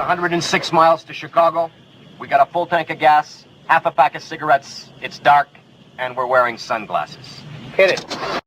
106 miles to Chicago. We got a full tank of gas, half a pack of cigarettes. It's dark, and we're wearing sunglasses. Hit it.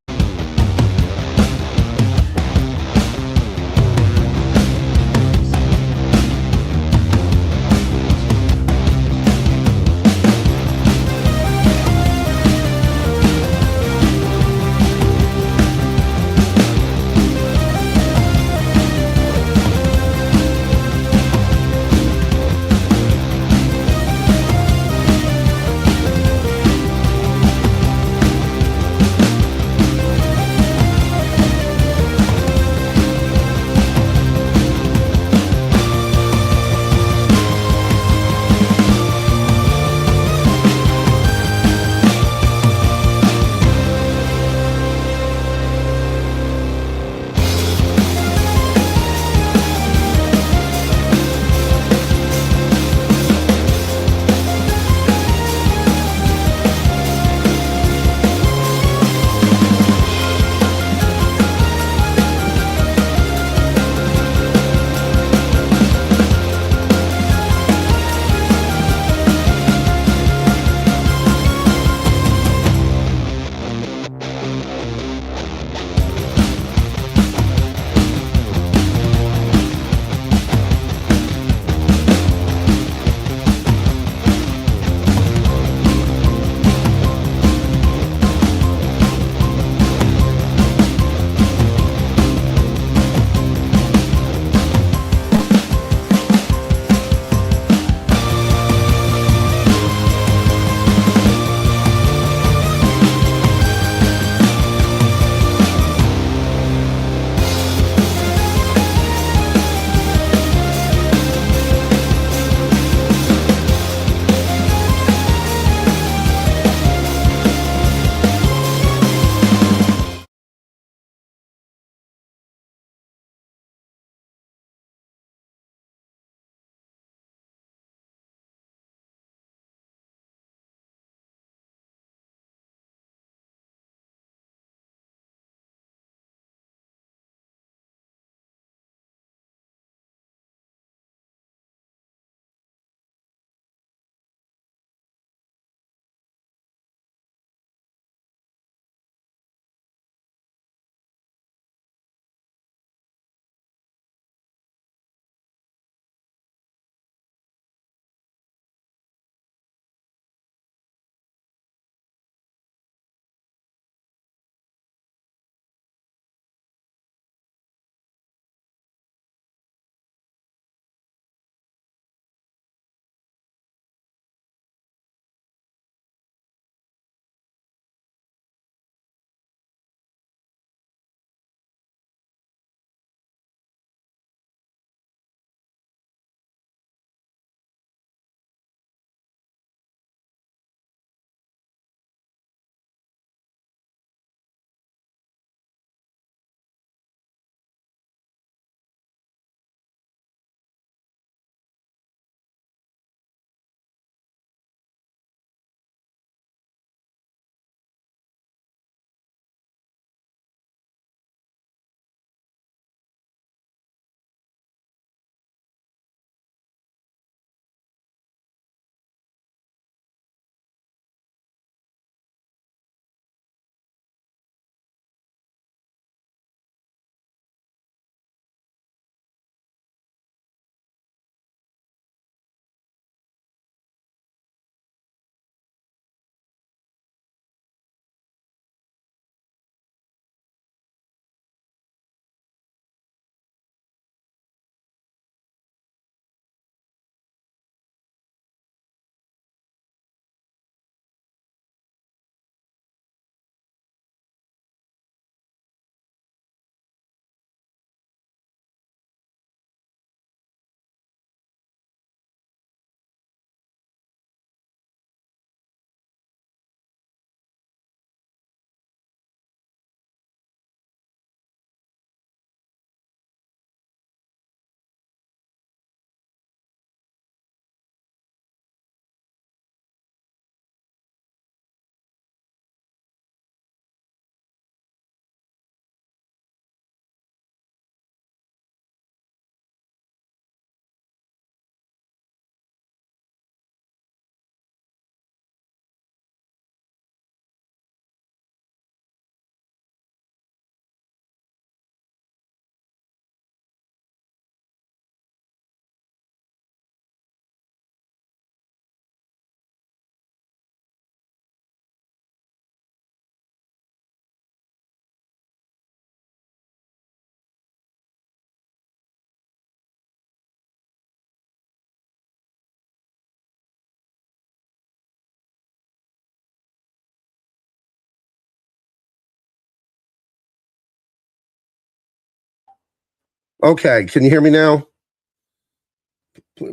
Okay, can you hear me now?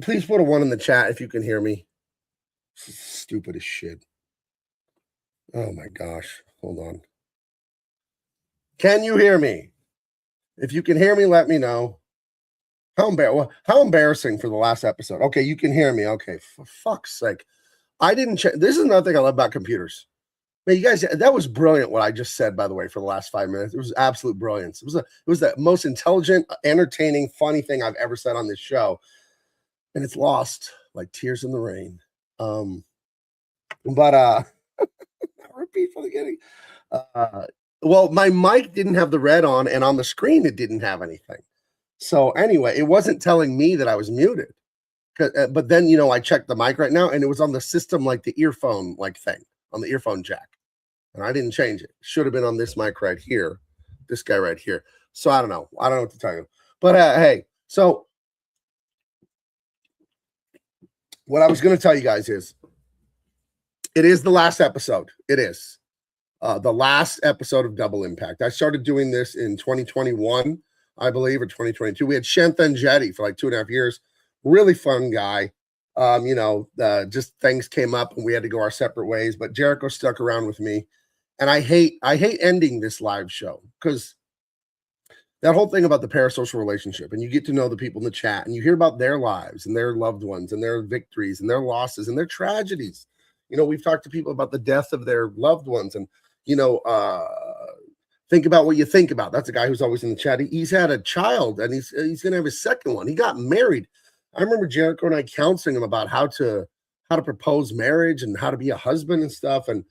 Please put a 1 in the chat if you can hear me. This is stupid as shit. Oh my gosh. Hold on. Can you hear me? If you can hear me, let me know. How embarrassing for the last episode. Okay, you can hear me. Okay, for fuck's sake. I didn't check. This is another thing I love about computers. Man, you guys, that was brilliant what I just said, by the way, for the last 5 minutes. It was absolute brilliance. It was the most intelligent, entertaining, funny thing I've ever said on this show. And it's lost like tears in the rain. But repeat from the beginning. Well, my mic didn't have the red on, and on the screen it didn't have anything. So anyway, it wasn't telling me that I was muted. But then, I checked the mic right now, and it was on the system, like the earphone like thing on the earphone jack, and I didn't change it. Should have been on this mic right here, this guy right here. So I don't know what to tell you. But hey, so what I was going to tell you guys is, it is the last episode. It is the last episode of Double Impact. I started doing this in 2021, I believe, or 2022. We had Shanthan Jetty for like 2.5 years. Really fun guy. Just things came up and we had to go our separate ways, but Jericho stuck around with me. And I hate ending this live show, because that whole thing about the parasocial relationship, and you get to know the people in the chat, and you hear about their lives and their loved ones and their victories and their losses and their tragedies. We've talked to people about the death of their loved ones, and think about what you think about. That's a guy who's always in the chat. He's had a child, and he's going to have his second one. He got married. I remember Jericho and I counseling him about how to propose marriage and how to be a husband and stuff. And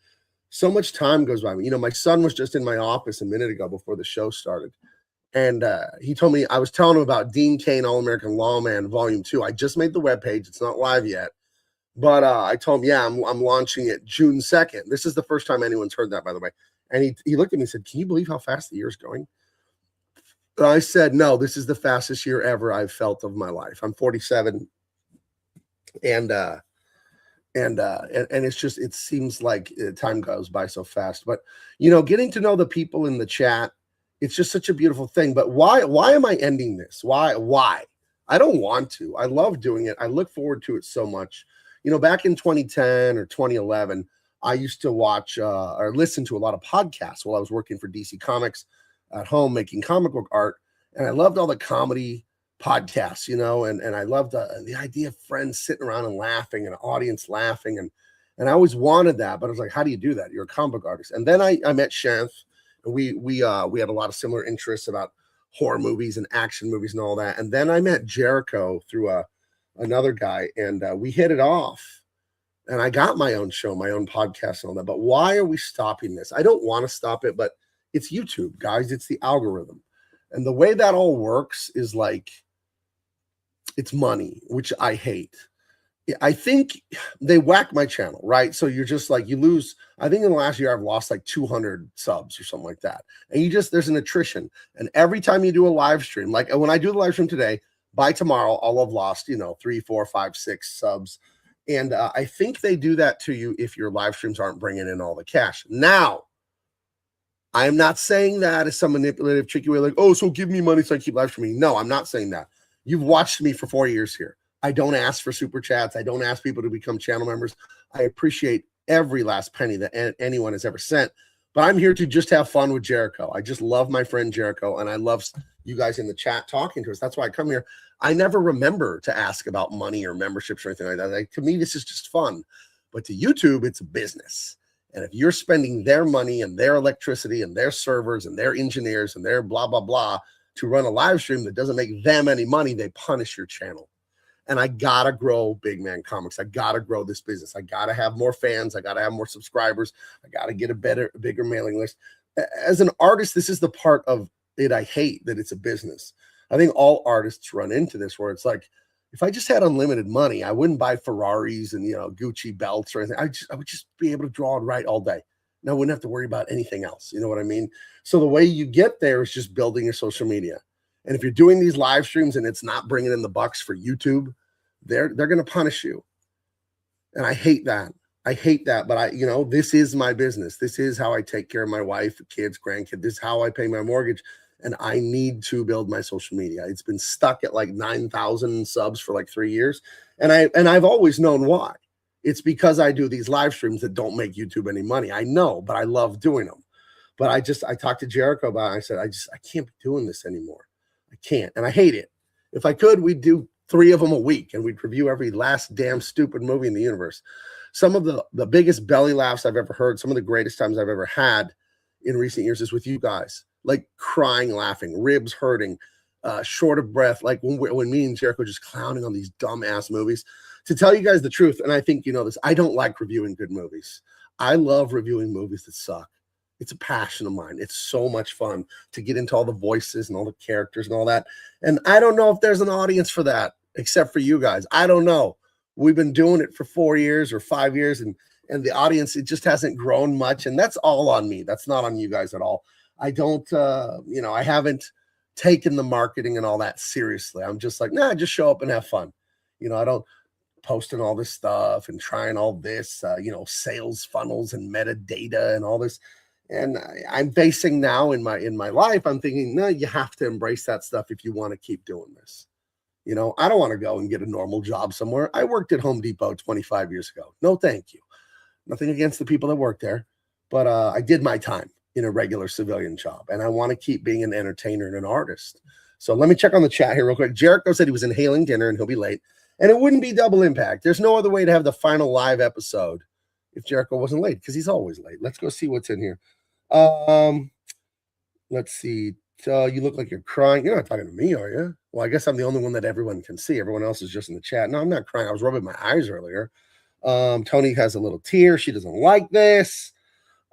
so much time goes by. My son was just in my office a minute ago before the show started. And he told me, I was telling him about Dean Cain, All-American Lawman, Volume 2. I just made the webpage. It's not live yet. But I told him, yeah, I'm launching it June 2nd. This is the first time anyone's heard that, by the way. And he looked at me and said, can you believe how fast the year's going? And I said, no, this is the fastest year ever I've felt of my life. I'm 47. And it's just, it seems like time goes by so fast. But, getting to know the people in the chat, it's just such a beautiful thing. But why am I ending this? Why? I don't want to. I love doing it. I look forward to it so much. Back in 2010 or 2011, I used to watch or listen to a lot of podcasts while I was working for DC Comics at home, making comic book art. And I loved all the comedy podcasts, and I loved the idea of friends sitting around and laughing and an audience laughing. And I always wanted that, but I was like, how do you do that? You're a comic book artist. And then I met Shanth, and we had a lot of similar interests about horror movies and action movies and all that. And then I met Jericho through another guy, and we hit it off. And I got my own show, my own podcast and all that. But why are we stopping this? I don't want to stop it, but it's YouTube, guys. It's the algorithm. And the way that all works is like, it's money, which I hate. I think they whack my channel, right? So you're just like, you lose. I think in the last year, I've lost like 200 subs or something like that. And there's an attrition. And every time you do a live stream, like when I do the live stream today, by tomorrow, I'll have lost, 3, 4, 5, 6 subs. And I think they do that to you if your live streams aren't bringing in all the cash. Now, I am not saying that as some manipulative, tricky way, like, oh, so give me money so I keep live streaming. No, I'm not saying that. You've watched me for 4 years here. I don't ask for super chats. I don't ask people to become channel members. I appreciate every last penny that anyone has ever sent. But I'm here to just have fun with Jericho. I just love my friend Jericho, and I love you guys in the chat talking to us. That's why I come here. I never remember to ask about money or memberships or anything like that. Like, to me, this is just fun. But to YouTube, it's a business. And if you're spending their money and their electricity and their servers and their engineers and their blah, blah, blah to run a live stream that doesn't make them any money, they punish your channel. And I got to grow Big Man Comics. I got to grow this business. I got to have more fans. I got to have more subscribers. I got to get a bigger mailing list. As an artist, this is the part of it I hate, that it's a business. I think all artists run into this, where it's like, if I just had unlimited money, I wouldn't buy Ferraris and, Gucci belts or anything. I would just be able to draw and write all day. And I wouldn't have to worry about anything else. You know what I mean? So the way you get there is just building your social media. And if you're doing these live streams and it's not bringing in the bucks for YouTube, they're going to punish you. And I hate that. But this is my business. This is how I take care of my wife, kids, grandkids. This is how I pay my mortgage. and I need to build my social media. It's been stuck at like 9,000 subs for like 3 years, and I've always known why. It's because I do these live streams that don't make YouTube any money. I know, but I love doing them. But I talked to Jericho about it. I said, I can't be doing this anymore. I can't, and I hate it. If I could, we'd do 3 of them a week, and we'd review every last damn stupid movie in the universe. Some of the biggest belly laughs I've ever heard, some of the greatest times I've ever had in recent years is with you guys, like crying, laughing, ribs hurting, short of breath, like when me and Jericho just clowning on these dumb-ass movies. To tell you guys the truth, and I think you know this, I don't like reviewing good movies. I love reviewing movies that suck. It's a passion of mine. It's so much fun to get into all the voices and all the characters and all that. And I don't know if there's an audience for that, except for you guys. I don't know. We've been doing it for 4 years or 5 years, and the audience, it just hasn't grown much. And that's all on me. That's not on you guys at all. I don't, I haven't taken the marketing and all that seriously. I'm just like, nah, just show up and have fun. I don't posting all this stuff and trying all this, sales funnels and metadata and all this. And I'm facing now in my life, I'm thinking, no, you have to embrace that stuff if you want to keep doing this. I don't want to go and get a normal job somewhere. I worked at Home Depot 25 years ago. No, thank you. Nothing against the people that work there, but I did my time in a regular civilian job, and I want to keep being an entertainer and an artist. So let me check on the chat here real quick. Jericho said he was inhaling dinner and he'll be late, and it wouldn't be double impact. There's no other way to have the final live episode if Jericho wasn't late, because he's always late. Let's go see what's in here. Let's see. You look like you're crying. You're not talking to me, are you? Well, I guess I'm the only one that everyone can see. Everyone else is just in the chat. No, I'm not crying. I was rubbing my eyes earlier. Tony has a little tear. She doesn't like this.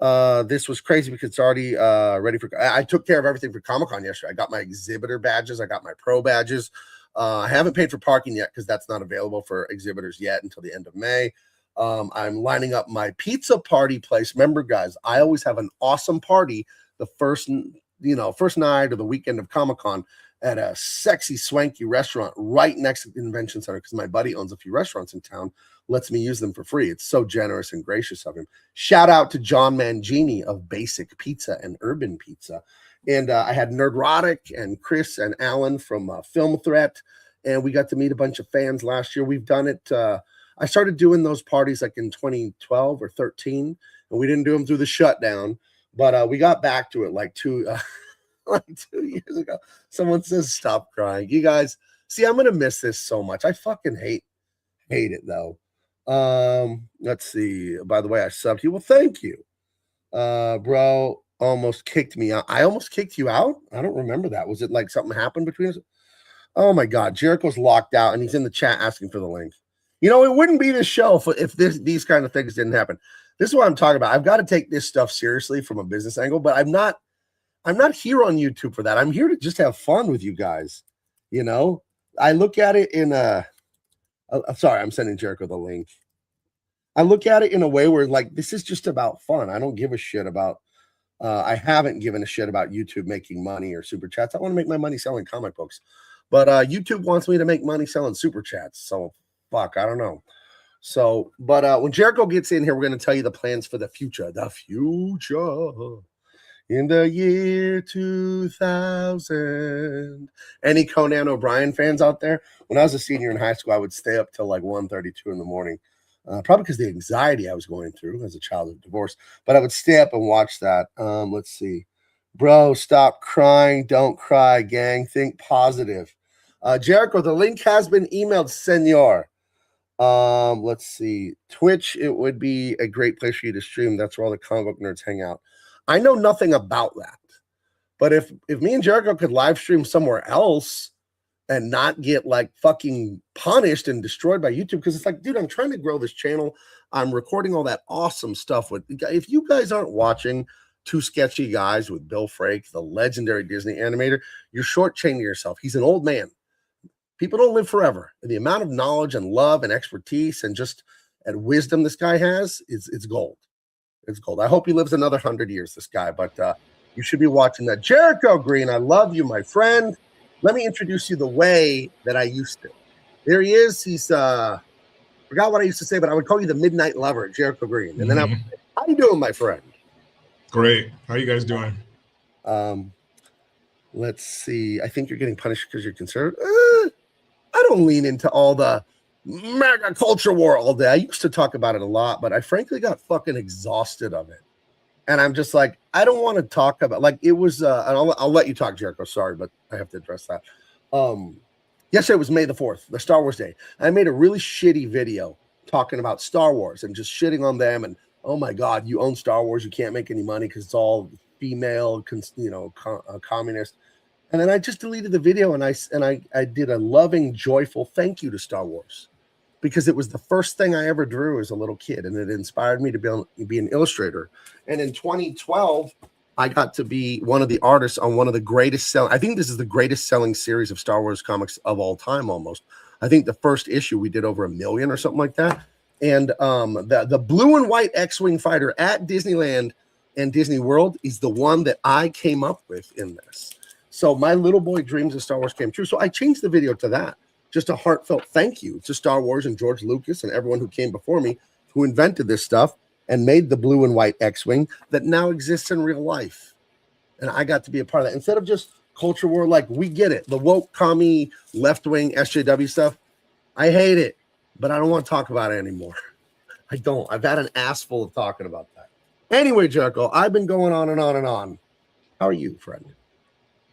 This was crazy because it's already ready for. I took care of everything for Comic-Con yesterday. I got my exhibitor badges. I got my pro badges. I haven't paid for parking yet because that's not available for exhibitors yet until the end of May. I'm lining up my pizza party place. Remember, guys, I always have an awesome party the first night or the weekend of Comic-Con at a sexy, swanky restaurant right next to the convention center, because my buddy owns a few restaurants in town, lets me use them for free. It's so generous and gracious of him. Shout out to John Mangini of Basic Pizza and Urban Pizza. And I had Nerdrotic and Chris and Alan from Film Threat, and we got to meet a bunch of fans last year. We've done it. I started doing those parties like in 2012 or 13, and we didn't do them through the shutdown, but we got back to it like 2 years ago. Someone says, stop crying. You guys, see, I'm going to miss this so much. I fucking hate it though. Let's see. By the way, I subbed you. Well, thank you. Bro almost kicked me out. I almost kicked you out? I don't remember that. Was it like something happened between us? Oh my God. Jericho's locked out and he's in the chat asking for the link. It wouldn't be this show if these kind of things didn't happen. This is what I'm talking about. I've got to take this stuff seriously from a business angle, but I'm not here on YouTube for that. I'm here to just have fun with you guys. I look at it in sorry, I'm sending Jericho the link. I look at it in a way where like, this is just about fun. I don't give a shit about, I haven't given a shit about YouTube making money or super chats. I want to make my money selling comic books, but YouTube wants me to make money selling super chats. So fuck, I don't know. So, but when Jericho gets in here, we're going to tell you the plans for the future. The future in the year 2000. Any Conan O'Brien fans out there? When I was a senior in high school, I would stay up till like 1:32 in the morning. Probably because the anxiety I was going through as a child of divorce. But I would stay up and watch that. Let's see. Bro, stop crying. Don't cry, gang. Think positive. Jericho, the link has been emailed, senor. Let's see. Twitch, it would be a great place for you to stream. That's where all the comic book nerds hang out. I know nothing about that. But if me and Jericho could live stream somewhere else and not get like fucking punished and destroyed by YouTube, because it's like, dude, I'm trying to grow this channel. I'm recording all that awesome stuff with. If you guys aren't watching Two Sketchy Guys with Bill Frake, the legendary Disney animator, you're shortchanging yourself. He's an old man. People don't live forever. And the amount of knowledge and love and expertise and just and wisdom this guy has, it's gold. It's gold. I hope he lives another 100 years, this guy. But you should be watching that. Jericho Green, I love you, my friend. Let me introduce you the way that I used to. There he is. He's forgot what I used to say, but I would call you the Midnight Lover, Jericho Green. And then I would say, how you doing, my friend? Great. How you guys doing? Let's see. I think you're getting punished because you're conservative. I don't lean into all the mega culture war all day. I used to talk about it a lot, but I frankly got fucking exhausted of it. And I'm just like, I don't want to talk about, like, it was, and I'll let you talk, Jericho. Sorry, but I have to address that. Yesterday was May the 4th, the Star Wars day. I made a really shitty video talking about Star Wars and just shitting on them. And oh my God, you own Star Wars. You can't make any money because it's all female, communist. And then I just deleted the video and I did a loving, joyful thank you to Star Wars because it was the first thing I ever drew as a little kid, and it inspired me to be an illustrator. And in 2012, I got to be one of the artists on one of the greatest selling. I think this is the greatest selling series of Star Wars comics of all time. Almost, I think the first issue we did over 1 million or something like that. And the blue and white X-wing fighter at Disneyland and Disney World is the one that I came up with in this. So my little boy dreams of Star Wars came true. So I changed the video to that. Just a heartfelt thank you to Star Wars and George Lucas and everyone who came before me who invented this stuff and made the blue and white X-wing that now exists in real life. And I got to be a part of that. Instead of just culture war, like, we get it. The woke, commie, left-wing SJW stuff, I hate it. But I don't want to talk about it anymore. I don't. I've had an ass full of talking about that. Anyway, Jericho, I've been going on and on and on. How are you, friend?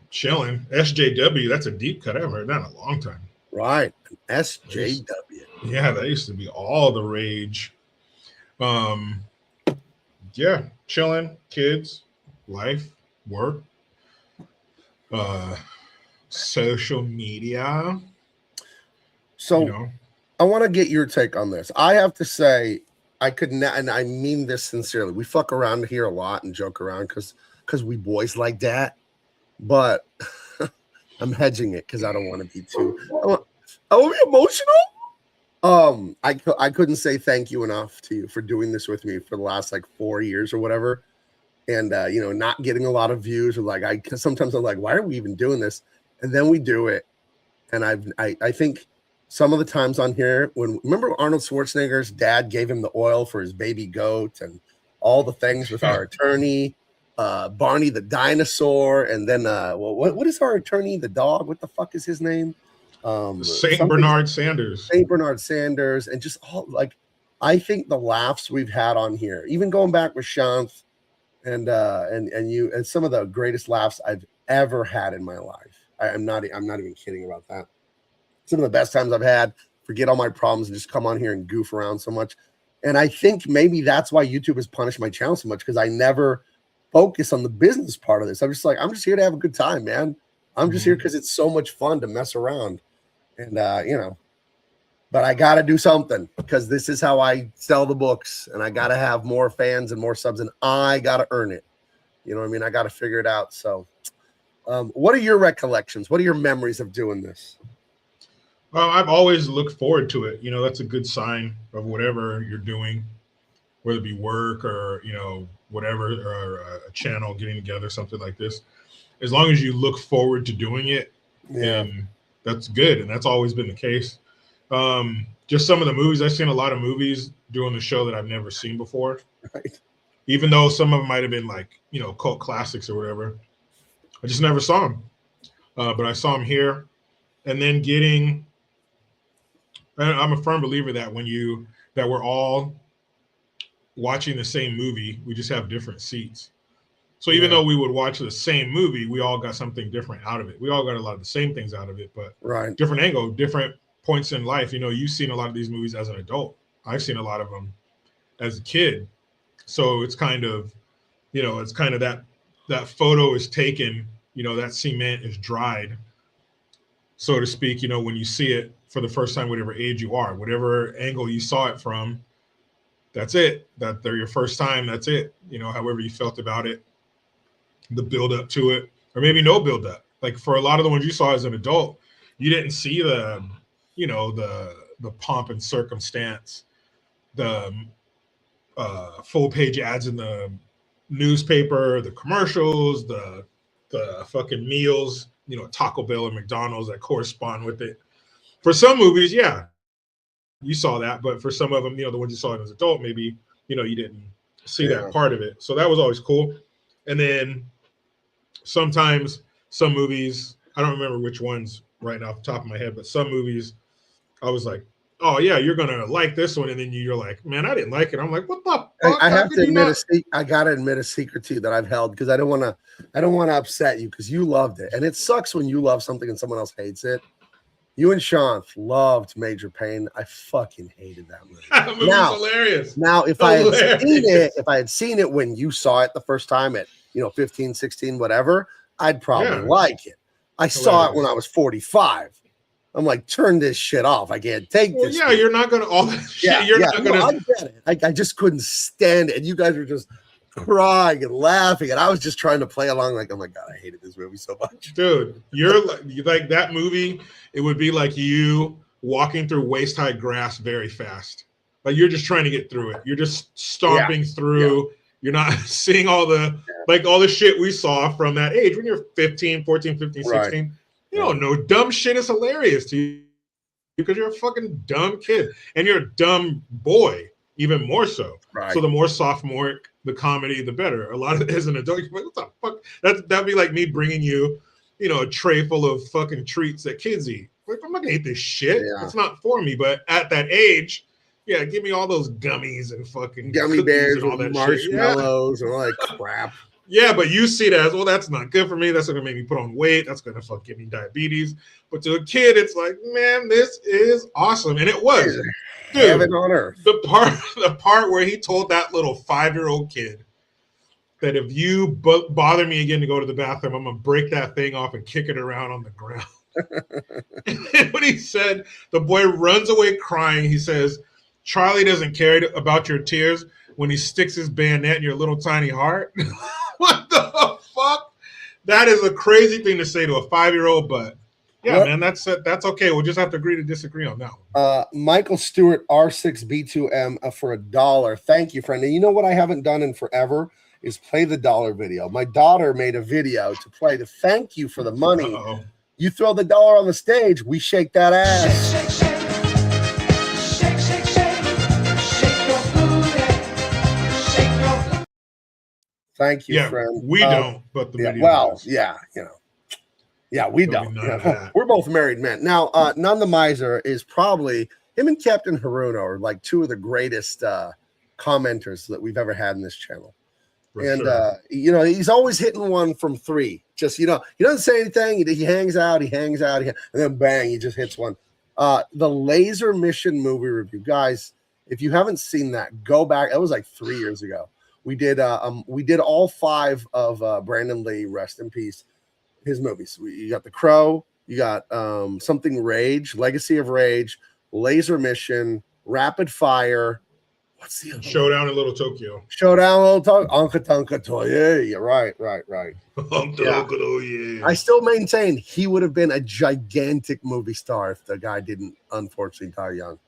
Chilling. SJW, that's a deep cut. I haven't heard that in a long time. Right. SJW. Yeah, that used to be all the rage. Yeah, chilling, kids, life, work, social media. So I want to get your take on this. I have to say, I could not, and I mean this sincerely. We fuck around here a lot and joke around because we boys like that. But I'm hedging it because I don't want to be too. I want to be emotional. I couldn't say thank you enough to you for doing this with me for the last like 4 years or whatever, and not getting a lot of views. Or like sometimes I'm like, why are we even doing this? And then we do it, and I think some of the times on here remember Arnold Schwarzenegger's dad gave him the oil for his baby goat and all the things with our attorney. Barney the dinosaur, and then what is our attorney, the dog? What the fuck is his name? Saint Bernard Sanders. Saint Bernard Sanders, and just all like, I think the laughs we've had on here, even going back with Shanth and you, and some of the greatest laughs I've ever had in my life. I'm not even kidding about that. Some of the best times I've had. Forget all my problems and just come on here and goof around so much. And I think maybe that's why YouTube has punished my channel so much, because I never focus on the business part of this. I'm just here to have a good time, man. I'm just here because it's so much fun to mess around. And but I gotta do something, because this is how I sell the books, and I gotta have more fans and more subs, and I gotta earn it. You know what I mean? I gotta figure it out. So what are your recollections? What are your memories of doing this? Well, I've always looked forward to it. That's a good sign of whatever you're doing, whether it be work or whatever, or a channel getting together, something like this. As long as you look forward to doing it, and that's good, and that's always been the case. Just some of the movies, I've seen a lot of movies doing the show that I've never seen before. Right. Even though some of them might have been like cult classics or whatever, I just never saw them. But I saw them here, and then I'm a firm believer that that we're all watching the same movie, we just have different seats. So even though we would watch the same movie, we all got something different out of it. We all got a lot of the same things out of it, but different angle, different points in life. You've seen a lot of these movies as an adult. I've seen a lot of them as a kid. So it's kind of, that photo is taken, that cement is dried, so to speak, when you see it for the first time, whatever age you are, whatever angle you saw it from, that's it. That they're your first time. That's it. However you felt about it, the build up to it, or maybe no build up. Like for a lot of the ones you saw as an adult, you didn't see the pomp and circumstance, the full page ads in the newspaper, the commercials, the fucking meals, Taco Bell and McDonald's that correspond with it. For some movies, you saw that, but for some of them, the ones you saw as an adult, maybe, you didn't see that part of it. So that was always cool. And then sometimes some movies, I don't remember which ones right off the top of my head, but some movies I was like, oh yeah, you're gonna like this one, and then you're like, man, I didn't like it. I'm like, what the fuck? I How have could to you admit not? I gotta admit a secret to you that I've held because I don't want to upset you because you loved it, and it sucks when you love something and someone else hates it. You and Sean loved Major Payne. I fucking hated that movie. That movie's hilarious. Now, if I had seen it when you saw it the first time at 15, 16, whatever, I'd probably like it. I saw it when I was 45. I'm like, turn this shit off. I can't take this. Yeah, you're not gonna all that shit. Yeah, You're not gonna. I get it. I just couldn't stand it. And you guys were just crying and laughing, and I was just trying to play along. Like, oh my god, I hated this movie so much, dude. You're like that movie. It would be like you walking through waist high grass very fast. Like you're just trying to get through it. You're just stomping through. Yeah. You're not seeing all the all the shit we saw from that age when you're 15, 14, 15, 16. Right. You don't know dumb shit is hilarious to you because you're a fucking dumb kid and you're a dumb boy, even more so. Right. So the more sophomoric the comedy, the better. A lot of it as an adult, you're like, what the fuck? That'd be like me bringing you, a tray full of fucking treats that kids eat. Like, I'm not gonna eat this shit. Yeah. It's not for me. But at that age, yeah, give me all those gummies and fucking gummy bears and all that marshmallows and all that crap. Yeah, but you see that as, well, that's not good for me. That's going to make me put on weight. That's going to give me diabetes. But to a kid, it's like, man, this is awesome. And it was. Dude, heaven on earth. The part where he told that little 5-year-old kid that if you bother me again to go to the bathroom, I'm going to break that thing off and kick it around on the ground. And when he said, the boy runs away crying, he says, Charlie doesn't care about your tears when he sticks his bayonet in your little tiny heart. What the fuck? That is a crazy thing to say to a 5-year-old, but yeah, man, that's okay. We'll just have to agree to disagree on that one. Michael Stewart R6B2M for $1. Thank you, friend. And you know what I haven't done in forever is play the dollar video. My daughter made a video to play to thank you for the money. Uh-oh. You throw the dollar on the stage, we shake that ass. Shake, shake, shake. Thank you, friend. We don't, but the video does. We don't. We're both married men. Now, None the Miser is probably, him and Captain Haruno are like two of the greatest commenters that we've ever had in this channel. He's always hitting one from 3. Just, he doesn't say anything. He hangs out, and then bang, he just hits one. The Laser Mission movie review. Guys, if you haven't seen that, go back. It was like 3 years ago. We did all 5 of Brandon Lee, rest in peace, his movies. You got The Crow, you got Something Rage, Legacy of Rage, Laser Mission, Rapid Fire. What's the other Showdown in Little Tokyo? Showdown in Little Tokyo. Anka Tanka Toye. Yeah, right. I still maintain he would have been a gigantic movie star if the guy didn't unfortunately die young.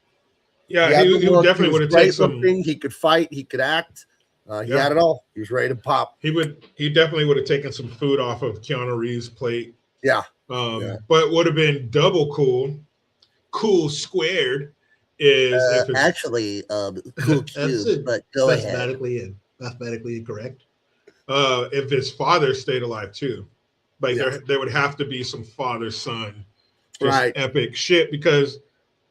Yeah, he definitely would have taken some. He could fight. He could act. He had it all. He was ready to pop. He definitely would have taken some food off of Keanu Reeves' plate. Yeah. But would have been double cool squared is actually cool cube, but go ahead. Mathematically incorrect. If his father stayed alive too. Like there would have to be some father-son epic shit, because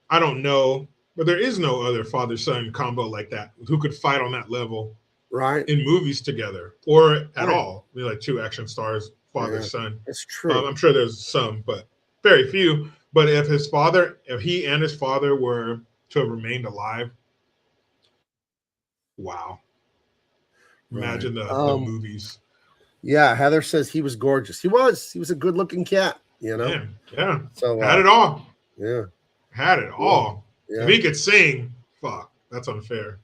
I don't know, but there is no other father-son combo like that who could fight on that level. Right. In movies together or at all. I mean, like 2 action stars, father, son. That's true. I'm sure there's some, but very few. But if he and his father were to have remained alive, wow. Imagine the movies. Yeah, Heather says he was gorgeous. He was a good-looking cat, Yeah. So had it all. Yeah. Had it all. Yeah. If he could sing, fuck, that's unfair.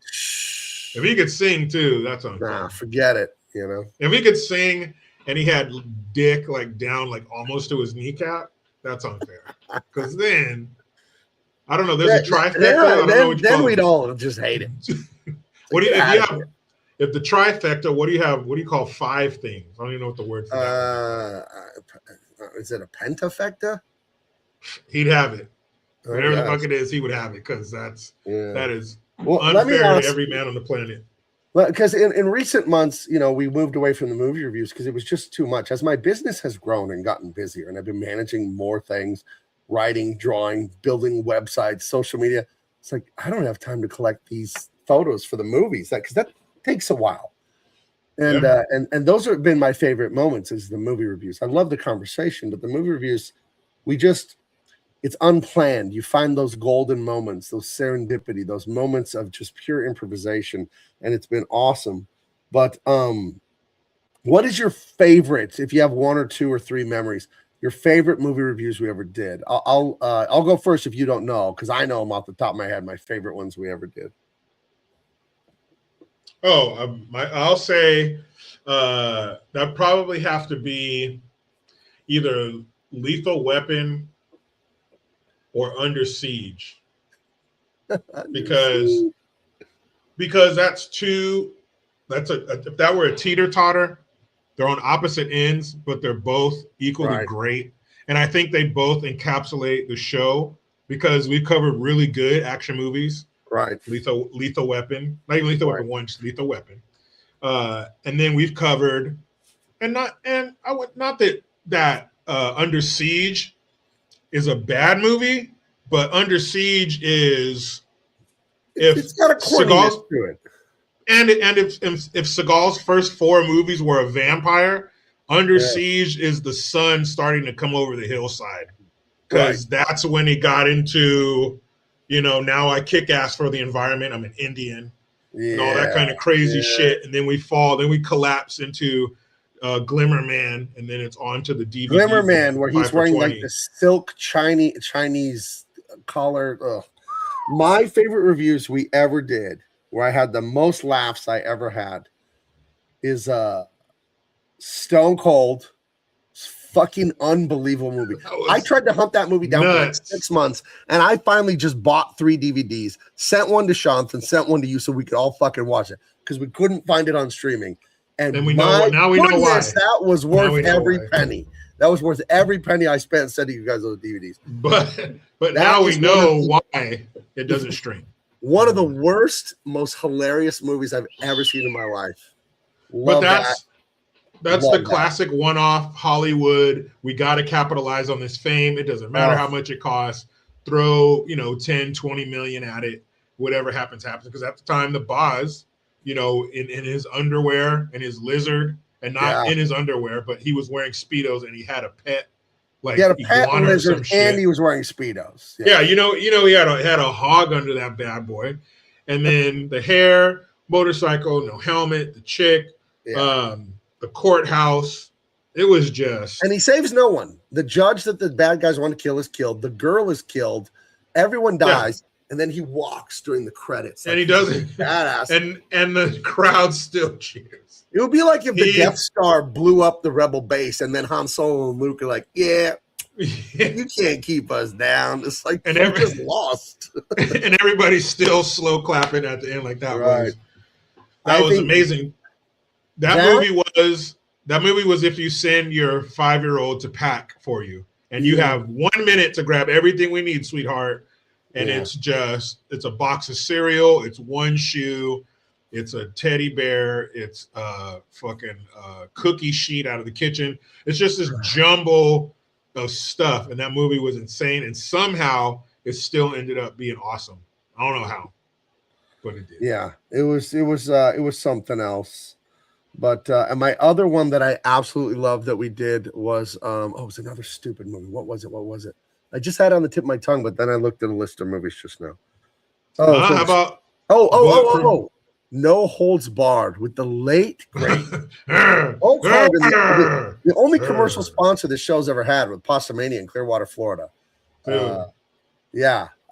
If he could sing too, that's unfair. Nah, forget it. If he could sing and he had dick like down like almost to his kneecap, that's unfair. Because then, I don't know. There's a trifecta. Then we'd all just hate it. If the trifecta, what do you have? What do you call 5 things? I don't even know what the word for that is. It a pentafecta? He'd have it. Whatever the fuck it is, he would have it, because that is unfair to every man on the planet. Well, because in recent months, you know, we moved away from the movie reviews because it was just too much. As my business has grown and gotten busier, and I've been managing more things, writing, drawing, building websites, social media. It's like I don't have time to collect these photos for the movies, because that takes a while. And Yeah. And those have been my favorite moments is the movie reviews. I love the conversation, but the movie reviews, it's unplanned. You find those golden moments, those serendipity, those moments of just pure improvisation, and it's been awesome. But what is your favorite, if you have one or two or three memories, your favorite movie reviews we ever did? I'll go first if you don't know, because I know them off the top of my head, my favorite ones we ever did. Oh, I'll say that probably have to be either Lethal Weapon or Under Siege, because that's two. If that were a teeter totter, they're on opposite ends, but they're both equally Right. great. And I think they both encapsulate the show because we've covered really good action movies. Right. Lethal Weapon, not even Lethal Weapon 1, just Lethal Weapon. And then we've covered, not that Under Siege is a bad movie, but Under Siege is, if it's got a corniness to it. And if Seagal's first 4 movies were a vampire, Under Siege is the sun starting to come over the hillside, because that's when he got into, now I kick ass for the environment. I'm an Indian, and all that kind of crazy shit. And then we collapse into Glimmer Man, and then it's on to the DVD. Glimmer Man, where he's wearing like the silk Chinese collar. Ugh. My favorite reviews we ever did, where I had the most laughs I ever had, is Stone Cold. Fucking unbelievable movie. I tried to hunt that movie down for like 6 months, and I finally just bought 3 DVDs, sent one to Shanthan, sent one to you so we could all fucking watch it, because we couldn't find it on streaming. And we know why. That was worth every penny. That was worth every penny I spent sending you guys those DVDs. But now we know why it doesn't stream. One of the worst, most hilarious movies I've ever seen in my life. That's the classic one-off Hollywood. We got to capitalize on this fame. It doesn't matter how much it costs. Throw, 10, 20 million at it. Whatever happens. Because at the time, the Boz, in his underwear and his lizard, and not in his underwear, but he was wearing Speedos and he had a pet. Like, he had a pet lizard and he was wearing Speedos. Yeah, he had a hog under that bad boy. And then the hair, motorcycle, no helmet, the chick, the courthouse. It was just. And he saves no one. The judge that the bad guys want to kill is killed. The girl is killed. Everyone dies. And then he walks during the credits. And he does it. Badass. And the crowd still cheers. It would be like if the Death Star blew up the rebel base and then Han Solo and Luke are like, you can't keep us down. It's like, and we're just lost. And everybody's still slow clapping at the end like that. Right. That was amazing. That movie was if you send your 5-year-old to pack for you and you have 1 minute to grab everything we need, sweetheart. And it's a box of cereal. It's one shoe. It's a teddy bear. It's a fucking cookie sheet out of the kitchen. It's just this jumble of stuff. And that movie was insane. And somehow it still ended up being awesome. I don't know how, but it did. Yeah, it was something else. But and my other one that I absolutely loved that we did was it was another stupid movie. What was it? I just had it on the tip of my tongue, but then I looked at a list of movies just now. How about No Holds Barred with the late great Hulk Hogan, the only commercial sponsor this show's ever had, with Pastamania in Clearwater, Florida. I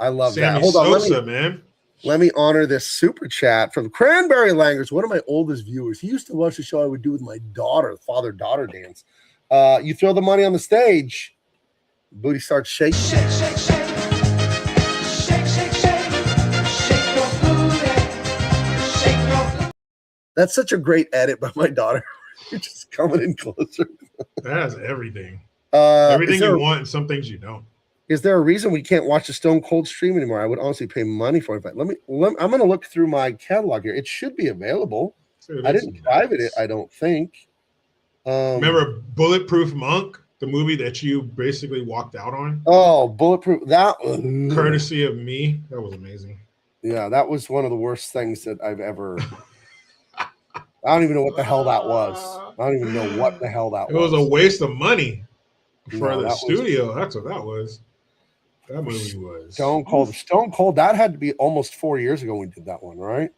love that. Hold on, let me honor this super chat from Cranberry Langers, one of my oldest viewers. He used to watch the show I would do with my daughter, father-daughter dance. You throw the money on the stage, booty starts shaking. Shake, shake, shake. Shake, shake, shake. Shake your booty. Shake your booty. That's such a great edit by my daughter. You're just coming in closer. That has everything. Everything you want and some things you don't. Is there a reason we can't watch the Stone Cold stream anymore? I would honestly pay money for it. But I'm going to look through my catalog here. It should be available. Dude, I it's didn't private it, nuts. I don't think. Remember Bulletproof Monk, the movie that you basically walked out on, Oh, Bulletproof. That courtesy of me. That was amazing. Yeah, that was one of the worst things that I've ever. I don't even know what the hell that was. I don't even know what the hell that It was a waste of money for No, the that was- studio. That's what that was. That movie was Stone Cold. Stone Cold. That had to be almost 4 years ago we did that one, right?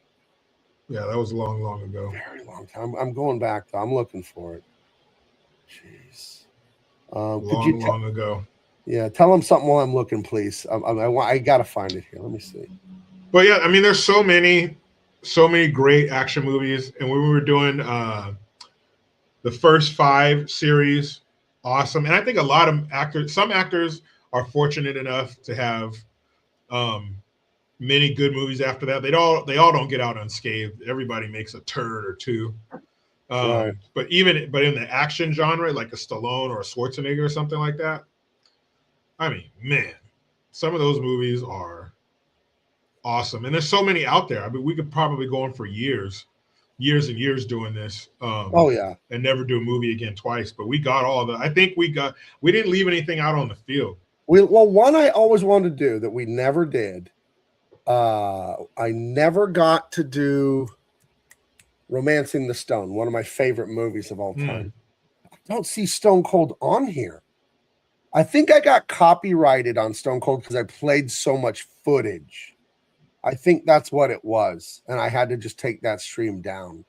Yeah, that was long ago. Very long time. I'm going back. I'm looking for it. Jeez. Could you? Long ago. Yeah, tell them something while I'm looking, please. I gotta find it here. Let me see. But yeah, I mean, there's so many great action movies, and when we were doing the first 5 series, awesome. And I think a lot of some actors are fortunate enough to have many good movies after that. They all don't get out unscathed. Everybody makes a turd or two. Right. But in the action genre, like a Stallone or a Schwarzenegger or something like that, I mean, man, some of those movies are awesome. And there's so many out there. I mean, we could probably go on for years and years doing this. Oh yeah. And never do a movie again twice. But we got all the. I think we didn't leave anything out on the field. One I always wanted to do that we never did. I never got to do Romancing the Stone, one of my favorite movies of all time. I don't see Stone Cold on here. I think I got copyrighted on Stone Cold because I played so much footage. I think that's what it was. And I had to just take that stream down.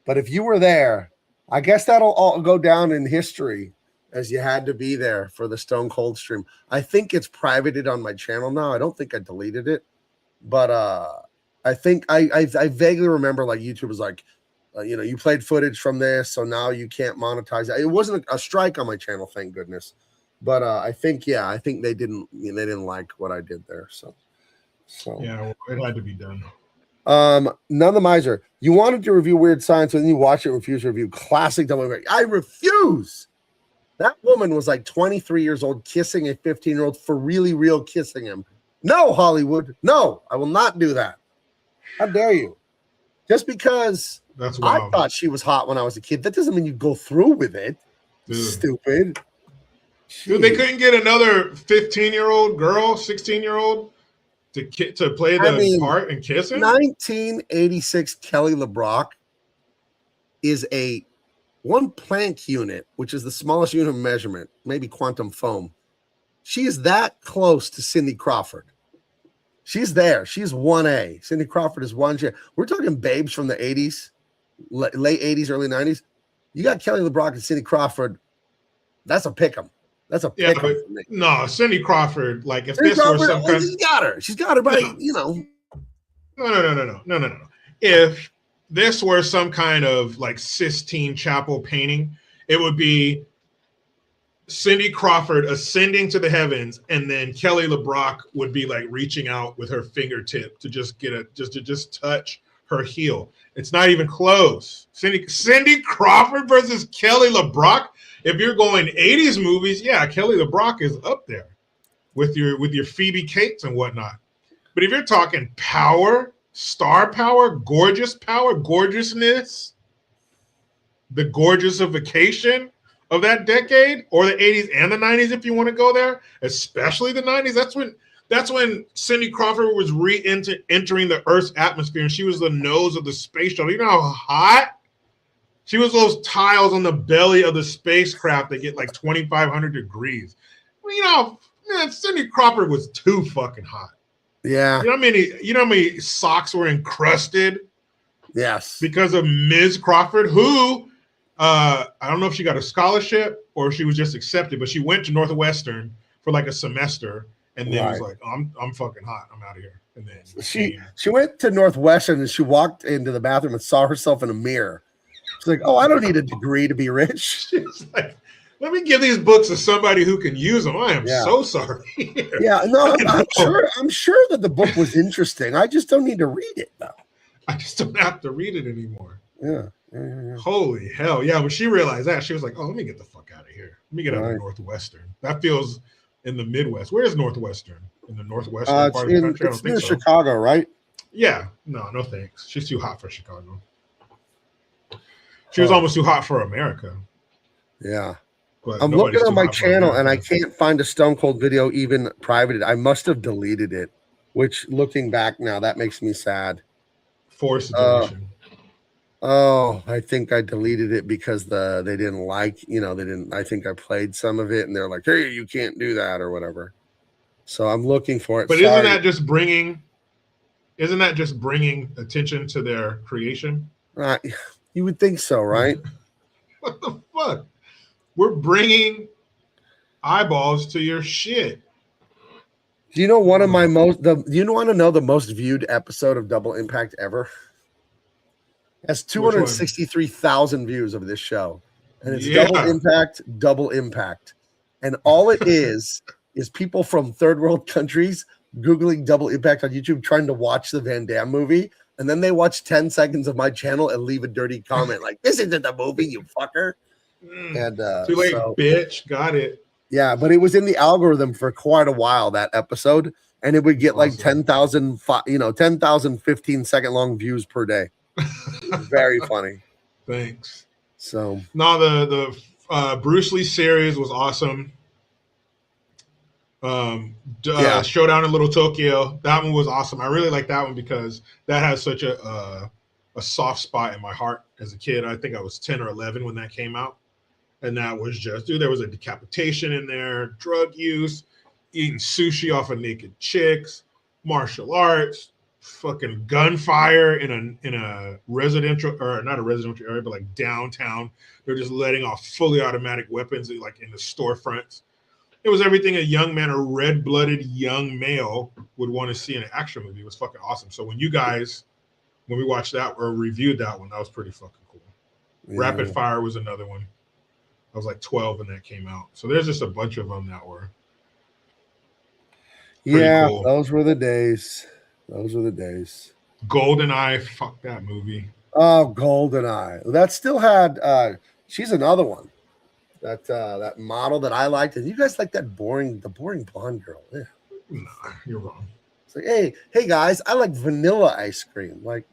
But if you were there, I guess that'll all go down in history as you had to be there for the Stone Cold stream. I think it's privated on my channel now. I don't think I deleted it. But I think I vaguely remember like YouTube was like, you played footage from this, so now you can't monetize it. It wasn't a strike on my channel, thank goodness. But I think they didn't like what I did there. So Yeah, it had to be done. None the Miser. You wanted to review Weird Science, and then you watch it, refuse to review classic WWE. I refuse. That woman was like 23 years old kissing a 15-year-old for really real kissing him. No, Hollywood. No, I will not do that. How dare you? Just because That's wild. I thought she was hot when I was a kid, that doesn't mean you go through with it. Dude. Stupid. Dude, they couldn't get another 15-year-old girl, 16-year-old to play the part and kiss him? 1986 Kelly LeBrock is a 1 Planck unit, which is the smallest unit of measurement, maybe quantum foam. She is that close to Cindy Crawford. She's there. She's 1A. Cindy Crawford is 1J. We're talking babes from the 80s, late 80s, early 90s. You got Kelly LeBrock and Cindy Crawford. That's a pick'em. That's a pick'em for me. No, Cindy Crawford, like if Cindy this Crawford, were some kind she's got her. She's got her by, No. If this were some kind of like Sistine Chapel painting, it would be Cindy Crawford ascending to the heavens, and then Kelly LeBrock would be like reaching out with her fingertip to just just touch her heel. It's not even close. Cindy Crawford versus Kelly LeBrock. If you're going 80s movies, yeah, Kelly LeBrock is up there with your Phoebe Cates and whatnot. But if you're talking power, star power, gorgeousness, the gorgeousification of that decade, or the 80s and the 90s, if you want to go there, especially the 90s, that's when Cindy Crawford was entering the Earth's atmosphere, and she was the nose of the space shuttle. You know how hot? She was those tiles on the belly of the spacecraft that get like 2,500 degrees. Man, Cindy Crawford was too fucking hot. Yeah. You know how many socks were encrusted? Yes. Because of Ms. Crawford, who I don't know if she got a scholarship or she was just accepted, but she went to Northwestern for like a semester and then was like, oh, I'm fucking hot. I'm out of here. And then she went to Northwestern and she walked into the bathroom and saw herself in a mirror. She's like, oh, I don't need a degree to be rich. She's like, let me give these books to somebody who can use them. I am so sorry. Yeah, no, I'm sure that the book was interesting. I just don't need to read it though. I just don't have to read it anymore. Yeah. Holy hell. Yeah, when she realized that, she was like, oh, let me get the fuck out of here. Let me get out of Northwestern. That feels in the Midwest. Where is Northwestern? In the northwestern part of the country? I don't it's think near so. Chicago, right? Yeah, no thanks. She's too hot for Chicago. She was Oh. almost too hot for America. Yeah. But I'm nobody's looking on too my hot for channel and I America. can't find a Stone Cold video even privated. I must have deleted it, which looking back now, that makes me sad. Forced deletion. Oh, I think I deleted it because they didn't like, I think I played some of it and they're like, hey, you can't do that or whatever. So I'm looking for it. But Sorry. isn't that just bringing attention to their creation? You would think so, right? What the fuck? We're bringing eyeballs to your shit. Do you know one of my most do you want to know the most viewed episode of Double Impact ever? It has 263,000 views of this show. And it's double impact. And all it is people from third world countries Googling Double Impact on YouTube trying to watch the Van Damme movie. And then they watch 10 seconds of my channel and leave a dirty comment like, this isn't the movie, you fucker. And too late, bitch. Got it. Yeah, but it was in the algorithm for quite a while, that episode. And it would get like 10,000, 10,000 15-second long views per day. Very funny. Thanks. So no, the Bruce Lee series was awesome. Showdown in Little Tokyo, that one was awesome. I really like that one because that has such a soft spot in my heart as a kid. I think I was 10 or 11 when that came out, and that was just there was a decapitation in there, drug use, eating sushi off of naked chicks, martial arts, fucking gunfire in a residential, or not a residential area, but like downtown. They're just letting off fully automatic weapons like in the storefronts. It was everything a young man, a red-blooded young male would want to see in an action movie. It was fucking awesome. So when we watched that or reviewed that one, that was pretty fucking cool. Yeah. Rapid Fire was another one. I was like 12 when that came out. So there's just a bunch of them that were cool. Those were the days. Those were the days. GoldenEye, fuck that movie. Oh, GoldenEye. That still had she's another one. That model that I liked. And you guys like the boring blonde girl. Yeah. Nah, you're wrong. It's like, hey guys, I like vanilla ice cream. Like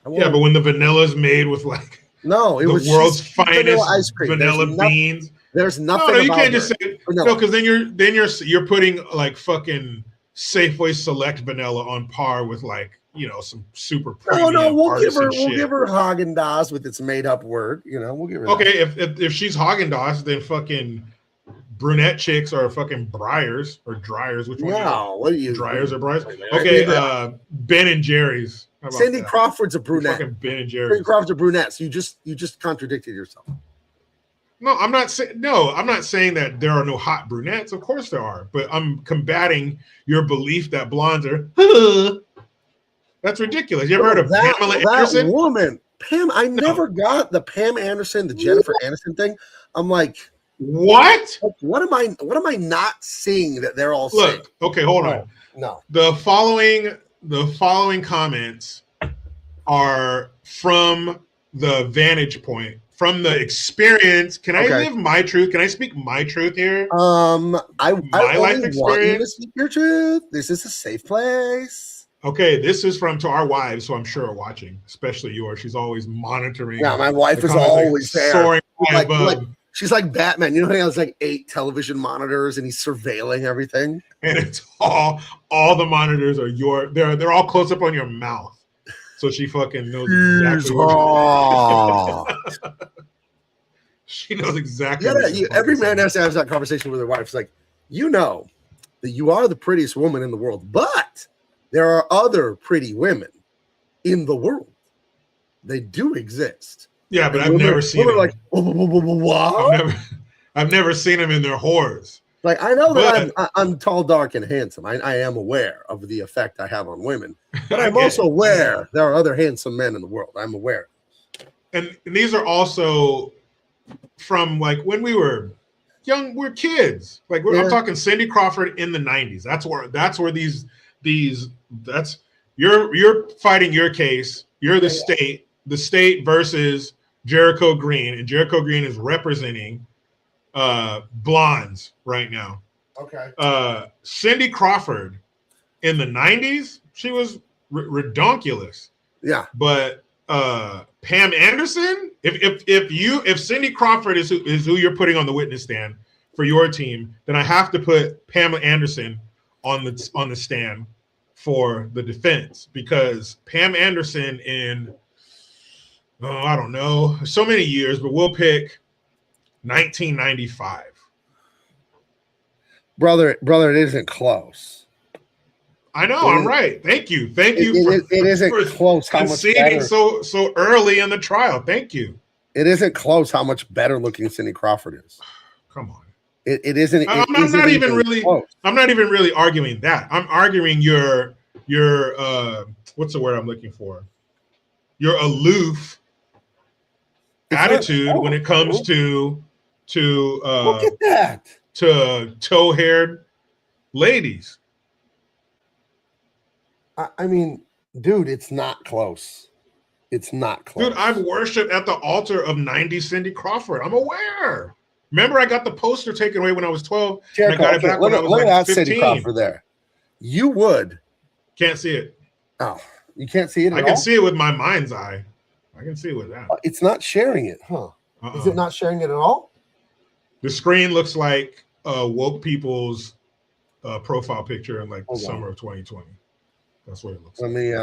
but when the vanilla's made with like it was world's finest vanilla ice cream. Vanilla beans. There's nothing. No, you can't just say no, because then you're putting like fucking Safeway Select vanilla on par with like some super premium. No, we'll give her Haagen-Dazs with its made up word. We'll give her. Okay, if she's Haagen-Dazs, then fucking brunette chicks are fucking Briars or Dryers. Which one? No, what are you? Dryers or Briars? Okay, Ben and Jerry's. Cindy Crawford's a brunette. Fucking Ben and Jerry's. Cindy Crawford's a brunette. So you just contradicted yourself. No, I'm not saying that there are no hot brunettes. Of course there are, but I'm combating your belief that blondes are. That's ridiculous. You ever heard of Pamela Anderson? That woman, Pam. I never got the Pam Anderson, the Jennifer Aniston thing. I'm like, what? What am I not seeing that they're all saying? Look, okay, hold on. No. The following comments are from the vantage point, from the experience. Can I live my truth? Can I speak my truth here? I life experience. Want you to speak your truth. This is a safe place. Okay, this is to our wives, who I'm sure are watching, especially yours. She's always monitoring. Yeah, my wife is always there. Soaring she's like Batman. You know, he has like 8 television monitors and he's surveilling everything. And it's all the monitors are they're all close up on your mouth. So she fucking knows exactly what she knows exactly. Yeah, every man has to have that conversation with their wife. It's like, that you are the prettiest woman in the world, but there are other pretty women in the world. They do exist. Yeah, but I've never seen them. Like, what? I've never seen them in their whores. Like, I know that I'm tall, dark, and handsome. I am aware of the effect I have on women, but I'm also aware there are other handsome men in the world. I'm aware. And these are also from like when we were young, we're kids. Like I'm talking Cindy Crawford in the 90s. That's where these you're fighting your case. You're the state versus Jericho Green, and Jericho Green is representing blondes right now. Okay. Cindy Crawford in the 90s, she was redonkulous. Yeah. But Pam Anderson, if Cindy Crawford is who you're putting on the witness stand for your team, then I have to put Pamela Anderson on the stand for the defense, because Pam Anderson in I don't know, so many years, but we'll pick 1995. Brother, it isn't close. I know, I'm right. Thank you. Thank you it isn't for close how much conceding better. so early in the trial. Thank you. It isn't close how much better looking Cindy Crawford is. Come on. It isn't. I'm not even really arguing that. I'm arguing your what's the word I'm looking for? Your aloof attitude when it comes to look at that, to toe-haired ladies. I mean, dude, it's not close. It's not close. Dude, I've worshipped at the altar of 90 Cindy Crawford. I'm aware. Remember, I got the poster taken away when I was 12. Jericho, and I got it back when I was look like at that 15. Cindy Crawford there. You would. Can't see it. Oh, you can't see it at all? I can see it with my mind's eye. I can see it with that. It's not sharing it, huh? Is it not sharing it at all? The screen looks like woke people's profile picture in like the summer of 2020. That's what it looks like. Let me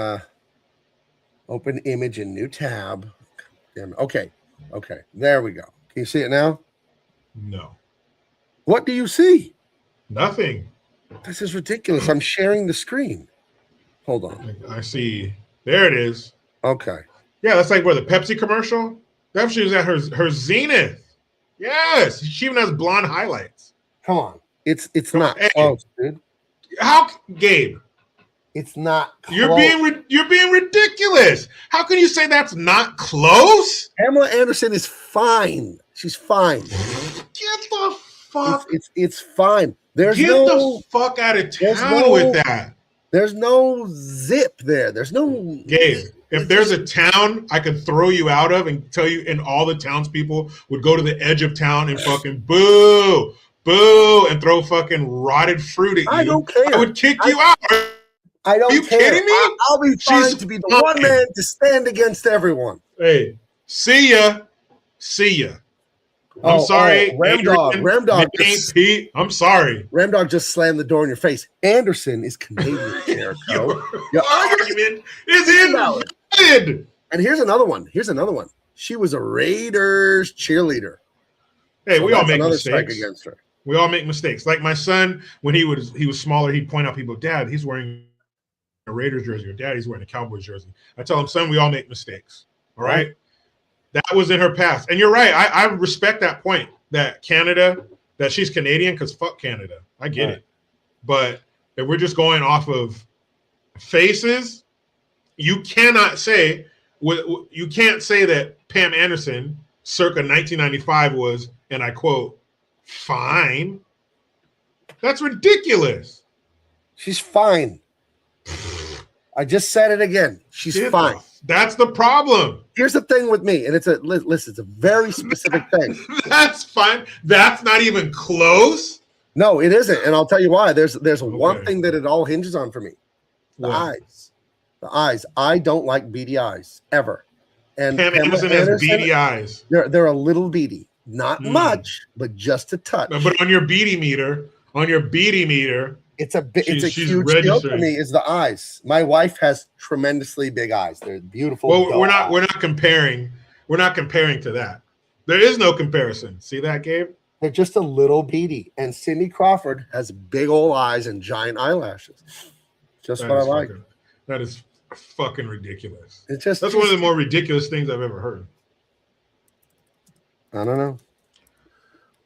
open image in new tab. Okay. There we go. Can you see it now? No. What do you see? Nothing. This is ridiculous. I'm sharing the screen. Hold on. I see. There it is. Okay. Yeah, that's like where the Pepsi commercial. That she was at her zenith. Yes, she even has blonde highlights. Come on. It's not close, dude. How, Gabe? It's not close. You're being ridiculous. How can you say that's not close? Pamela Anderson is fine. She's fine. Get the fuck. It's fine. Get the fuck out of town with that. There's no zip there. There's no. Gabe, if there's a town I could throw you out of and tell you, and all the townspeople would go to the edge of town and fucking boo, and throw fucking rotted fruit at you. I don't care. I would kick you out. I don't Are you care. kidding me? I'll be fine to be the one man to stand against everyone. Hey, see ya. I'm sorry. Ramdog. Pete. I'm sorry. Ramdog just slammed the door in your face. Anderson is Canadian, Jericho. Your argument is invalid. And here's another one. She was a Raiders cheerleader. Hey, so we all make another mistakes. strike against her. We all make mistakes. Like my son, when he was smaller, he'd point out people, Dad, he's wearing a Raiders jersey, or Dad, he's wearing a Cowboys jersey. I tell him, son, we all make mistakes. All right. That was in her past. And you're right. I respect that point that Canada, that she's Canadian, because fuck Canada. I get it. But if we're just going off of faces, you can't say that Pam Anderson circa 1995 was, and I quote, fine. That's ridiculous. She's fine. I just said it again. She's fine. That's the problem. Here's the thing with me, and it's a very specific thing. That's fine. That's not even close. No, it isn't, and I'll tell you why. There's one thing that it all hinges on for me: the eyes. The eyes. I don't like beady eyes ever. And Pam Anderson has beady eyes. They're a little beady, not much, but just a touch. But on your beady meter, it's a huge deal for me. Is the eyes? My wife has tremendously big eyes. They're beautiful. Well, we're not comparing. We're not comparing to that. There is no comparison. See that, Gabe? They're just a little beady. And Cindy Crawford has big old eyes and giant eyelashes. Just what I like. That is fucking ridiculous. That's one of the more ridiculous things I've ever heard. I don't know.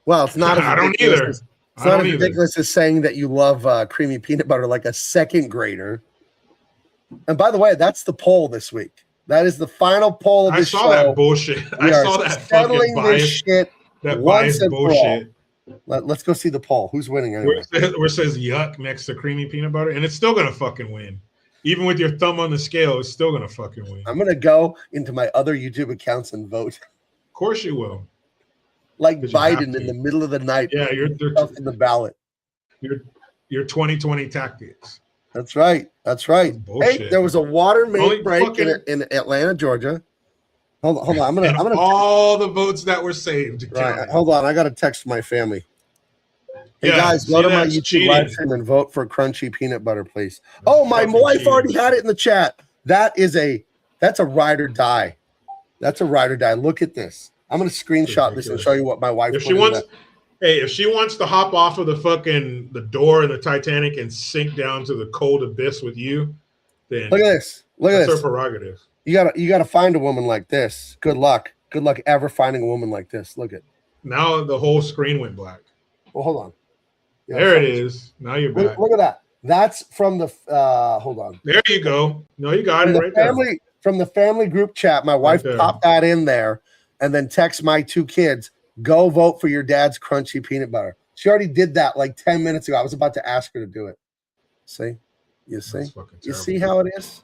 Well, it's not. I don't either. It's not as ridiculous as saying that you love creamy peanut butter like a second grader. And by the way, that's the poll this week. That is the final poll of the show. I saw that bullshit. I saw that fucking bias. That bias bullshit. Let's go see the poll. Who's winning anyway? Where it says yuck next to creamy peanut butter, and it's still gonna fucking win. Even with your thumb on the scale, it's still gonna fucking win. I'm gonna go into my other YouTube accounts and vote. Of course you will. Like Biden in the middle of the night. Yeah, they're in the ballot. your 2020 tactics. That's right. That's right. That's bullshit. Hey, there was a water main Only break fucking- in Atlanta, Georgia. Hold on. I'm And gonna all the votes that were saved. right. counted. Hold on. I gotta text my family. Hey Yeah, guys, go see, to my that's YouTube cheating. live stream and vote for crunchy peanut butter, please. Oh, my fucking wife cheating. already had it in the chat. That's a ride or die. That's a ride or die. Look at this. I'm gonna screenshot this and show you what my wife. If put she in wants, that. hey, if she wants to hop off of the door in the Titanic and sink down to the cold abyss with you, then Look at this. Look at that's her this. prerogative. You gotta find a woman like this. Good luck. Good luck ever finding a woman like this. Look at. Now the whole screen went black. Well, hold on. Yeah, There it is. Now you're back. Look at that. That's from the. Hold on. There you go. No, you got From it the right there. family from the family group chat. My wife there. popped that in there, and then text my 2 kids. Go vote for your dad's crunchy peanut butter. She already did that like 10 minutes ago. I was about to ask her to do it. See, you see, That's fucking you terrible. see how it is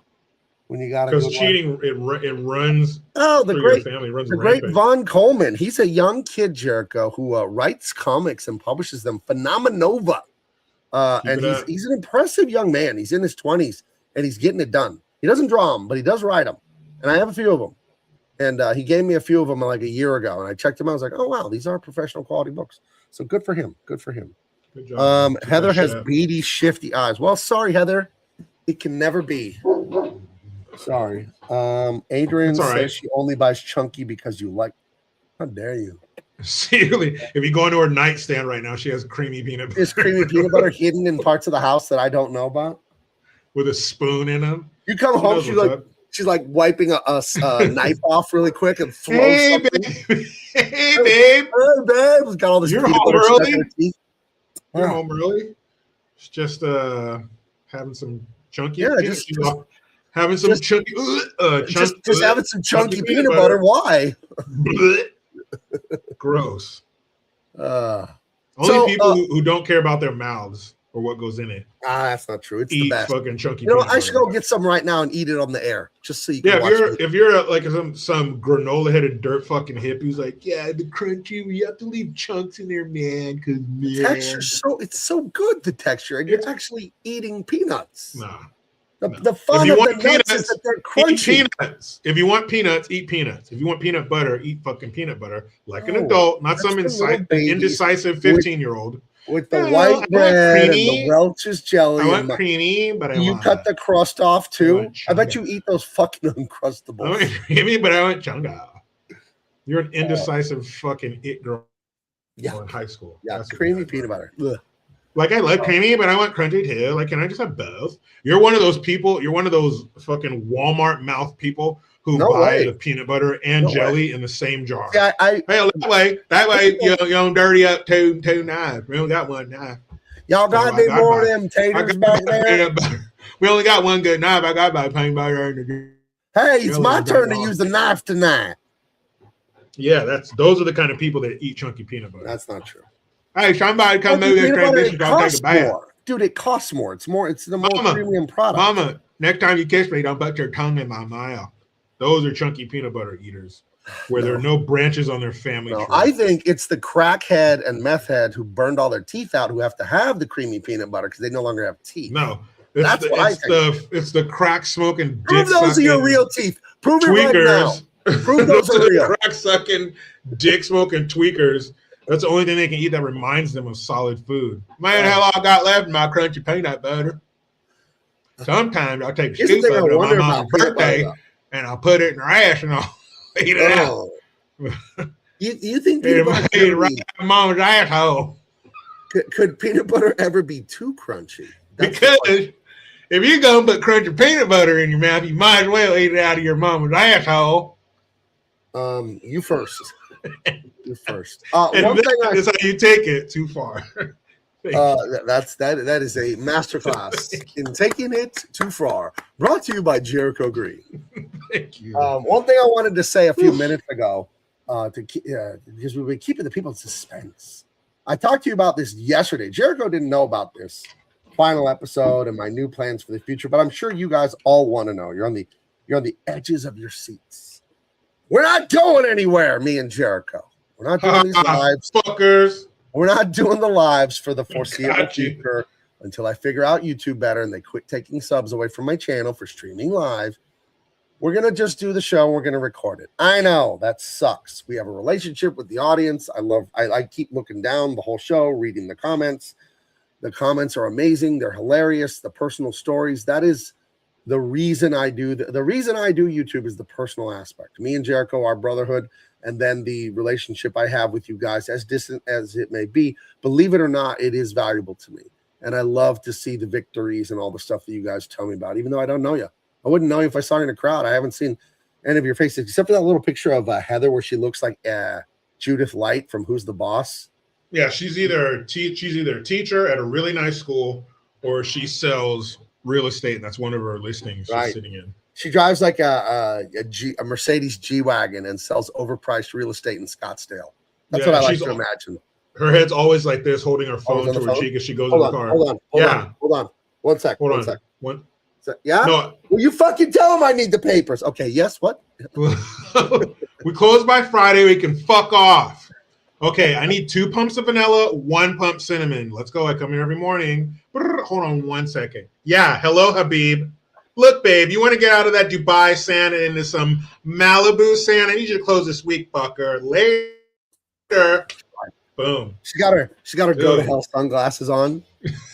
when you got Because cheating, it runs Oh, the through great, your family. It runs the great rampant. Von Coleman. He's a young kid, Jericho, who writes comics and publishes them. Phenomenova. And it up. he's an impressive young man. He's in his 20s and he's getting it done. He doesn't draw them, but he does write them. And I have a few of them. And he gave me a few of them like a year ago. And I checked them out. I was like, oh, wow, these are professional quality books. So good for him. Good for him. Good job. Keep Heather that has shit up. beady, shifty eyes. Well, sorry, Heather. It can never be. Sorry. Adrian It's all says right. she only buys chunky because you like. How dare you? Seriously, if you go into her nightstand right now, she has creamy peanut butter. Is creamy peanut butter hidden in parts of the house that I don't know about? with a spoon in them. You come home, she's like wiping a knife off really quick and throws Hey, something. babe. Hey, babe. Hey, babe. It's got all this You're peanut home butter stuck in early? her teeth. You're Yeah. home early. It's just having some chunky. Yeah, peanut- just having some just- chunky. Just having some chunky peanut butter. Why? Blech. Gross. Uh, Only So, people who don't care about their mouths or what goes in it that's not true. It's the eat best. fucking chunky. You know, peanut I should butter. go get some right now and eat it on the air, just so you Yeah, can watch if you're like some granola headed dirt fucking hippie who's like, yeah, the crunchy, we have to leave chunks in there, man, because the man. texture. It's so good, the texture, and you're actually eating peanuts. Nah. The fun If you of want the nuts is peanuts, that they're Eat crunchy. peanuts. If you want peanuts, eat peanuts. If you want peanut butter, eat fucking peanut butter. Like an No, adult, not that's some for little babies indecisive 15-year-old. With the Yeah, I white want bread and creamy. the Welch's jelly. I want and the- creamy, but I you want cut the crust off too. want I bet chunga. you eat those fucking I Uncrustables. want creamy, but I want chunga. You're an indecisive fucking it girl Yeah, in high school. yeah, That's what creamy you are. peanut butter. Ugh. Like I like creamy, but I want crunchy too. Like, can I just have both? You're one of those people. You're one of those fucking Walmart mouth people who No buy way. the peanut butter and No jelly in the same jar. Yeah, Hey, that way, you don't dirty up two knives. We only got one knife. y'all got Oh, I any got more of mine. them I taters got back there? peanut butter. We only got one good knife. I got my peanut butter and the. Hey, it's Really my good turn to one. use the knife tonight. Yeah, those are the kind of people that eat chunky peanut butter. That's not true. Hey, somebody come Chunky move this peanut butter, transmission. it I'll take costs a bath. more. Dude, it costs more. It's more. It's the more Mama, premium product. Mama, next time you kiss me, don't put your tongue in my mouth. Those are chunky peanut butter eaters, where there are no branches on their family No, tree. I think it's the crackhead and meth head who burned all their teeth out who have to have the creamy peanut butter because they no longer have teeth. No, That's what I it's the crack smoking, Prove dick those are your sucking real teeth. Prove it right now. tweakers. Prove those are are real. the crack sucking, dick smoking tweakers. That's the only thing they can eat that reminds them of solid food. Man, hell, I got left in my crunchy peanut butter. Sometimes I'll take a Here's the scoop thing I of it on wonder my about mom's peanut butter, birthday, though. and I'll put it in her ass and I'll eat it out. Oh. You think Eat peanut it butter eat it could, right be, out of mom's asshole. could peanut butter ever be too crunchy? That's the Because if you're going to put crunchy peanut butter in your mouth, you might as well eat it out of your mama's asshole. question. You first. You first. And One thing that is how you take it too far. that is a masterclass in taking it too far. Brought to you by Jericho Green. Thank you. One thing I wanted to say a few minutes ago, because we've been keeping the people in suspense. I talked to you about this yesterday. Jericho didn't know about this final episode and my new plans for the future, but I'm sure you guys all want to know. You're on the edges of your seats. We're not going anywhere, me and Jericho. We're not doing these lives. Fuckers. We're not doing the lives for the foreseeable Got you. future until I figure out YouTube better and they quit taking subs away from my channel for streaming live. We're going to just do the show. We're going to record it. I know that sucks. We have a relationship with the audience. I keep looking down the whole show, reading the comments. The comments are amazing. They're hilarious. The personal stories. That is the reason I do the reason I do YouTube is the personal aspect. Me and Jericho, our brotherhood, and then the relationship I have with you guys, as distant as it may be. Believe it or not, it is valuable to me. And I love to see the victories and all the stuff that you guys tell me about, even though I don't know you. I wouldn't know you if I saw you in a crowd. I haven't seen any of your faces, except for that little picture of Heather where she looks like Judith Light from Who's the Boss? Yeah, she's either a teacher at a really nice school or she sells real estate, and that's one of her listings she's sitting in. She drives like a Mercedes G-Wagon and sells overpriced real estate in Scottsdale. That's what I like to imagine. Her head's always like this, holding her phone to her cheek as she goes in the car. Hold on. One sec. Yeah? No. Well, you fucking tell him I need the papers. Okay, yes, what? We close by Friday. We can fuck off. Okay, I need 2 pumps of vanilla, 1 pump cinnamon. Let's go. I come here every morning. Hold on 1 second. Yeah, hello, Habib. Look, babe, you want to get out of that Dubai sand and into some Malibu sand? I need you to close this week, fucker. Later. Boom. She got her go to hell sunglasses on.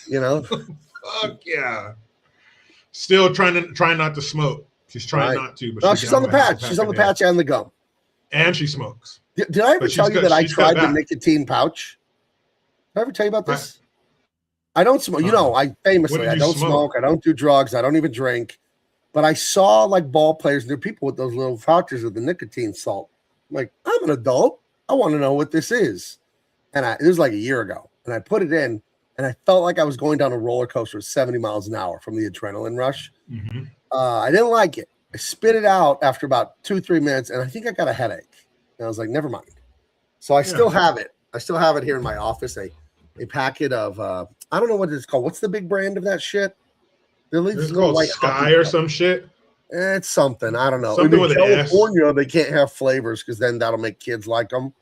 You know? Fuck yeah. Still trying not to smoke. She's trying not to, but she's on the patch. She's on the patch and the gum. And she smokes. Did I ever tell you that I tried the nicotine pouch? Did I ever tell you about this? I don't smoke. You know, I famously, I don't smoke. I don't do drugs. I don't even drink. But I saw like ball players and there are people with those little pouches of the nicotine salt. I'm like, I'm an adult. I want to know what this is. And it was like a year ago. And I put it in and I felt like I was going down a roller coaster at 70 miles an hour from the adrenaline rush. Mm-hmm. I didn't like it. I spit it out after about 2-3 minutes and I think I got a headache. And I was like, never mind. So I still have it. I still have it here in my office. A packet of, I don't know what it's called. What's the big brand of that shit? It's called Sky or some shit. It's something. I don't know. Something with California, they can't have flavors because then that'll make kids like them.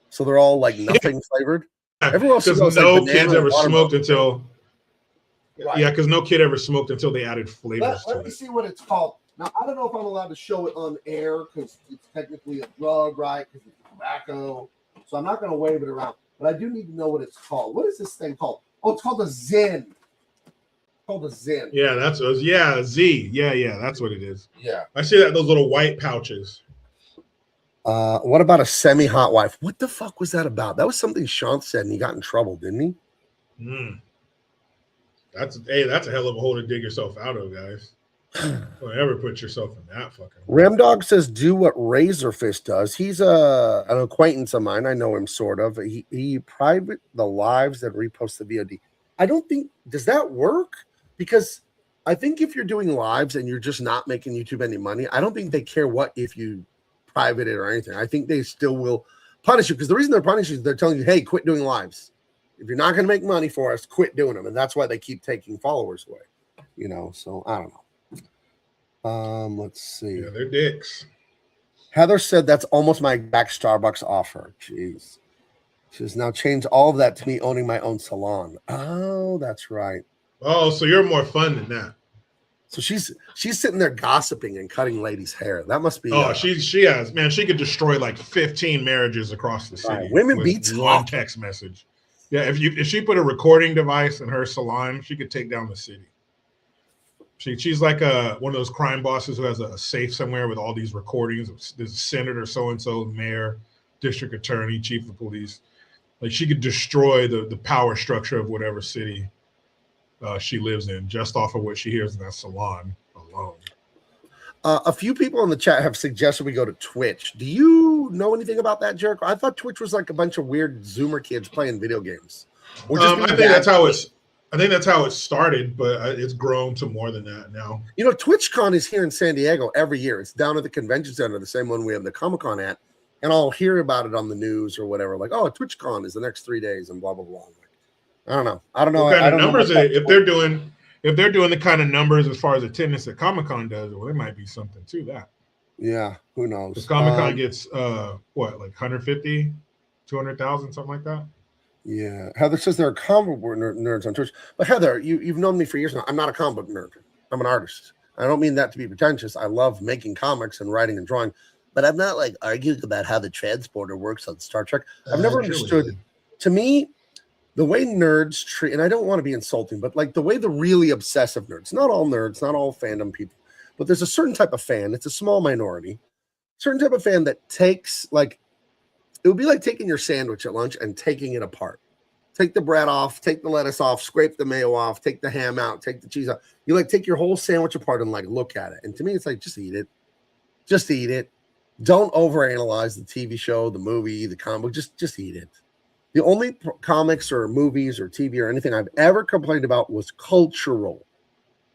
So they're all like nothing flavored. Everyone else because no kids ever smoked until. Yeah, because no kid ever smoked until they added flavors to it. Let me see what it's called. Now, I don't know if I'm allowed to show it on air because it's technically a drug, right? Because it's tobacco. So I'm not going to wave it around. But I do need to know what it's called. What is this thing called? Oh, it's called a Zen. It's called a Zen. Yeah, that's Z. Yeah, that's what it is. Yeah. I see that, those little white pouches. What about a semi-hot wife? What the fuck was that about? That was something Sean said and he got in trouble, didn't he? That's a hell of a hole to dig yourself out of, guys. Don't ever put yourself in that fucking. Ramdog says, do what Razorfist does. He's an acquaintance of mine. I know him sort of. He private the lives that repost the VOD. I don't think, does that work? Because I think if you're doing lives and you're just not making YouTube any money, I don't think they care what if you private it or anything. I think they still will punish you because the reason they're punishing is they're telling you, hey, quit doing lives. If you're not going to make money for us, quit doing them. And that's why they keep taking followers away. You know, so I don't know. Let's see. Yeah, they're dicks. Heather said that's almost my back Starbucks offer. Jeez. She has now changed all of that to me owning my own salon. Oh, that's right. Oh, so you're more fun than that. So she's sitting there gossiping and cutting ladies' hair. That must be. Oh, she has, man. She could destroy like 15 marriages across the city. Right. Women beats one text message. Yeah, if she put a recording device in her salon, she could take down the city. She's like one of those crime bosses who has a safe somewhere with all these recordings. There's a senator, so-and-so, mayor, district attorney, chief of police. Like she could destroy the power structure of whatever city she lives in just off of what she hears in that salon alone. A few people in the chat have suggested we go to Twitch. Do you know anything about that, Jericho? I thought Twitch was like a bunch of weird Zoomer kids playing video games. I think that's how it started, but it's grown to more than that now. You know, TwitchCon is here in San Diego every year. It's down at the convention center, the same one we have the Comic-Con at, and I'll hear about it on the news or whatever. Like, oh, TwitchCon is the next 3 days and blah blah blah. I don't know. What kind of numbers if they're doing the kind of numbers as far as attendance that Comic-Con does, well, there might be something to that. Yeah, who knows? Because Comic-Con gets what, like 150, 200,000, something like that. Yeah, Heather says there are comic book nerds on Twitch. But Heather, you've known me for years now. I'm not a comic book nerd. I'm an artist. I don't mean that to be pretentious. I love making comics and writing and drawing, but I'm not like arguing about how the transporter works on Star Trek. I've never understood. To me, the way nerds treat, and I don't want to be insulting, but like the way the really obsessive nerds, not all nerds, not all fandom people, but there's a certain type of fan. It's a small minority, certain type of fan that takes like, it would be like taking your sandwich at lunch and taking it apart. Take the bread off, take the lettuce off, scrape the mayo off, take the ham out, take the cheese out. You like take your whole sandwich apart and like look at it. And to me, it's like, just eat it. Just eat it. Don't overanalyze the TV show, the movie, the comic book. Just eat it. The only comics or movies or TV or anything I've ever complained about was cultural.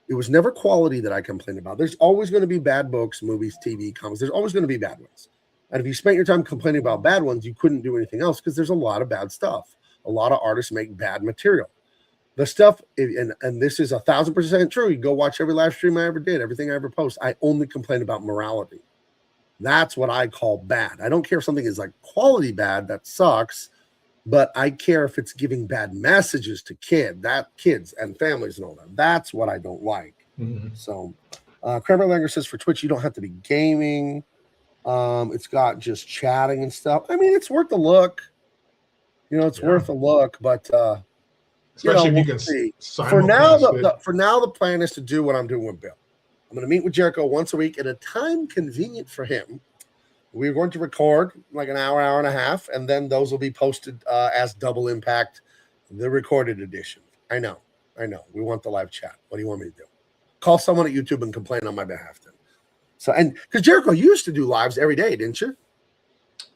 It was never quality that I complained about. There's always going to be bad books, movies, TV, comics. There's always going to be bad ones. And if you spent your time complaining about bad ones, you couldn't do anything else because there's a lot of bad stuff. A lot of artists make bad material. The stuff, and this is 1,000% true. You go watch every live stream I ever did, everything I ever post. I only complain about morality. That's what I call bad. I don't care if something is like quality bad, that sucks, but I care if it's giving bad messages to kids and families and all that. That's what I don't like. Mm-hmm. So, Kramer Langer says for Twitch, you don't have to be gaming. It's got just chatting and stuff. I mean, it's worth a look. It's worth a look, but especially if you we'll can see. simulcast For now, it. for now, the plan is to do what I'm doing with Bill. I'm going to meet with Jericho once a week at a time convenient for him. We're going to record like an hour, hour and a half, and then those will be posted as Double Impact, the recorded edition. I know. We want the live chat. What do you want me to do? Call someone at YouTube and complain on my behalf then. So, and because Jericho, you used to do lives every day, didn't you?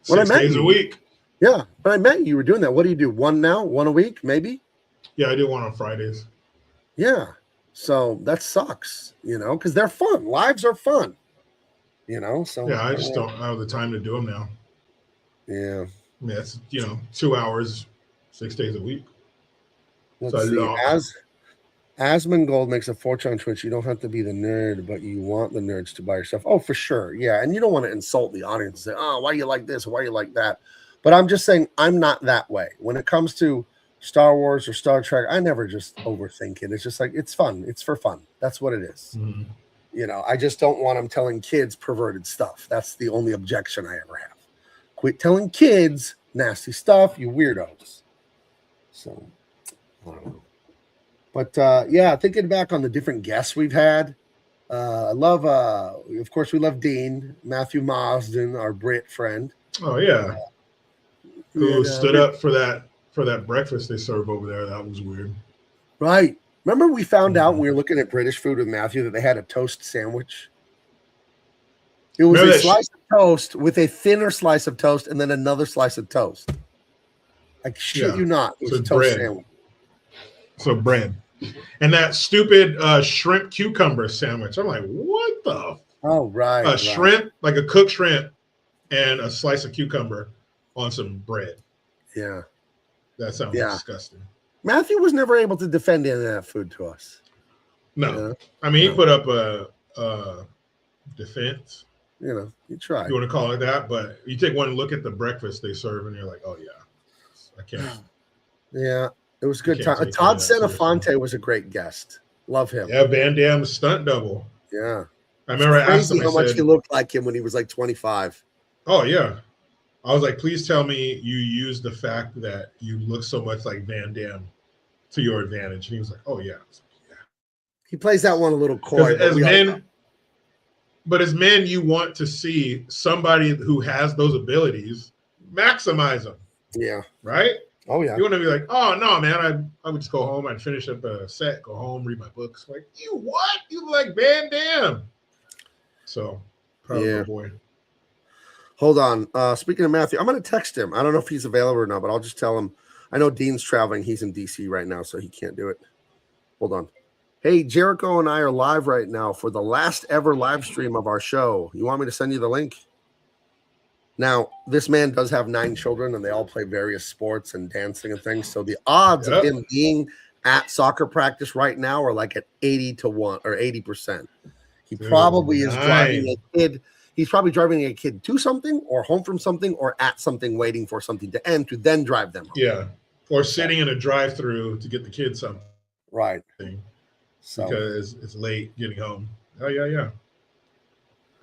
6 days a week. Yeah, but I met you were doing that. What do you do? One now? One a week, maybe? Yeah, I do one on Fridays. Yeah. So that sucks, because they're fun. Lives are fun, So Yeah, I just don't have the time to do them now. Yeah. I mean, that's 2 hours, 6 days a week. Let's see. Asmon Gold makes a fortune on Twitch. You don't have to be the nerd, but you want the nerds to buy your stuff. Oh, for sure. Yeah. And you don't want to insult the audience and say, oh, why do you like this? Why do you like that? But I'm just saying I'm not that way. When it comes to Star Wars or Star Trek, I never just overthink it. It's just like, it's fun. It's for fun. That's what it is. Mm-hmm. I just don't want them telling kids perverted stuff. That's the only objection I ever have. Quit telling kids nasty stuff, you weirdos. So, I don't know. But yeah, thinking back on the different guests we've had, I love, of course, we love Dean, Matthew Marsden, our Brit friend. Oh yeah, who stood up for that breakfast they serve over there? That was weird. Right. Remember we found out when we were looking at British food with Matthew that they had a toast sandwich. It was a slice of toast with a thinner slice of toast and then another slice of toast. I shit you not. It was a toast sandwich. So bread. And that stupid shrimp cucumber sandwich. I'm like, what the? Oh, right. Shrimp, like a cooked shrimp and a slice of cucumber on some bread. Yeah. That sounds disgusting. Matthew was never able to defend any of that food to us. No. I mean, he put up a defense. He tried. You want to call it that? But you take one look at the breakfast they serve and you're like, oh, yeah. I can't. Yeah. It was a good time. Todd Senafonte was a great guest. Love him. Yeah, Van Damme's stunt double. Yeah. I remember I asked him how much he looked like him when he was like 25. Oh, yeah. I was like, please tell me you used the fact that you look so much like Van Damme to your advantage. And he was like, oh, yeah. He plays that one a little coy. But as men, you want to see somebody who has those abilities maximize them. Yeah. Right? Oh, yeah. You want to be like, oh, no, man, I would just go home. I'd finish up a set, go home, read my books. Like, you what? You like Van Damme. So, proud of my boy. Hold on. Speaking of Matthew, I'm going to text him. I don't know if he's available or not, but I'll just tell him. I know Dean's traveling. He's in D.C. right now, so he can't do it. Hold on. Hey, Jericho and I are live right now for the last ever live stream of our show. You want me to send you the link? Now, this man does have 9 children, and they all play various sports and dancing and things. So the odds of him being at soccer practice right now are like at 80-1 or 80%. He probably is driving a kid. He's probably driving a kid to something or home from something or at something, waiting for something to end to then drive them home. Yeah. Or sitting in a drive-through to get the kids something Right. So, because it's late getting home. Oh yeah.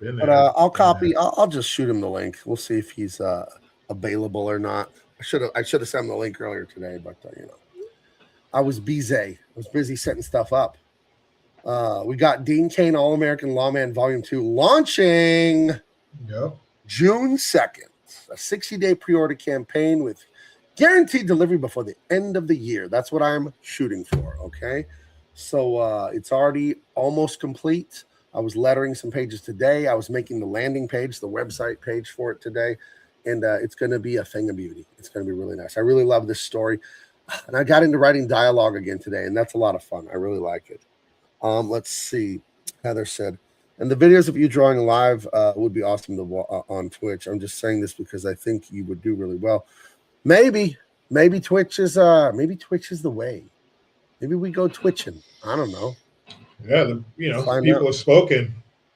Been but there. I'll done copy. that. I'll just shoot him the link. We'll see if he's available or not. I should have sent him the link earlier today, but I was busy. I was busy setting stuff up. We got Dean Cain All American Lawman Volume 2 launching Yep. June 2nd. A 60-day pre-order campaign with guaranteed delivery before the end of the year. That's what I'm shooting for. Okay. So it's already almost complete. I was lettering some pages today. I was making the landing page, the website page for it today. And it's going to be a thing of beauty. It's going to be really nice. I really love this story. And I got into writing dialogue again today, and that's a lot of fun. I really like it. Let's see. Heather said, and the videos of you drawing live would be awesome to on Twitch. I'm just saying this because I think you would do really well. Maybe Twitch is the way. Maybe we go twitching. I don't know. Yeah, Find people out. have spoken.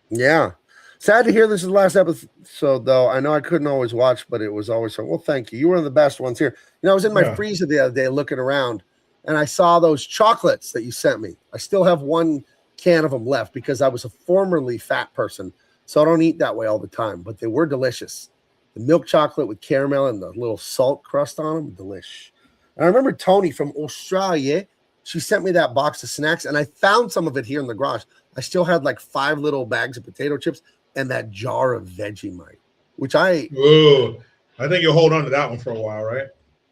Yeah. Sad to hear this is the last episode, though. I know I couldn't always watch, but it was always fun. Well, thank you. You were one of the best ones here. I was in my freezer the other day looking around, and I saw those chocolates that you sent me. I still have one can of them left because I was a formerly fat person, so I don't eat that way all the time, but they were delicious. The milk chocolate with caramel and the little salt crust on them, delish. And I remember Tony from Australia. She sent me that box of snacks, and I found some of it here in the garage. I still had like 5 little bags of potato chips and that jar of Vegemite, which I think you'll hold on to that one for a while, right?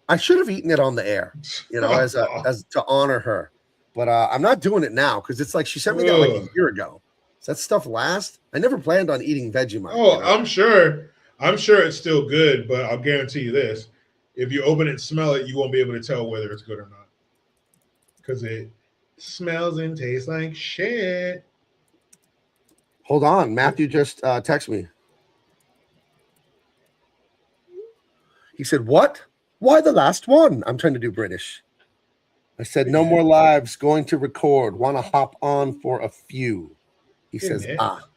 I should have eaten it on the air, as to honor her. But I'm not doing it now because it's like she sent me that like a year ago. Does that stuff last? I never planned on eating Vegemite. Oh, I'm sure it's still good, but I'll guarantee you this: if you open it and smell it, you won't be able to tell whether it's good or not because it smells and tastes like shit. Hold on, Matthew just texted me. He said, "What? Why the last one?" I'm trying to do British. I said, "No more lives. Going to record. Want to hop on for a few." He says, "Ah."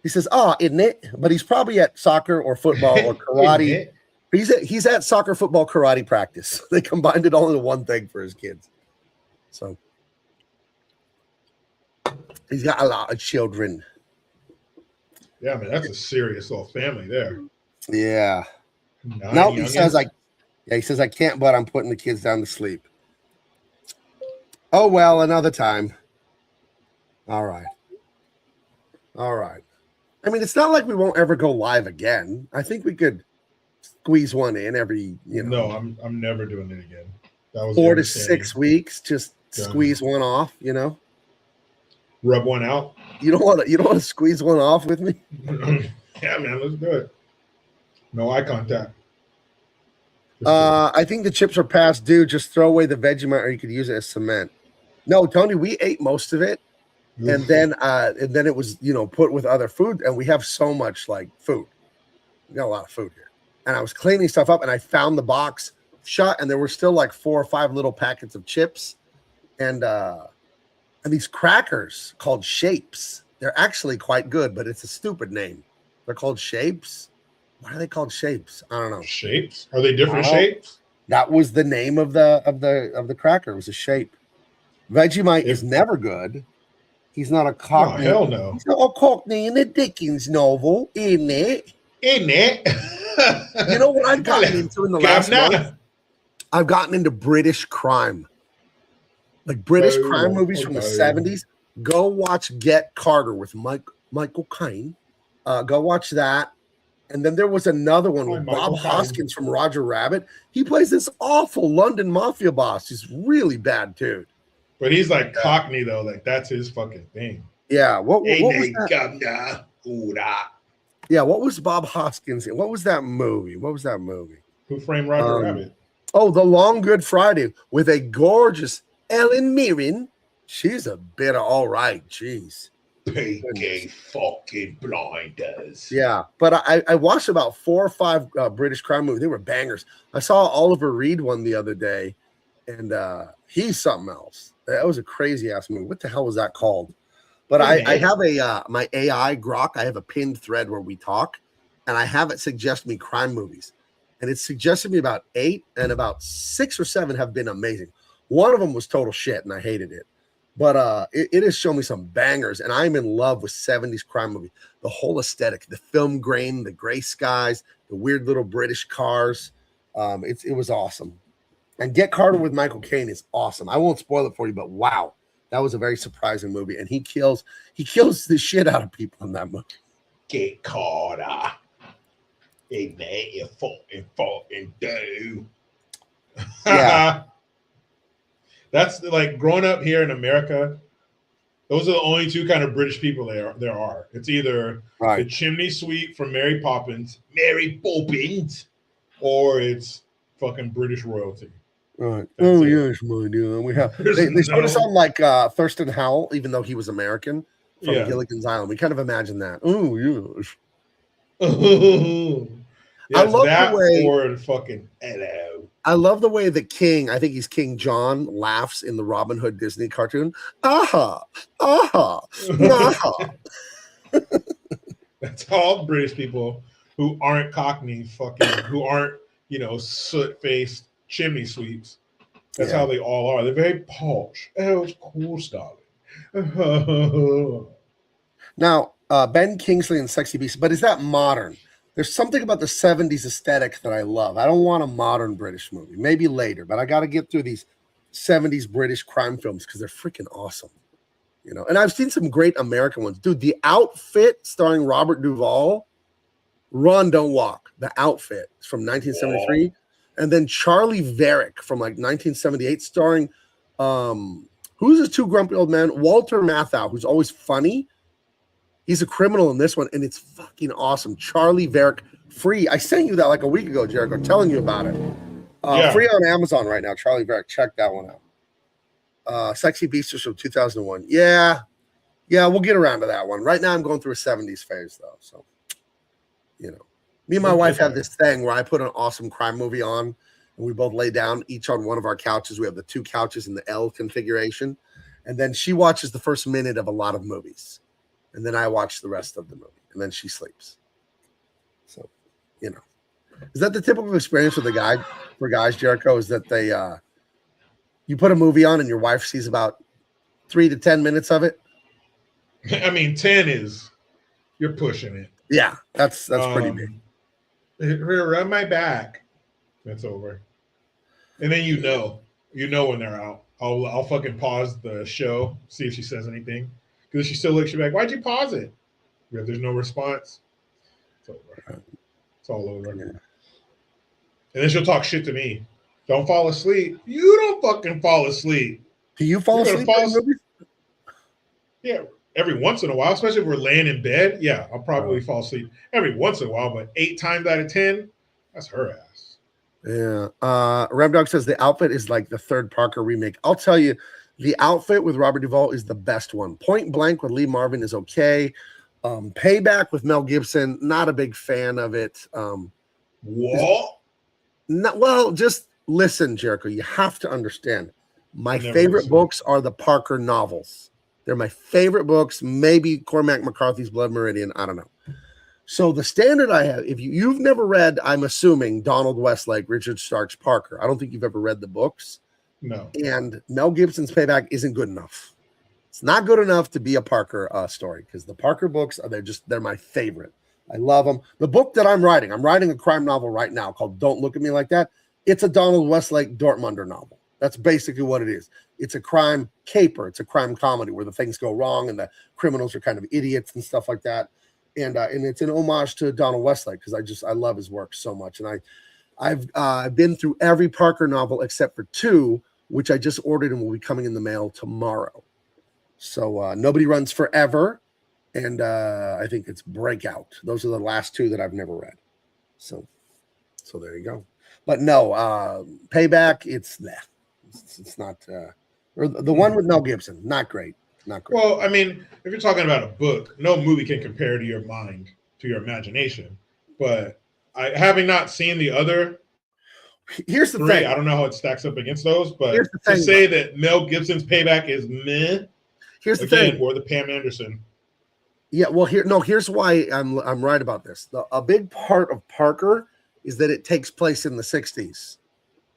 He says, "Ah, isn't it?" But he's probably at soccer or football or karate. He's at soccer, football, karate practice. They combined it all into one thing for his kids. So he's got a lot of children. Yeah, man, that's a serious little family there. Yeah. No, he says I can't, but I'm putting the kids down to sleep. Oh well, another time. All right. I mean, it's not like we won't ever go live again. I think we could squeeze one in every, No, I'm never doing it again. That was 4 to 6 weeks. Just squeeze one off. Rub one out. You don't want to squeeze one off with me. Yeah, man, let's do it. No eye contact. I think the chips are past due. Just throw away the Vegemite, or you could use it as cement. No, Tony, we ate most of it, and then it was put with other food, and we have so much like food. We got a lot of food here, and I was cleaning stuff up, and I found the box shut, and there were still like 4 or 5 little packets of chips, and these crackers called Shapes. They're actually quite good, but it's a stupid name. They're called Shapes. Why are they called Shapes? I don't know. Shapes? Are they different shapes? That was the name of the cracker. It was a shape. Vegemite is never good. He's not a Cockney. Oh, hell no. He's not a Cockney in a Dickens novel, isn't it? Isn't it? You know what I've gotten into in the last month? I've gotten into British crime. Like British crime movies from the 70s. Go watch Get Carter with Michael Caine. Go watch that. And then there was another one with Bob Hoskins from Roger Rabbit. He plays this awful London mafia boss. He's really bad, dude. But he's like Cockney, though. Like, that's his fucking thing. Yeah. What was that? Yeah, what was Bob Hoskins in? What was that movie? Who Framed Roger Rabbit? Oh, The Long Good Friday with a gorgeous Ellen Mirren. She's a bit of all right. Jeez. Peaky fucking blinders. Yeah, but I watched about 4 or 5 British crime movies. They were bangers. I saw Oliver Reed one the other day, and he's something else. That was a crazy ass movie. What the hell was that called? But I have my AI Grok. I have a pinned thread where we talk, and I have it suggest me crime movies. and it suggested me about 8, and about 6 or 7 have been amazing. One of them was total shit, and I hated it. But it has shown me some bangers, and I'm in love with 70s crime movie. The whole aesthetic, the film grain, the gray skies, the weird little British cars. It was awesome. And Get Carter with Michael Caine is awesome. I won't spoil it for you, but wow, that was a very surprising movie. And he kills the shit out of people in that movie. Get Carter. Ignite your fucking do. Yeah. That's like growing up here in America. Those are the only two kind of British people there are. It's either the chimney sweep from Mary Poppins, or it's fucking British royalty. Right. That's Oh it. yes, my dear. We have. They sort of sound like Thurston Howell, even though he was American from Gilligan's Island. We kind of imagine that. Oh yes. I love that the way. Or fucking hello. I love the way the king, I think he's King John, laughs in the Robin Hood Disney cartoon. Aha, aha, aha. That's all British people who aren't Cockney, who aren't, soot-faced chimney sweeps. That's how they all are. They're very posh. Oh, of course, darling. Now, Ben Kingsley and Sexy Beast, but is that modern? There's something about the 70s aesthetic that I love. I don't want a modern British movie. Maybe later, but I got to get through these 70s British crime films because they're freaking awesome. And I've seen some great American ones. Dude, The Outfit starring Robert Duvall, Run, Don't Walk. The Outfit is from 1973. Whoa. And then Charlie Varick from like 1978 starring, who's this two grumpy old man? Walter Matthau, who's always funny. He's a criminal in this one, and it's fucking awesome. Charlie Varick, free. I sent you that like a week ago, Jericho, telling you about it. Free on Amazon right now. Charlie Varick, check that one out. Sexy Beast is from 2001. Yeah, we'll get around to that one. Right now, I'm going through a 70s phase, though. So, me and my wife have this thing where I put an awesome crime movie on, and we both lay down each on one of our couches. We have the 2 couches in the L configuration, and then she watches the first minute of a lot of movies. And then I watch the rest of the movie, and then she sleeps. So, is that the typical experience with for guys, Jericho? Is that they, you put a movie on and your wife sees about 3 to 10 minutes of it? I mean, 10 is you're pushing it. Yeah, that's pretty big. Rub my back. That's over. And then you know when they're out. I'll fucking pause the show, see if she says anything. Because she still looks, she'll be like, why'd you pause it? If there's no response, it's over. It's all over. Yeah. And then she'll talk shit to me. Don't fall asleep. You don't fucking fall asleep. Do you fall asleep? Yeah, every once in a while, especially if we're laying in bed. Yeah, I'll probably fall asleep every once in a while, but 8 times out of 10, that's her ass. Yeah. Remdog says The Outfit is like the third Parker remake. I'll tell you, The Outfit with Robert Duvall is the best one. Point Blank with Lee Marvin is okay. Payback with Mel Gibson, not a big fan of it. What? Just listen, Jericho. You have to understand. My favorite books are the Parker novels. They're my favorite books. Maybe Cormac McCarthy's Blood Meridian. I don't know. So the standard I have, if you've never read, I'm assuming, Donald Westlake, Richard Stark's Parker. I don't think you've ever read the books. No. And Mel Gibson's Payback isn't good enough. It's not good enough to be a Parker story because the Parker books they're my favorite. I love them. The book that I'm writing a crime novel right now called Don't Look at Me Like That. It's a Donald Westlake Dortmunder novel. That's basically what it is. It's a crime caper. It's a crime comedy where the things go wrong and the criminals are kind of idiots and stuff like that. And it's an homage to Donald Westlake because I love his work so much. And I've been through every Parker novel except for 2, which I just ordered and will be coming in the mail tomorrow. So Nobody Runs Forever, and I think it's Breakout. Those are the last 2 that I've never read. So there you go. But no, Payback, it's not. Or the one with Mel Gibson, not great. Not great. Well, I mean, if you're talking about a book, no movie can compare to your mind, to your imagination. But having not seen the other, here's the 3, thing. I don't know how it stacks up against those, but to say that Mel Gibson's Payback is meh. Here's the thing. Or the Pam Anderson. Yeah, well, here's why I'm right about this. A big part of Parker is that it takes place in the 60s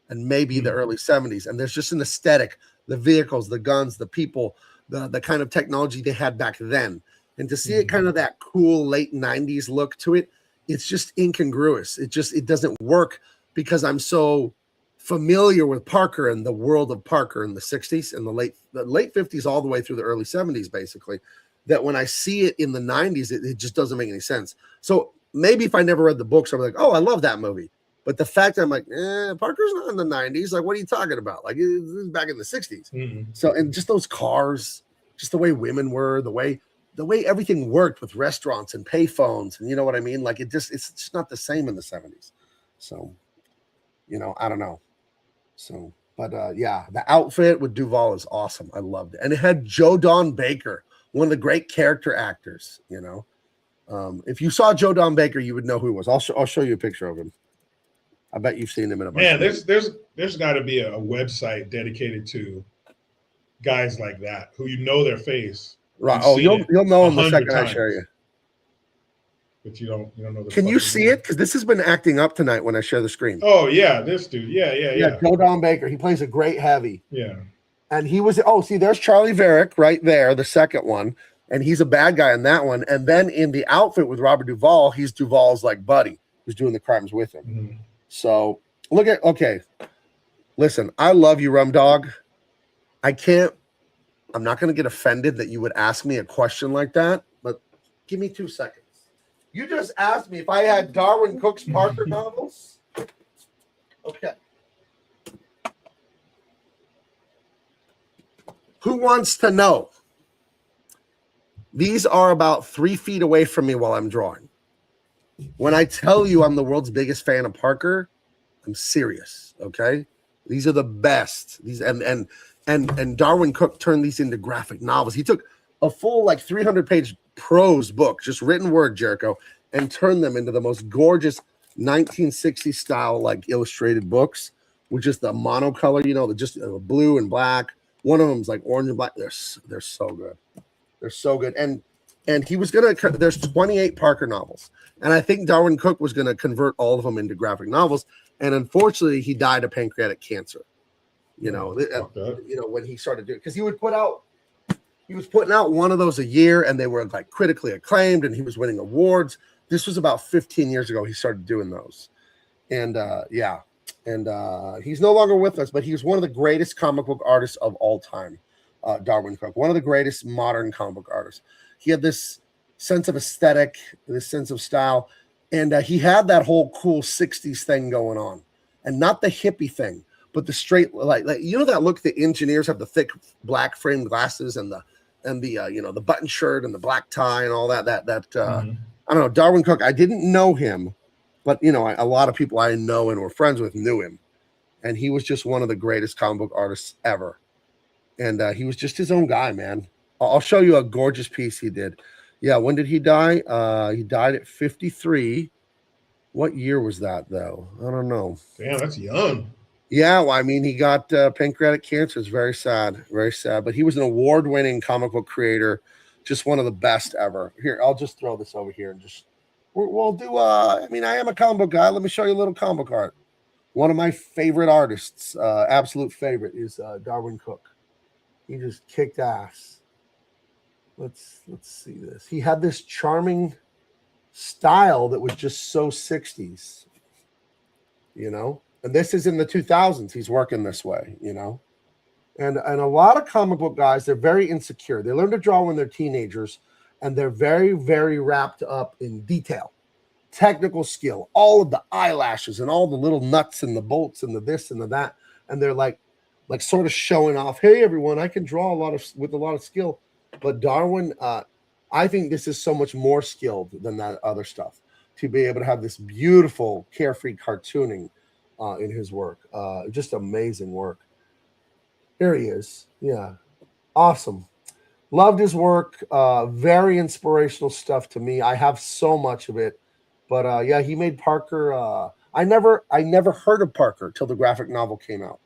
and maybe the early 70s. And there's just an aesthetic, the vehicles, the guns, the people, the kind of technology they had back then. And to see it kind of that cool late 90s look to it, it's just incongruous. It doesn't work because I'm so familiar with Parker and the world of Parker in the 60s and the late 50s all the way through the early 70s, basically, that when I see it in the 90s, it just doesn't make any sense. So maybe if I never read the books, I'm like, oh, I love that movie. But the fact that I'm like, Parker's not in the 90s. Like, what are you talking about? Like, it's back in the 60s. So, and just those cars, just the way women were, the way everything worked with restaurants and payphones, and you know what I mean? Like, it's just not the same in the 70s. So, I don't know. So, but yeah, the outfit with Duvall is awesome. I loved it. And it had Joe Don Baker, one of the great character actors, If you saw Joe Don Baker, you would know who he was. I'll show you a picture of him. I bet you've seen him in a bunch Man, of movies. there's got to be a website dedicated to guys like that who their face. Right. Oh, you'll know him the 100 second I times. show you. But you don't know. Can you see it? Because this has been acting up tonight when I share the screen. Oh yeah, this dude. Yeah. Joe Don Baker. He plays a great heavy. Yeah. And he was. Oh, see, there's Charlie Varick right there, the second one, and he's a bad guy in that one. And then in the outfit with Robert Duvall, he's Duvall's like buddy who's doing the crimes with him. So okay. Listen, I love you, Rum Dog. I'm not going to get offended that you would ask me a question like that, but give me 2 seconds. You just asked me if I had Darwin Cook's Parker novels. Okay. Who wants to know? These are about 3 feet away from me while I'm drawing. When I tell you I'm the world's biggest fan of Parker, I'm serious. Okay. These are the best. These and Darwin Cook turned these into graphic novels. He took a full 300-page prose book, just written word, Jericho, and turned them into the most gorgeous 1960s style illustrated books with just the monocolor, just blue and black. One of them's orange and black. They're so good. They're so good. And he was there's 28 Parker novels, and I think Darwin Cook was gonna convert all of them into graphic novels. And unfortunately, he died of pancreatic cancer. When he started doing, because he was putting out one of those a year, and they were critically acclaimed, and he was winning awards. This was about 15 years ago. He started doing those, and he's no longer with us, but he was one of the greatest comic book artists of all time. Darwin Cook, one of the greatest modern comic book artists. He had this sense of aesthetic, this sense of style, and he had that whole cool 60s thing going on, and not the hippie thing, but the straight that look. The engineers have the thick black framed glasses and the button shirt and the black tie and all that. I don't know, Darwin Cook. I didn't know him, but a lot of people I know and were friends with knew him, and he was just one of the greatest comic book artists ever. And he was just his own guy, man. I'll show you a gorgeous piece he did. Yeah, when did he die? He died at 53. What year was that, though? I don't know. Damn, that's young. Yeah, well, I mean, he got pancreatic cancer. It's very sad, very sad. But he was an award-winning comic book creator, just one of the best ever. Here, I'll just throw this over here and we'll do. I am a comic book guy. Let me show you a little comic book art. One of my favorite artists, absolute favorite, is Darwin Cook. He just kicked ass. Let's see this. He had this charming style that was just so 60s, and this is in the 2000s. He's working this way, and a lot of comic book guys, they're very insecure. They learn to draw when they're teenagers, and they're very, very wrapped up in detail, technical skill, all of the eyelashes and all the little nuts and the bolts and the this and the that, and they're like sort of showing off. Hey, everyone, I can draw with a lot of skill. But Darwin, I think this is so much more skilled than that other stuff, to be able to have this beautiful, carefree cartooning in his work. Just amazing work. Here he is. Yeah. Awesome. Loved his work. Very inspirational stuff to me. I have so much of it. But yeah, he made Parker. I never heard of Parker till the graphic novel came out.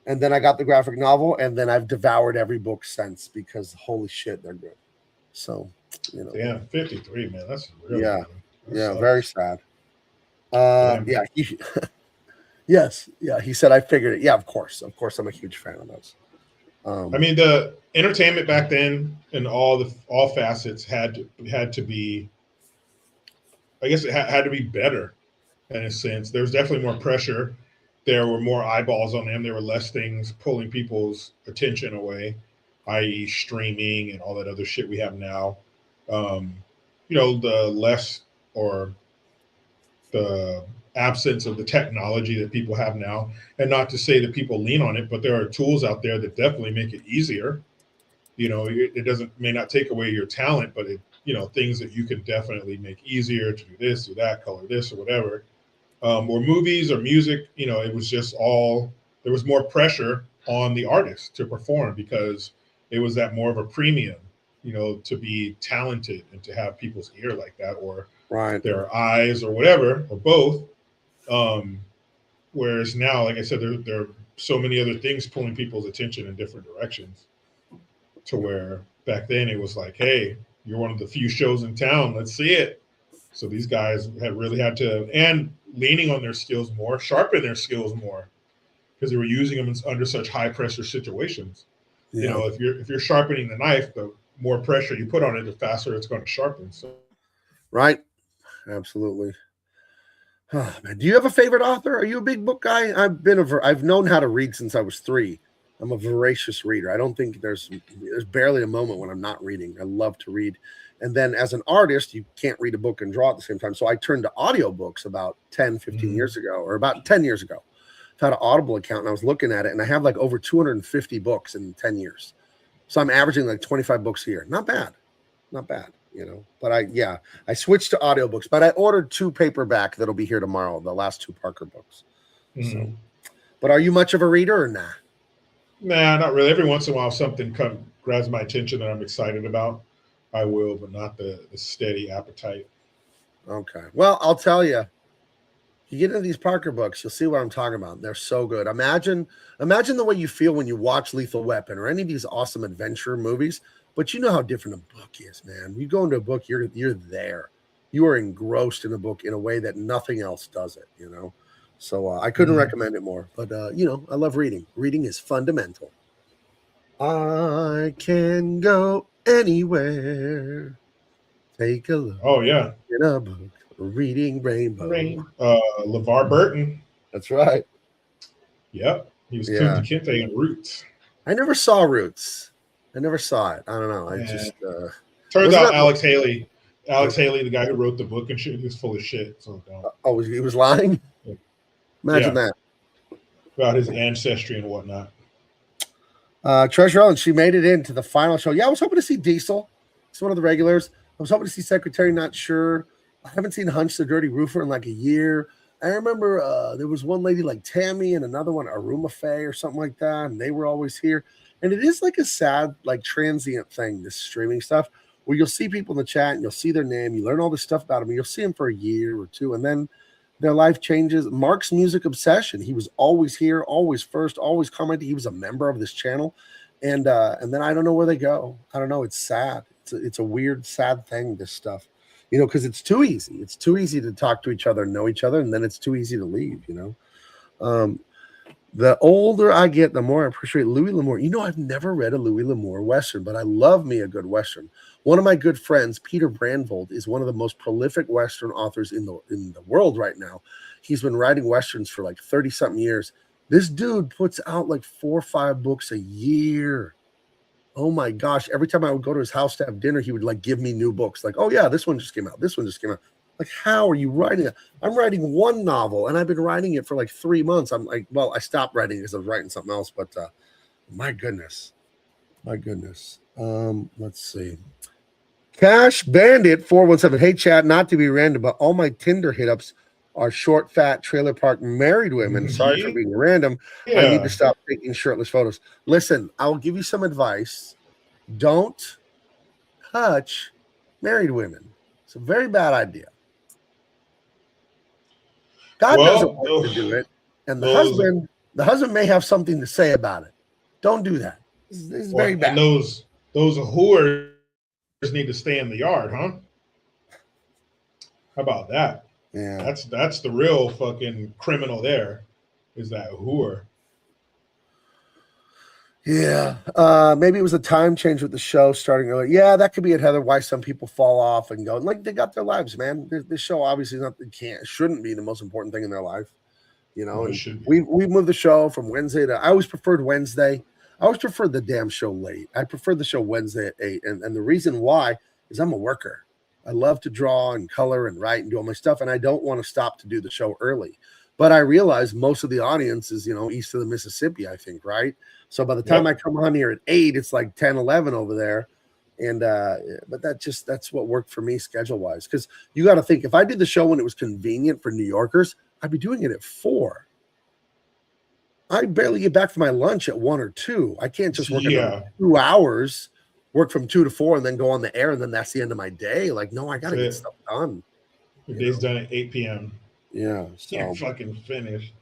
And then I got the graphic novel, and then I've devoured every book since, because holy shit, they're good. So, Yeah, 53, man. That's really Yeah. good. That Yeah, sucks. very sad. Them. Yeah. Yes. Yeah. He said, I figured it. Yeah, of course. Of course, I'm a huge fan of those. I mean, the entertainment back then and all facets had to be. I guess it had to be better in a sense. There was definitely more pressure. There were more eyeballs on them. There were less things pulling people's attention away, i.e., streaming and all that other shit we have now. Um, the less or the absence of the technology that people have now. And not to say that people lean on it, but there are tools out there that definitely make it easier. It doesn't may not take away your talent, but things that you can definitely make easier to do this or that, color this or whatever. Or movies or music, it was just there was more pressure on the artist to perform because it was that more of a premium, to be talented and to have people's ear like that, or right. their eyes or whatever, or both. Whereas now, like I said, there are so many other things pulling people's attention in different directions, to where back then it was like, hey, you're one of the few shows in town, let's see it. So these guys really had to, and leaning on their skills more, sharpen their skills more, because they were using them under such high pressure situations. Yeah. If you're sharpening the knife, the more pressure you put on it, the faster it's going to sharpen. So, right. Absolutely. Oh, man. Do you have a favorite author? Are you a big book guy? I've known how to read since I was 3. I'm a voracious reader. I don't think there's barely a moment when I'm not reading. I love to read. And then as an artist, you can't read a book and draw at the same time. So I turned to audiobooks about 10, 15 years ago, or about 10 years ago. I've had an Audible account and I was looking at it, and I have like over 250 books in 10 years. So I'm averaging like 25 books a year. Not bad. Not bad, But I switched to audiobooks, but I ordered 2 paperback that'll be here tomorrow, the last 2 Parker books. So, but are you much of a reader or nah? Nah, not really. Every once in a while, if something grabs my attention that I'm excited about, I will, but not the steady appetite. Okay. Well, I'll tell you. You get into these Parker books, you'll see what I'm talking about. They're so good. Imagine the way you feel when you watch Lethal Weapon or any of these awesome adventure movies. But you know how different a book is, man. You go into a book, you're there. You are engrossed in a book in a way that nothing else does it, So I couldn't recommend it more. But, I love reading. Reading is fundamental. I can go anywhere. Take a look. Oh, yeah. In a book. Reading Rainbow. LeVar Burton. That's right. Yep. He was Kunta Kinte in Roots. I never saw Roots. I never saw it. I don't know. Turns out Alex Haley, the guy who wrote the book and shit, he was full of shit. So he was lying? Yeah. Imagine that. About his ancestry and whatnot. Treasure Island, she made it into the final show. Yeah, I was hoping to see Diesel. It's one of the regulars. I was hoping to see Secretary, not sure. I haven't seen Hunch the Dirty Roofer in like a year. I remember there was one lady like Tammy and another one, Aruma Faye or something like that, and they were always here. And it is like a sad, like transient thing, this streaming stuff, where you'll see people in the chat and you'll see their name, you learn all this stuff about them, and you'll see them for a year or 2, and then their life changes. Mark's music obsession, he was always here, always first, always commenting. He was a member of this channel, and then I don't know where they go. I don't know. It's sad. It's a weird, sad thing, this stuff. Because it's too easy. It's too easy to talk to each other and know each other, and then it's too easy to leave, The older I get, the more I appreciate Louis L'Amour. I've never read a Louis L'Amour Western, but I love me a good Western. One of my good friends, Peter Brandvold, is one of the most prolific Western authors in the world right now. He's been writing Westerns for like 30-something years. This dude puts out like 4 or 5 books a year. Oh my gosh. Every time I would go to his house to have dinner, he would like give me new books. Like, oh yeah, this one just came out. This one just came out. Like, how are you writing it? I'm writing one novel and I've been writing it for like 3 months. I'm like, well, I stopped writing because I was writing something else, but my goodness. Let's see. Cash Bandit 417. Hey, Chad, not to be random, but all my Tinder hit-ups are short, fat, trailer park married women. Sorry for being random. Yeah. I need to stop taking shirtless photos. Listen, I'll give you some advice. Don't touch married women. It's a very bad idea. God doesn't want you to do it, and the husband may have something to say about it. Don't do that. This is very bad. And those whores need to stay in the yard, huh? How about that? Yeah. That's the real fucking criminal there, is that whore. Yeah. Maybe it was a time change with the show starting early. Yeah, that could be it, Heather. Why some people fall off and go like they got their lives, man. This show obviously is not shouldn't be the most important thing in their life, you know. No, it And should be. we moved the show from Wednesday to. I always preferred Wednesday. I always preferred the damn show late. I preferred the show Wednesday at 8, and the reason why is I'm a worker. I love to draw and color and write and do all my stuff, and I don't want to stop to do the show early. But I realize most of the audience is, east of the Mississippi, I think, right? So by the time I come on here at 8, it's like 10, 11 over there. And but that's what worked for me schedule-wise. Because you got to think, if I did the show when it was convenient for New Yorkers, I'd be doing it at 4. I barely get back from my lunch at 1 or 2. I can't just work 2 hours, work from 2 to 4, and then go on the air, and then that's the end of my day. Like, no, I got to get stuff done. Your day's done at 8 p.m. Yeah. You're fucking finished.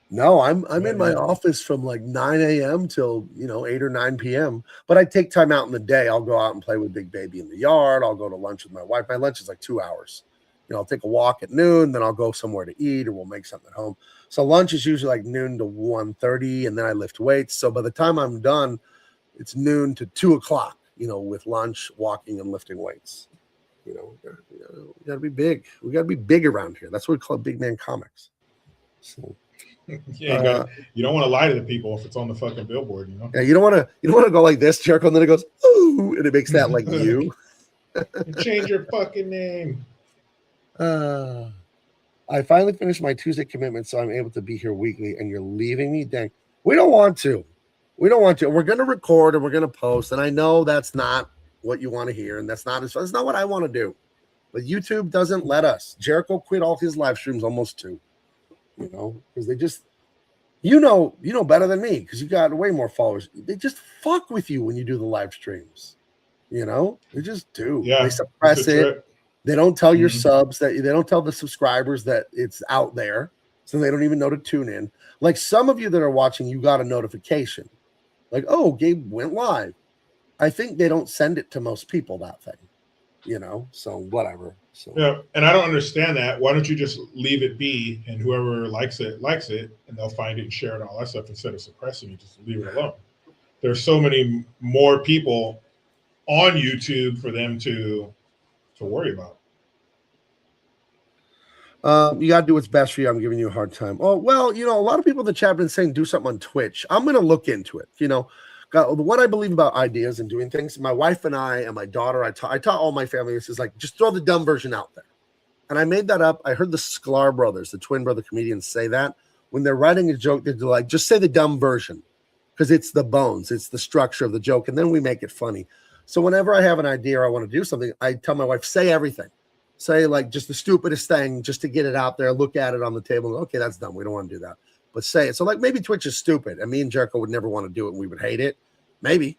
No, I'm in my office from like 9 a.m. till 8 or 9 p.m. But I take time out in the day. I'll go out and play with Big Baby in the yard. I'll go to lunch with my wife. My lunch is like 2 hours. I'll take a walk at noon, then I'll go somewhere to eat, or we'll make something at home. So lunch is usually like noon to 1:30, and then I lift weights. So by the time I'm done, it's noon to 2 o'clock. With lunch, walking, and lifting weights. We gotta be big. We gotta be big around here. That's what we call big man comics. So. Yeah, you don't want to lie to the people if it's on the fucking billboard, Yeah, you don't want to go like this, Jericho, and then it goes ooh, and it makes that like you. Change your fucking name. I finally finished my Tuesday commitment, so I'm able to be here weekly. And you're leaving me, dang. We don't want to. We're going to record and we're going to post. And I know that's not what you want to hear, and that's not what I want to do. But YouTube doesn't let us. Jericho quit all his live streams almost too. Because they just, better than me because you got way more followers. They just fuck with you when you do the live streams. They just do. Yeah, they suppress it. They don't tell your subs they don't tell the subscribers that it's out there, so they don't even know to tune in. Like some of you that are watching, you got a notification, like, oh, Gabe went live. I think they don't send it to most people that thing. So whatever. So yeah, and I don't understand that. Why don't you just leave it be, and whoever likes it, and they'll find it and share it and all that stuff instead of suppressing it. Just leave it alone. There's so many more people on YouTube for them to worry about. You got to do what's best for you. I'm giving you a hard time. Oh, well, a lot of people in the chat have been saying do something on Twitch. I'm going to look into it. What I believe about ideas and doing things. My wife and I and my daughter, I taught all my family, this is like, just throw the dumb version out there. And I made that up. I heard the Sklar brothers, the twin brother comedians, say that when they're writing a joke, they're like, just say the dumb version because it's the bones, it's the structure of the joke. And then we make it funny. So whenever I have an idea or I want to do something, I tell my wife, say everything. Say like just the stupidest thing just to get it out there, look at it on the table. And go, okay, that's dumb. We don't want to do that. But say it. So like maybe Twitch is stupid and me and Jericho would never want to do it and we would hate it. Maybe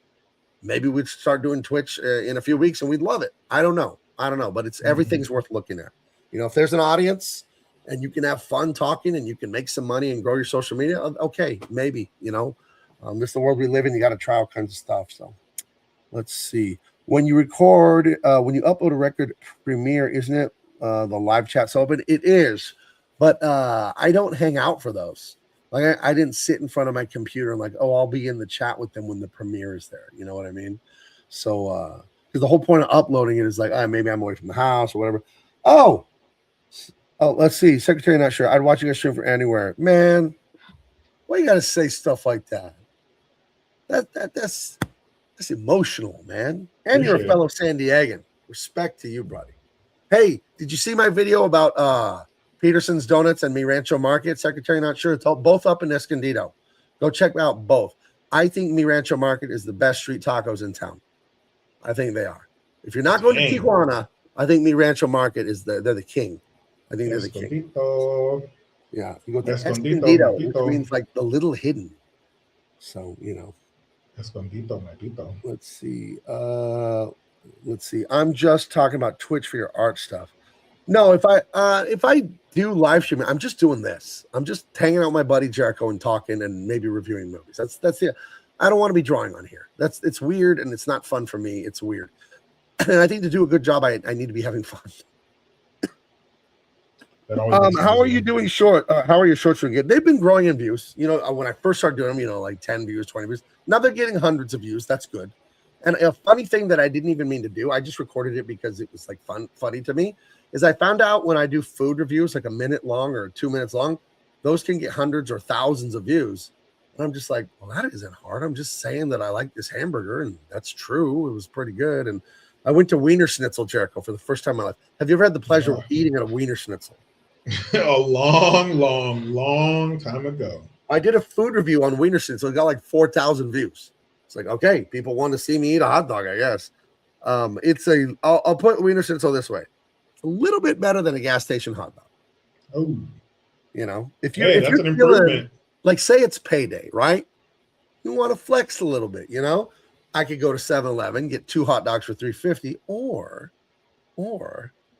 we'd start doing Twitch in a few weeks and we'd love it. I don't know. But it's everything's worth looking at. If there's an audience and you can have fun talking and you can make some money and grow your social media, okay, maybe, this is the world we live in. You got to try all kinds of stuff. So let's see. When you record, when you upload a record Premiere, isn't it the live chat's open? It is, but I don't hang out for those. Like I didn't sit in front of my computer and like, oh, I'll be in the chat with them when the Premiere is there. You know what I mean? So, because the whole point of uploading it is like, maybe I'm away from the house or whatever. Oh, let's see. Secretary, not sure. I'd watch you guys stream for anywhere. Man, why you gotta say stuff like that? That's emotional, man. And you're a fellow San Diegan. Respect to you, buddy. Hey, did you see my video about Peterson's Donuts and Mi Rancho Market? Secretary, not sure. It's both up in Escondido. Go check out both. I think Mi Rancho Market is the best street tacos in town. I think they are. If you're not going to Tijuana, I think Mi Rancho Market is they're the king. I think they're the king. Yeah, you go to Escondido, which means like the little hidden. So, Escondido, Matito. Let's see. I'm just talking about Twitch for your art stuff. No, if I do live streaming, I'm just doing this. I'm just hanging out with my buddy Jericho and talking and maybe reviewing movies. That's it. I don't want to be drawing on here. It's weird and it's not fun for me. It's weird. And I think to do a good job, I need to be having fun. That always makes me How are you dizzy. doing how are your shorts doing? They've been growing in views. When I first started doing them, like 10 views, 20 views. Now they're getting hundreds of views. That's good. And a funny thing that I didn't even mean to do, I just recorded it because it was like funny to me, is I found out when I do food reviews, like a minute long or 2 minutes long, those can get hundreds or thousands of views. And I'm just like, well, that isn't hard. I'm just saying that I like this hamburger, and that's true. It was pretty good. And I went to Wiener Schnitzel, Jericho, for the first time in my life. Have you ever had the pleasure of eating at a Wiener Schnitzel? A long time ago. I did a food review on Wiener Schnitzel. It got like 4,000 views. It's like, okay, people want to see me eat a hot dog, I guess. I'll put Wiener Schnitzel this way. It's a little bit better than a gas station hot dog. Oh, If that's you're an improvement. like, say it's payday, right? You want to flex a little bit, I could go to 7-Eleven, get 2 hot dogs for $3.50, or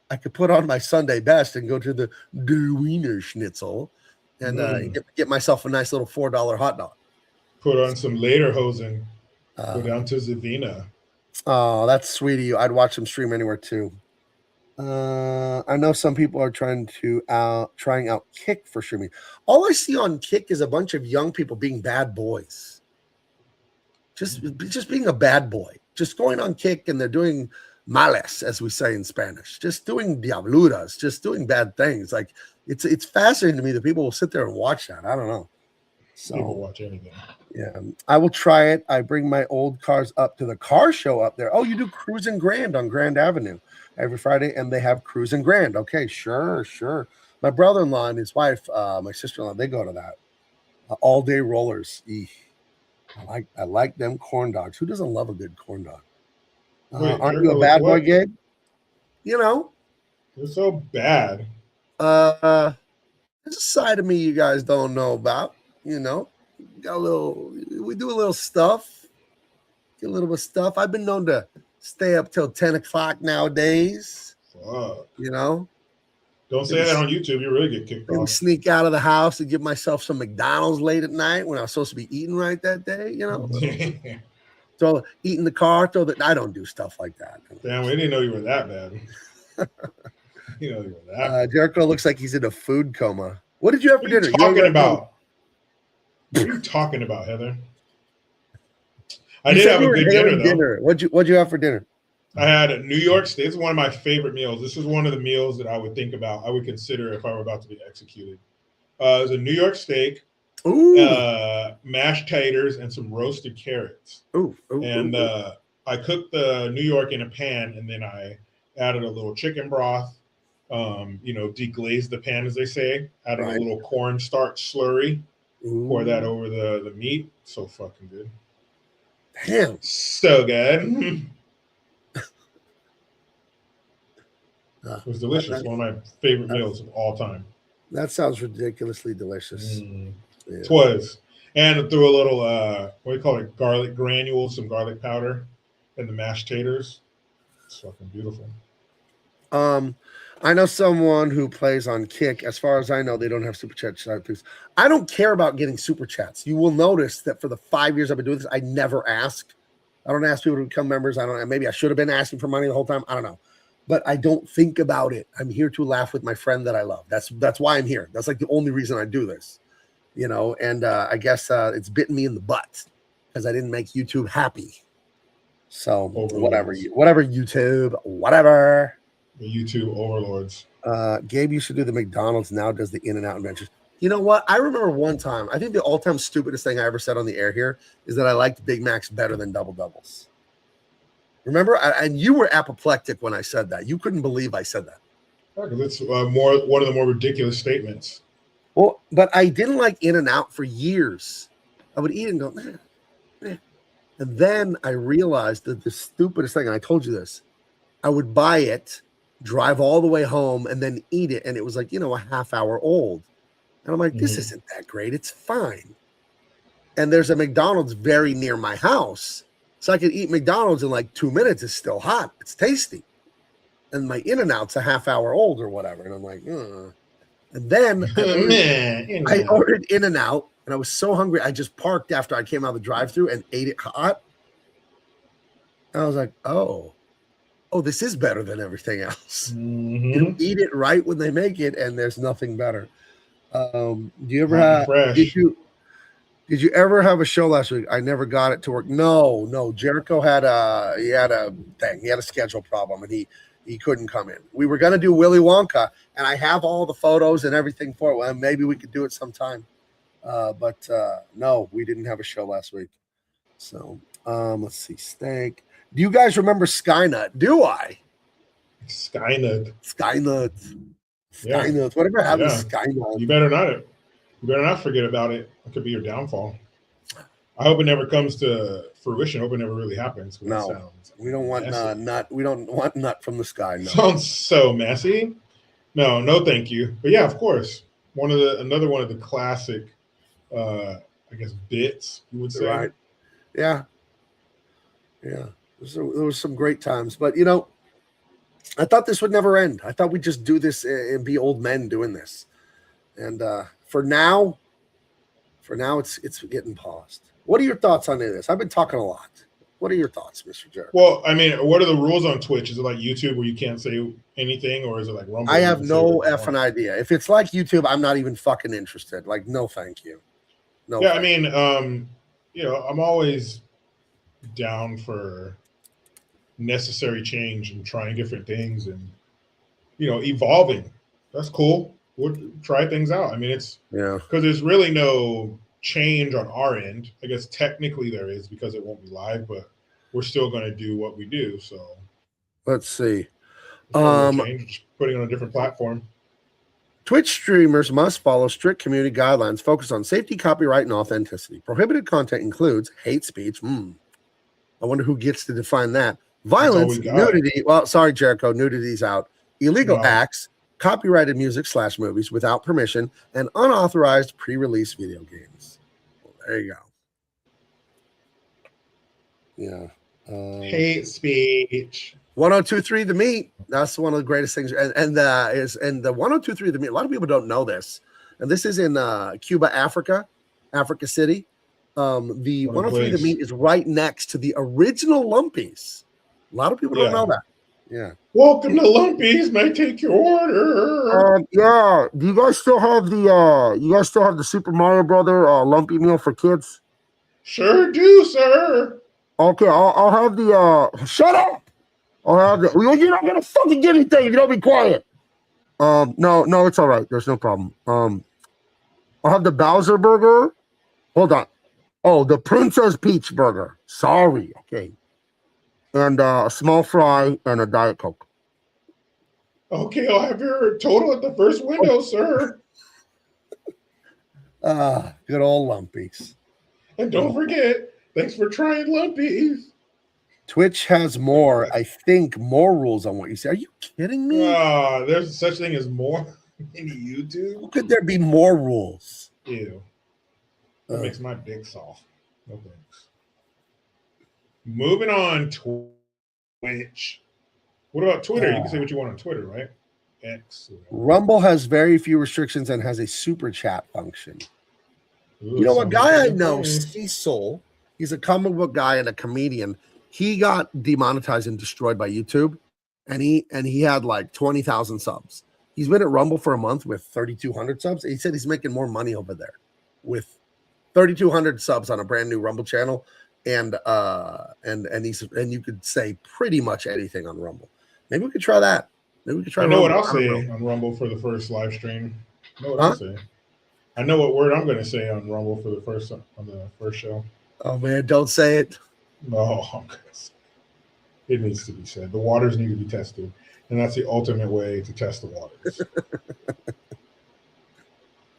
I could put on my Sunday best and go to the Wiener Schnitzel and get myself a nice little $4 hot dog. Put on some lederhosen. Go down to Zavina. Oh, that's sweet of you. I'd watch them stream anywhere too. I know some people are trying out Kick for streaming. All I see on Kick is a bunch of young people being bad boys. Just being a bad boy. Just going on Kick, and they're doing males, as we say in Spanish. Just doing diabluras, just doing bad things. Like it's fascinating to me that people will sit there and watch that. I don't know. People watch anything. Yeah, I will try it. I bring my old cars up to the car show up there. Oh, you do Cruise and Grand on Grand Avenue every Friday, and they have Cruise and Grand. Okay, sure. My brother-in-law and his wife, my sister-in-law, they go to that. All day rollers. Eesh. I like them corn dogs. Who doesn't love a good corn dog? Wait, aren't you a bad boy, Gabe? You're so bad. There's a side of me you guys don't know about. We do a little stuff. Get a little bit of stuff. I've been known to stay up till 10 o'clock nowadays. Fuck. Don't say that on YouTube. You really get kicked off. Sneak out of the house and give myself some McDonald's late at night when I was supposed to be eating right that day. So eat in the car. I don't do stuff like that. Damn, we didn't know you were that bad. You were that. Jericho looks like he's in a food coma. What did you have for dinner? What are you talking about, Heather? I did have a good dinner, though. What'd you have for dinner? I had a New York State. This is one of my favorite meals. This is one of the meals that I would think about. I would consider if I were about to be executed. It was a New York steak, mashed taters, and some roasted carrots. I cooked the New York in a pan, and then I added a little chicken broth. Deglazed the pan, as they say. Added a little cornstarch slurry. Pour that over the meat. So fucking good. Damn. So good. It was delicious. One of my favorite meals of all time. That sounds ridiculously delicious. Yeah. It was. And threw a little, what do you call it? Garlic granules, some garlic powder, and the mashed taters. It's fucking beautiful. I know someone who plays on Kick. As far as I know, they don't have super chat things. I don't care about getting super chats. You will notice that for the 5 years I've been doing this, I never ask. I don't ask people to become members. Maybe I should have been asking for money the whole time. I don't know. But I don't think about it. I'm here to laugh with my friend that I love. That's why I'm here. That's like the only reason I do this, And I guess it's bitten me in the butt because I didn't make YouTube happy. So whatever YouTube, whatever. The YouTube overlords. Gabe used to do the McDonald's. Now does the In-N-Out adventures. You know what? I remember one time. I think the all-time stupidest thing I ever said on the air here is that I liked Big Macs better than Double Doubles. Remember? And you were apoplectic when I said that. You couldn't believe I said that. That's one of the more ridiculous statements. Well, but I didn't like In-N-Out for years. I would eat and go, And then I realized that the stupidest thing, and I told you this, I would buy it, drive all the way home, and then eat it. And it was like, a half hour old. And I'm like, this isn't that great. It's fine. And there's a McDonald's very near my house. So I could eat McDonald's in like 2 minutes. It's still hot. It's tasty. And my In-N-Out's a half hour old or whatever. And I'm like, And then I ordered In-N-Out, and I was so hungry. I just parked after I came out of the drive-thru and ate it hot. And I was like, oh, oh, this is better than everything else. Mm-hmm. You eat it right when they make it, and there's nothing better. Do you ever Hot and have? fresh. Did you ever have a show last week? I never got it to work. No. Jericho had a thing. He had a schedule problem, and he couldn't come in. We were gonna do Willy Wonka, and I have all the photos and everything for it. Well, maybe we could do it sometime. But no, we didn't have a show last week. So let's see. Steak. Do you guys remember Skynet? Do I? Skynet. Skynet. Yeah. Skynet. Whatever happened Yeah. to Skynet? You better not forget about it. It could be your downfall. I hope it never comes to fruition. I hope it never really happens. That No. sounds We don't want messy. nut. We don't want nut from the sky. No. Sounds so messy. No, thank you. But yeah, of course. Another one of the classic I guess bits, you would say. Right. Yeah. There was some great times, but I thought this would never end. I thought we'd just do this and be old men doing this. And for now it's getting paused. What are your thoughts on this? I've been talking a lot. What are your thoughts, Mr. Jared? Well, I mean, what are the rules on Twitch? Is it like YouTube where you can't say anything, or is it like Rumble? I have no effing idea. If it's like YouTube, I'm not even fucking interested. Like, no, thank you. No. Yeah, I mean, I'm always down for necessary change and trying different things and evolving. That's cool. We'll try things out. I mean, it's because there's really no change on our end. I guess technically there is because it won't be live, but we're still going to do what we do. So let's see. Change, just putting it on a different platform. Twitch streamers must follow strict community guidelines focused on safety, copyright, and authenticity. Prohibited content includes hate speech. I wonder who gets to define that. Violence, nudity. Well, sorry, Jericho, nudity's out. Illegal acts, copyrighted music / movies without permission, and unauthorized pre-release video games. Well, there you go. Yeah. Hate speech. 1023 The Meat. That's one of the greatest things. And the 1023 The Meat. A lot of people don't know this. And this is in Cuba, Africa City. The 103 The Meat is right next to the original Lumpies. A lot of people don't know that. Yeah. Welcome to Lumpies. May I take your order? Yeah. Do you guys still have the Super Mario Brother Lumpy meal for kids? Sure do, sir. Okay, I'll have the shut up. I'll have the you're not gonna fucking get anything if you don't be quiet. No, it's all right. There's no problem. I'll have the Bowser burger. Hold on. Oh, the Princess Peach burger. Sorry. Okay. And a small fry and a Diet Coke. Okay, I'll have your total at the first window, sir. Good old Lumpies. And don't forget, thanks for trying Lumpies. Twitch has more rules on what you say. Are you kidding me? There's such thing as more in YouTube. How could there be more rules? Ew. That makes my dick soft. No thanks. Moving on, Twitch. What about Twitter? You can say what you want on Twitter, right? X. Rumble has very few restrictions and has a super chat function. Ooh, you know, a guy I know, Cecil, he's a comic book guy and a comedian. He got demonetized and destroyed by YouTube, and he had like 20,000 subs. He's been at Rumble for a month with 3,200 subs. He said he's making more money over there with 3,200 subs on a brand new Rumble channel, and you could say pretty much anything on Rumble. Maybe we could try that. Maybe we could try. I know Rumble. what I'll say on Rumble for the first live stream. I know what I'll say. I know what word I'm going to say on Rumble for the first show. Oh man, don't say it. No, I'm going to say it. It needs to be said. The waters need to be tested, and that's the ultimate way to test the waters.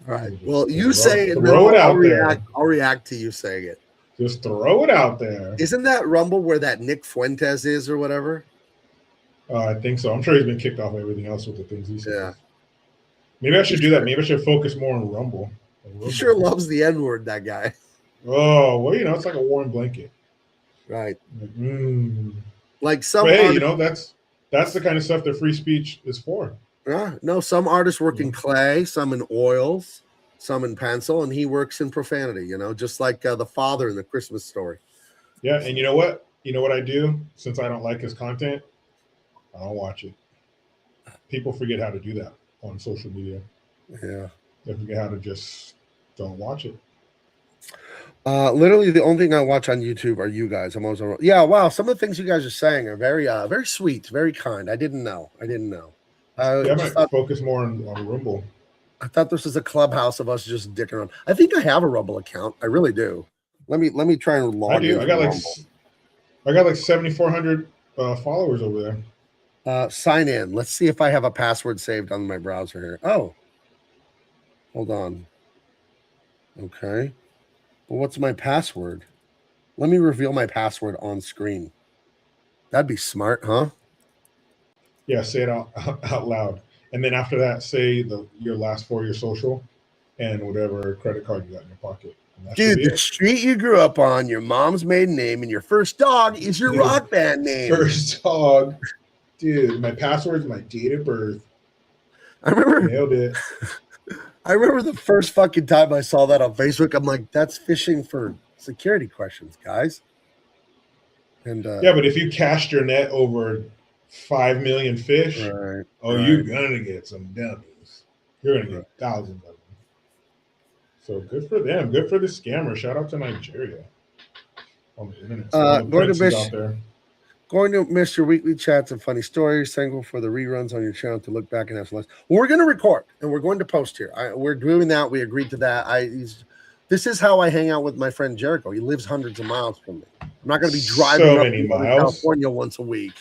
All right. Well, you say it. Throw it out there. I'll react to you saying it. Just throw it out there. Isn't that Rumble where that Nick Fuentes is or whatever? I think so. I'm sure he's been kicked off everything else with the things he says. Yeah. Maybe I should do that. Maybe I should focus more on Rumble. He sure loves the N-word, that guy. Oh, well, it's like a warm blanket. Right. Like some but hey, artists, that's the kind of stuff that free speech is for. Yeah. No, some artists work in clay, some in oils, some in pencil, and he works in profanity, just like the father in the Christmas Story. Yeah, and you know what? You know what I do? Since I don't like his content, I don't watch it. People forget how to do that on social media. Yeah. They forget how to just don't watch it. Literally the only thing I watch on YouTube are you guys. I'm always on. Yeah, wow. Some of the things you guys are saying are very, very sweet, very kind. I didn't know. Yeah, I Just might thought, focus more on Rumble. I thought this was a clubhouse of us just dicking around. I think I have a Rumble account. I really do. Let me try and log I do. into I got Rumble. like 7,400 followers over there. Sign in. Let's see if I have a password saved on my browser here. Oh, hold on. Okay. Well, what's my password? Let me reveal my password on screen. That'd be smart, huh? Yeah, say it out loud, and then after that, say your last 4 of your social, and whatever credit card you got in your pocket. And that should Dude, be the it. street you grew up on, your mom's maiden name, and your first dog is your Dude, rock band name. First dog, dude. My password's my date of birth. I remember Nailed it. I remember the first fucking time I saw that on Facebook. I'm like, that's fishing for security questions, guys. And Yeah, but if you cast your net over 5 million fish, right, you're gonna get some dummies. You're gonna get thousands of them. So good for them. Good for the scammer. Shout out to Nigeria on the internet. So all the princes out there. Going to miss your weekly chats and funny stories. Thankful for the reruns on your channel to look back and have some less. Well, we're going to record and we're going to post here. We're doing that. We agreed to that. This is how I hang out with my friend Jericho. He lives hundreds of miles from me. I'm not going to be driving So up many to miles. California once a week.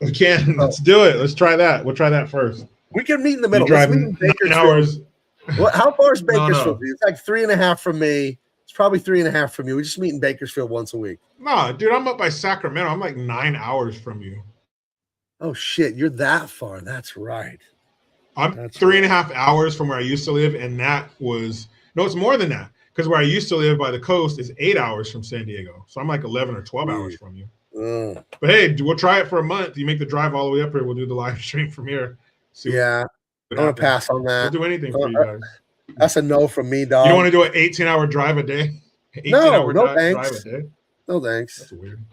We can. Let's do it. Let's try that. We'll try that first. We can meet in the middle. You drive Let's meet in 9 Bakersfield. hours. How far is Bakersfield? No. It's like 3.5 from me. It's probably 3.5 from you. We just meet in Bakersfield once a week. No, dude, I'm up by Sacramento. I'm like 9 hours from you. Oh shit, you're that far. That's right. I'm 3.5 hours from where I used to live, and that was it's more than that, because where I used to live by the coast is 8 hours from San Diego. So I'm like 11 or 12 hours from you. But hey, we'll try it for a month. You make the drive all the way up here. We'll do the live stream from here. Yeah, I'm gonna pass on that. We'll do anything for you guys. That's a no from me, dog. You don't want to do an 18-hour drive a day? 18-hour drive a day? No thanks. That's weird.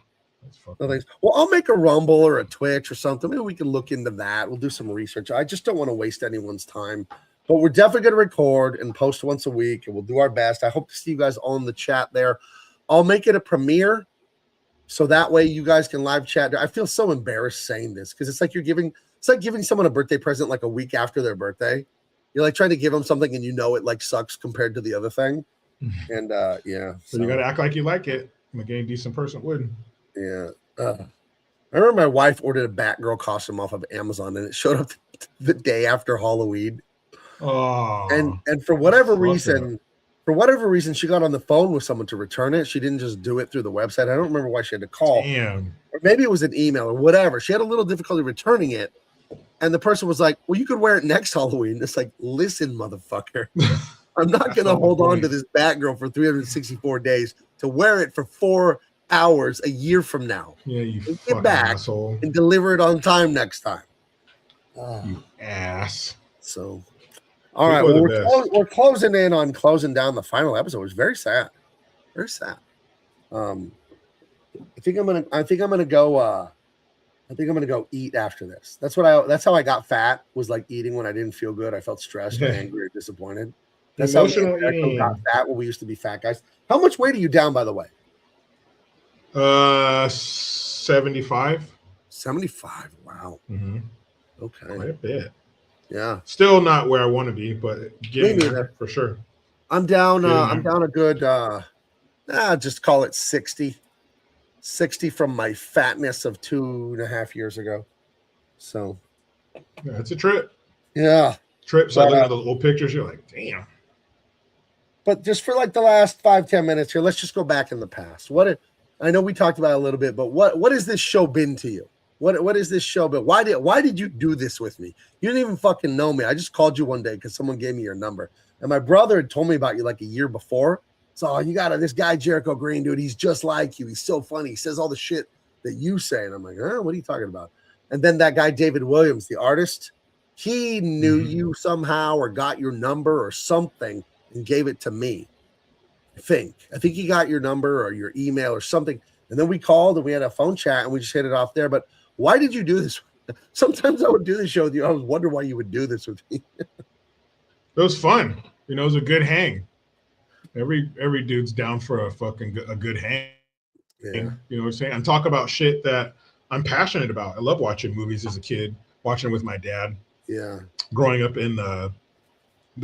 That's fucking no thanks. Well, I'll make a Rumble or a Twitch or something. Maybe we can look into that. We'll do some research. I just don't want to waste anyone's time. But we're definitely going to record and post once a week, and we'll do our best. I hope to see you guys on the chat there. I'll make it a premiere, so that way you guys can live chat. I feel so embarrassed saying this because it's like giving someone a birthday present like a week after their birthday. You're like trying to give them something and it like sucks compared to the other thing. And yeah. So you got to act like you like it. Like any decent person would. Yeah. I remember my wife ordered a Batgirl costume off of Amazon and it showed up the day after Halloween. Oh. And for whatever reason, she got on the phone with someone to return it. She didn't just do it through the website. I don't remember why she had to call. Damn. Or maybe it was an email or whatever. She had a little difficulty returning it. And the person was like, well, you could wear it next Halloween. It's like, listen, motherfucker. I'm not going to hold on to this Batgirl for 364 days to wear it for 4 hours a year from now. Yeah, you get back asshole. And deliver it on time next time. You ass. So, all right. Well, we're closing in on closing down the final episode. It was very sad. Very sad. I think I'm gonna go eat after this. That's how I got fat, was like eating when I didn't feel good. I felt stressed or angry or disappointed. That's how I got fat when we used to be fat guys. How much weight are you down, by the way? 75. 75. Wow. Mm-hmm. Okay. Quite a bit. Yeah. Still not where I want to be, but getting there for sure. I'm down. I'm down a good. Just call it 60. 60 from my fatness of 2.5 years ago. So. Yeah, it's a trip. Yeah. Trips. I look at those old pictures. You're like, damn. But just for like the last 5-10 minutes here, let's just go back in the past. I know we talked about it a little bit, but what has this show been to you? What is this show been? Why did you do this with me? You didn't even fucking know me. I just called you one day because someone gave me your number. And my brother had told me about you like a year before. So you got this guy, Jericho Green, dude. He's just like you. He's so funny. He says all the shit that you say. And I'm like, what are you talking about? And then that guy, David Williams, the artist, he knew you somehow or got your number or something and gave it to me. I think he got your number or your email or something. And then we called and we had a phone chat and we just hit it off there. But why did you do this? Sometimes I would do the show with you. I was wondering why you would do this with me. It was fun. You know, it was a good hang. Every dude's down for a good hang. Yeah. You know what I'm saying? And talk about shit that I'm passionate about. I love watching movies as a kid, watching with my dad. Yeah. Growing up in the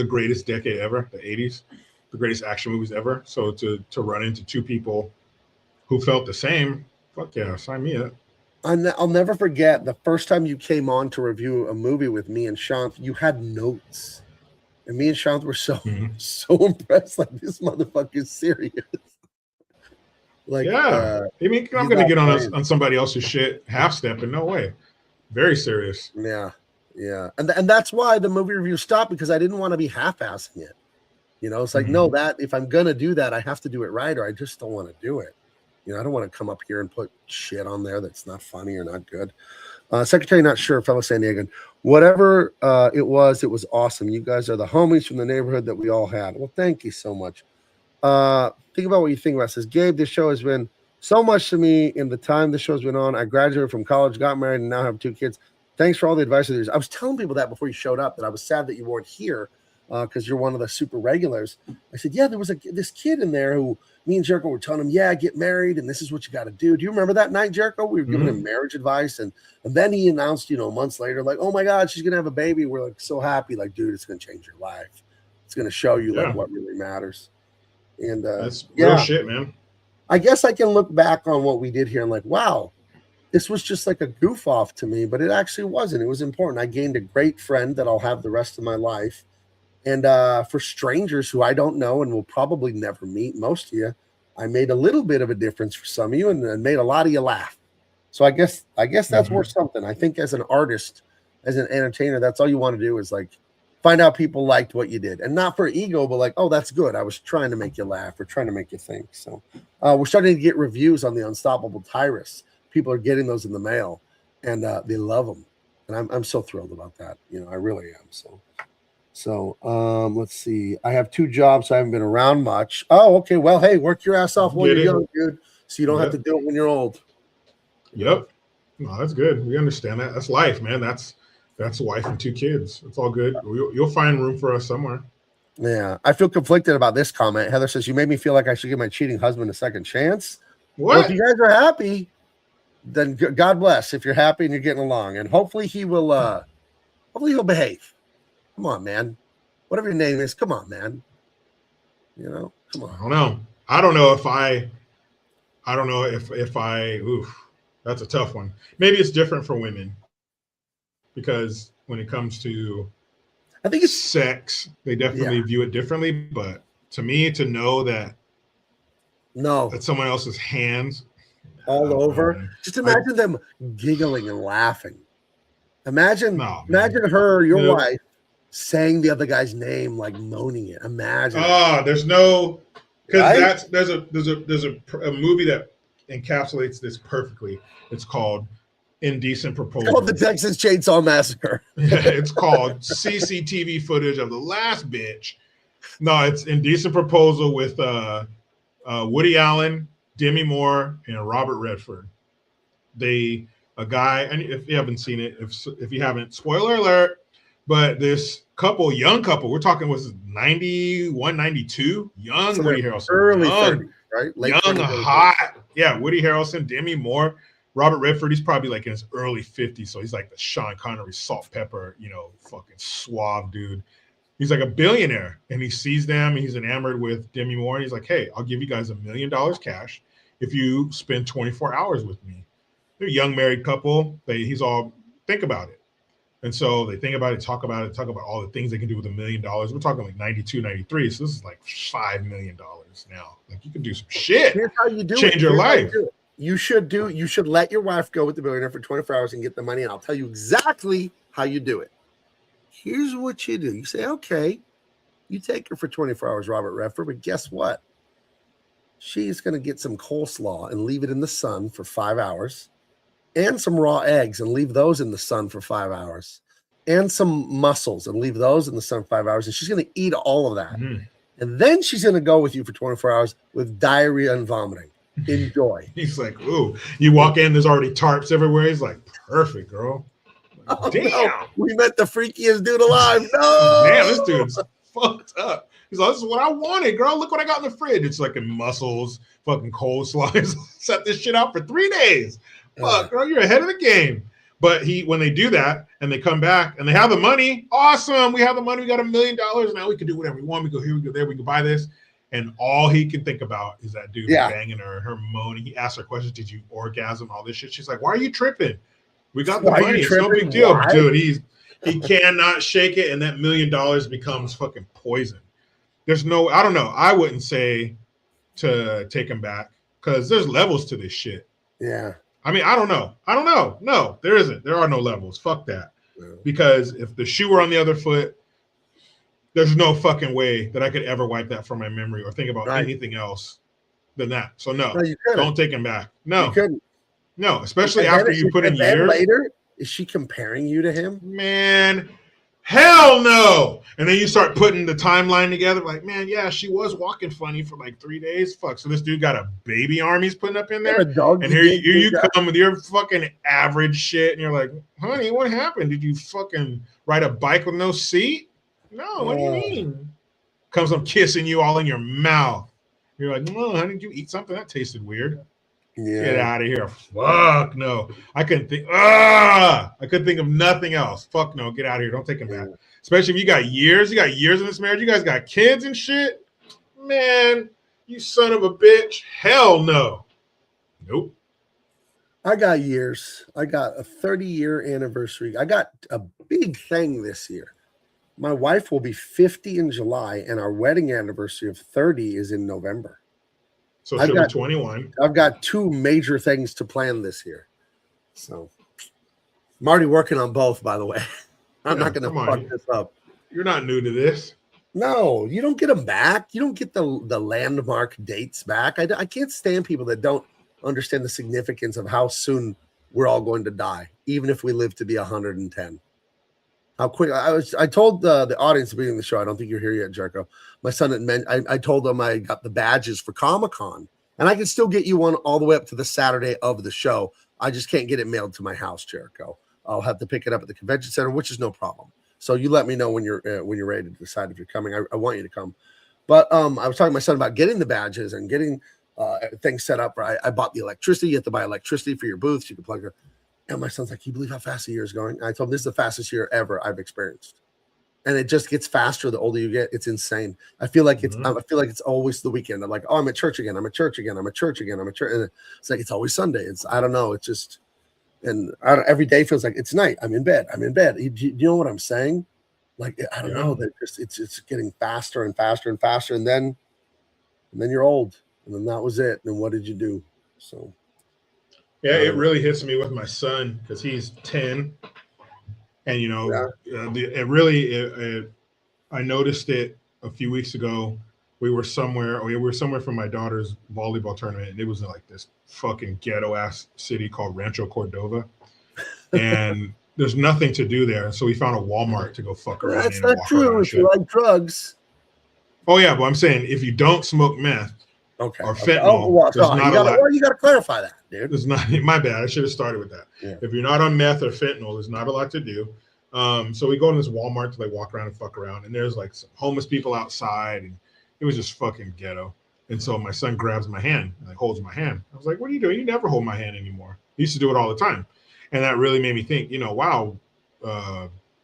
greatest decade ever, the 80s, the greatest action movies ever. So to run into two people who felt the same, fuck yeah, sign me up. I'll never forget the first time you came on to review a movie with me and Sean. You had notes, and me and Sean were so impressed. Like, this motherfucker's serious. Like, yeah, I mean, I'm gonna get on somebody else's shit half stepping. No way. Very serious. Yeah, yeah, and that's why the movie review stopped, because I didn't want to be half-assing it. You know, it's like, no, that if I'm gonna do that, I have to do it right, or I just don't want to do it. You know, I don't want to come up here and put shit on there that's not funny or not good. Secretary, not sure, fellow San Diegan. Whatever it was awesome. You guys are the homies from the neighborhood that we all had. Well, thank you so much. Think about what you think about it. Says Gabe, this show has been so much to me in the time the show's been on. I graduated from college, got married, and now have 2 kids. Thanks for all the advice of yours. I was telling people that before you showed up, that I was sad that you weren't here because you're one of the super regulars. I said, yeah, there was this kid in there who me and Jericho were telling him, yeah, get married, and this is what you got to do. Do you remember that night, Jericho? We were giving him marriage advice, and then he announced, months later, like, oh my God, she's gonna have a baby. We're like so happy, like, dude, it's gonna change your life. It's gonna show you like what really matters. And that's real shit, man. I guess I can look back on what we did here and like, wow, this was just like a goof off to me, but it actually wasn't. It was important. I gained a great friend that I'll have the rest of my life. And for strangers who I don't know and will probably never meet, most of you, I made a little bit of a difference for some of you and made a lot of you laugh. So I guess that's worth something. I think as an artist, as an entertainer, that's all you want to do is like find out people liked what you did, and not for ego, but like, oh, that's good. I was trying to make you laugh or trying to make you think. So we're starting to get reviews on the Unstoppable Tyrus. People are getting those in the mail, and they love them, and I'm so thrilled about that. I really am. So let's see. I have 2 jobs, so I haven't been around much. Oh, okay. Well, hey, work your ass off while you're young, dude, so you don't have to do it when you're old. Yep. No, that's good. We understand that. That's life, man. That's a wife and 2 kids. It's all good. You'll find room for us somewhere. Yeah. I feel conflicted about this comment. Heather says, you made me feel like I should give my cheating husband a second chance. What? Well, if you guys are happy, then God bless if you're happy and you're getting along. And hopefully he'll behave. Come on, man. Whatever your name is, come on, man. Come on. I don't know if oof, that's a tough one. Maybe it's different for women. Because when it comes to I think it's sex, they definitely view it differently. But to me, to know that someone else's hands all over, just imagine them giggling and laughing. Imagine her, your wife, saying the other guy's name, like moaning it. Imagine. There's no, because there's a movie that encapsulates this perfectly. It's called Indecent Proposal. It's called the Texas Chainsaw Massacre. It's called CCTV footage of the last bitch. No, it's Indecent Proposal with Woody Allen, Demi Moore, and Robert Redford. A guy, and if you haven't seen it, if you haven't, spoiler alert, but this young couple, we're talking, was 91, 92, young so Woody Harrelson. Early 30s, right? Late young, 30s. Hot. Yeah, Woody Harrelson, Demi Moore. Robert Redford, he's probably like in his early 50s, so he's like the Sean Connery, salt, pepper, fucking suave dude. He's like a billionaire, and he sees them, and he's enamored with Demi Moore, and he's like, hey, I'll give you guys $1 million cash if you spend 24 hours with me. They're a young married couple. He's all, think about it. And so they think about it, talk about all the things they can do with $1 million. We're talking like 92, 93, so this is like $5 million now. Like, you can do some shit. Here's how you do Change it. your life. You should let your wife go with the billionaire for 24 hours and get the money, and I'll tell you exactly how you do it. Here's what you do. You say, okay, you take her for 24 hours, Robert Redford, but guess what? She's going to get some coleslaw and leave it in the sun for 5 hours, and some raw eggs and leave those in the sun for 5 hours, and some mussels and leave those in the sun 5 hours, and she's going to eat all of that. And then she's going to go with you for 24 hours with diarrhea and vomiting. Enjoy. He's like, ooh, you walk in, there's already tarps everywhere. He's like, perfect, girl. Oh, Damn. no. We met the freakiest dude alive. No. Damn, this dude's fucked up. He's like, this is what I wanted, girl. Look what I got in the fridge. It's like in mussels, fucking coleslaw. Set this shit out for 3 days. Fuck, girl, you're ahead of the game. But when they do that and they come back and they have the money, awesome. We have the money. We got $1 million. Now we can do whatever we want. We go here, we go there, we can buy this. And all he can think about is that dude banging her moaning. He asks her questions. Did you orgasm? All this shit. She's like, why are you tripping? We got the money. It's no big deal. Why? Dude, he cannot shake it. And that $1 million becomes fucking poison. There's no, I don't know. I wouldn't say to take him back because there's levels to this shit. Yeah. I mean, I don't know. No, there isn't. There are no levels. Fuck that. Yeah. Because if the shoe were on the other foot, there's no fucking way that I could ever wipe that from my memory or think about anything else than that. So no, don't take him back. No, you couldn't. No, especially after you put in years. Later, is she comparing you to him? Man, hell no. And then you start putting the timeline together like, man, yeah, she was walking funny for like 3 days. Fuck. So this dude got a baby arm he's putting up in there. And here you come with your fucking average shit. And you're like, honey, what happened? Did you fucking ride a bike with no seat? No, what do you mean? Comes up kissing you all in your mouth. You're like, no, honey, did you eat something? That tasted weird. Yeah. Get out of here. Fuck no. I couldn't think of nothing else. Fuck no. Get out of here. Don't take him back. Especially if you got years in this marriage. You guys got kids and shit. Man, you son of a bitch. Hell no. Nope. I got years. I got a 30-year anniversary. I got a big thing this year. My wife will be 50 in July, and our wedding anniversary of 30 is in November. So she'll be 21. I've got 2 major things to plan this year. So I'm already working on both, by the way. I'm not going to fuck this up. You're not new to this. No, you don't get them back. You don't get the landmark dates back. I can't stand people that don't understand the significance of how soon we're all going to die, even if we live to be 110. How quick I told the audience at the beginning of the show. I don't think you're here yet, Jerko. My son had I told them I got the badges for Comic-Con, and I can still get you one all the way up to the Saturday of the show. I just can't get it mailed to my house, Jericho. I'll have to pick it up at the convention center, which is no problem. So you let me know when you're ready to decide if you're coming. I want you to come. But I was talking to my son about getting the badges and getting things set up. Right, I bought the electricity. You have to buy electricity for your booths. You can plug it. And my son's like, can you believe how fast the year is going? And I told him this is the fastest year ever I've experienced. And it just gets faster the older you get. It's insane. I feel like it's always the weekend. I'm like, oh, I'm at church again. I'm at church again. I'm at church again. I'm at church. And it's like it's always Sunday. I don't know. It's just every day feels like it's night. I'm in bed. Do you know what I'm saying? Like I don't know. That it's getting faster and faster and faster. And then you're old. And then that was it. And what did you do? So. Yeah, it really hits me with my son because he's 10, and I noticed it a few weeks ago. We were somewhere from my daughter's volleyball tournament, and it was in like this fucking ghetto ass city called Rancho Cordova, and there's nothing to do there. So we found a Walmart to go fuck around. That's not true. If you like drugs. Oh yeah, but I'm saying if you don't smoke meth. Okay. Or fentanyl. You got to clarify that, dude. There's not. My bad. I should have started with that. Yeah. If you're not on meth or fentanyl, there's not a lot to do. So we go to this Walmart to like walk around and fuck around, and there's like some homeless people outside, and it was just fucking ghetto. And so my son grabs my hand, and like holds my hand. I was like, "What are you doing? You never hold my hand anymore." He used to do it all the time, and that really made me think. Wow,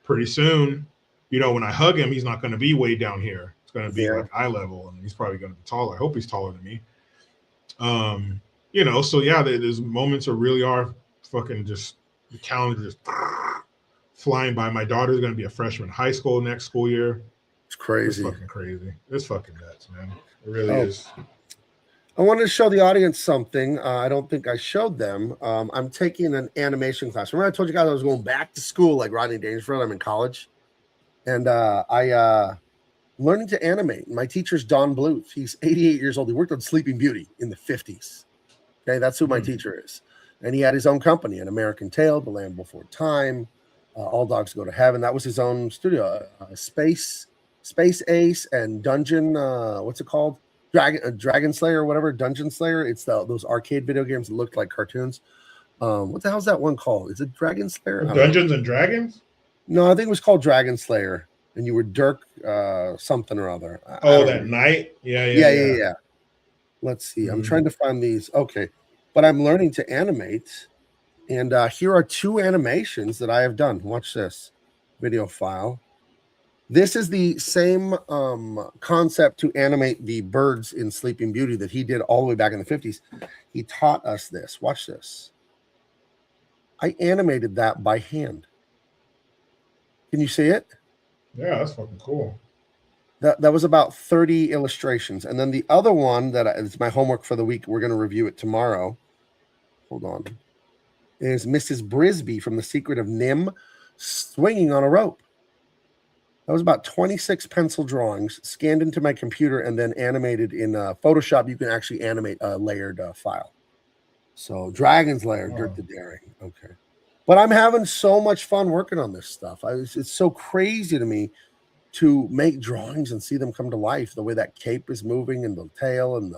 pretty soon, when I hug him, he's not going to be way down here. Going to be like eye level, and he's probably going to be taller. I hope he's taller than me. So yeah, there's moments that really are fucking just the calendar just flying by. My daughter's going to be a freshman in high school next school year. It's crazy. It's fucking crazy. It's fucking nuts, man. It really is. I wanted to show the audience something. I don't think I showed them. I'm taking an animation class. Remember I told you guys I was going back to school like Rodney Dangerfield. I'm in college, and learning to animate. My teacher's Don Bluth. He's 88 years old. He worked on Sleeping Beauty in the 50s. Okay, that's who my teacher is. And he had his own company, An American Tale, The Land Before Time, All Dogs Go to Heaven. That was his own studio. Space Ace and Dungeon, what's it called? Dragon Slayer or whatever, Dungeon Slayer. It's those arcade video games that looked like cartoons. What the hell's that one called? Is it Dragon Slayer? I don't know. Dungeons and Dragons? No, I think it was called Dragon Slayer, and you were Dirk something or other. I Oh, don't that remember. night? Yeah. Let's see. I'm Mhm. trying to find these. Okay, but I'm learning to animate, and here are 2 animations that I have done. Watch this video file. This is the same concept to animate the birds in Sleeping Beauty that he did all the way back in the 50s. He taught us this. Watch this. I animated that by hand. Can you see it? Yeah, that's fucking cool. That was about 30 illustrations. And then the other one that is my homework for the week, we're going to review it tomorrow. Hold on. Is Mrs. Brisby from The Secret of Nim swinging on a rope. That was about 26 pencil drawings scanned into my computer and then animated in Photoshop. You can actually animate a layered file. So Dragon's Lair, Wow. Dirt the Daring. Okay. But I'm having so much fun working on this stuff. It's so crazy to me to make drawings and see them come to life. The way that cape is moving and the tail and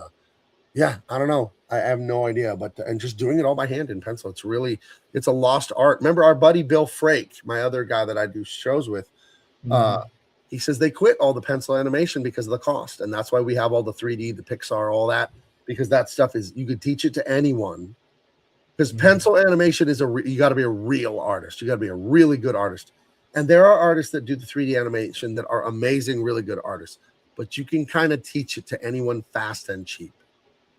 I don't know. I have no idea. But and just doing it all by hand in pencil. It's a lost art. Remember our buddy Bill Frake, my other guy that I do shows with. He says they quit all the pencil animation because of the cost, and that's why we have all the 3D, the Pixar, all that, because that stuff is you could teach it to anyone. Because pencil animation is you got to be a real artist. You got to be a really good artist, and there are artists that do the 3D animation that are amazing, really good artists. But you can kind of teach it to anyone fast and cheap.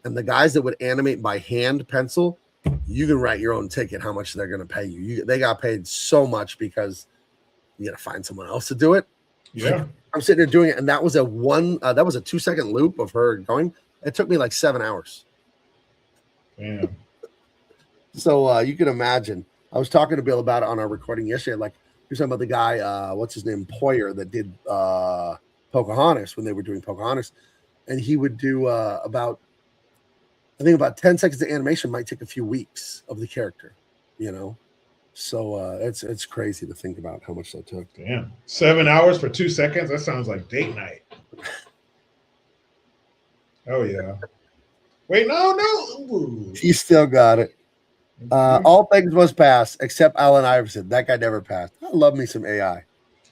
And the guys that would animate by hand pencil, you can write your own ticket how much they're going to pay you. They got paid so much because you got to find someone else to do it. Yeah. I'm sitting there doing it, and that was a 2-second loop of her going. It took me like 7 hours. Damn. So you can imagine. I was talking to Bill about it on our recording yesterday. Like you're talking about the guy, what's his name, Poyer, that did Pocahontas when they were doing Pocahontas, and he would do about 10 seconds of animation might take a few weeks of the character, you know. So it's crazy to think about how much that took. Damn. 7 hours for 2 seconds? That sounds like date night. Oh, yeah. Wait, no. Ooh. He still got it. All things must pass except Allen Iverson. That guy never passed. I love me some AI.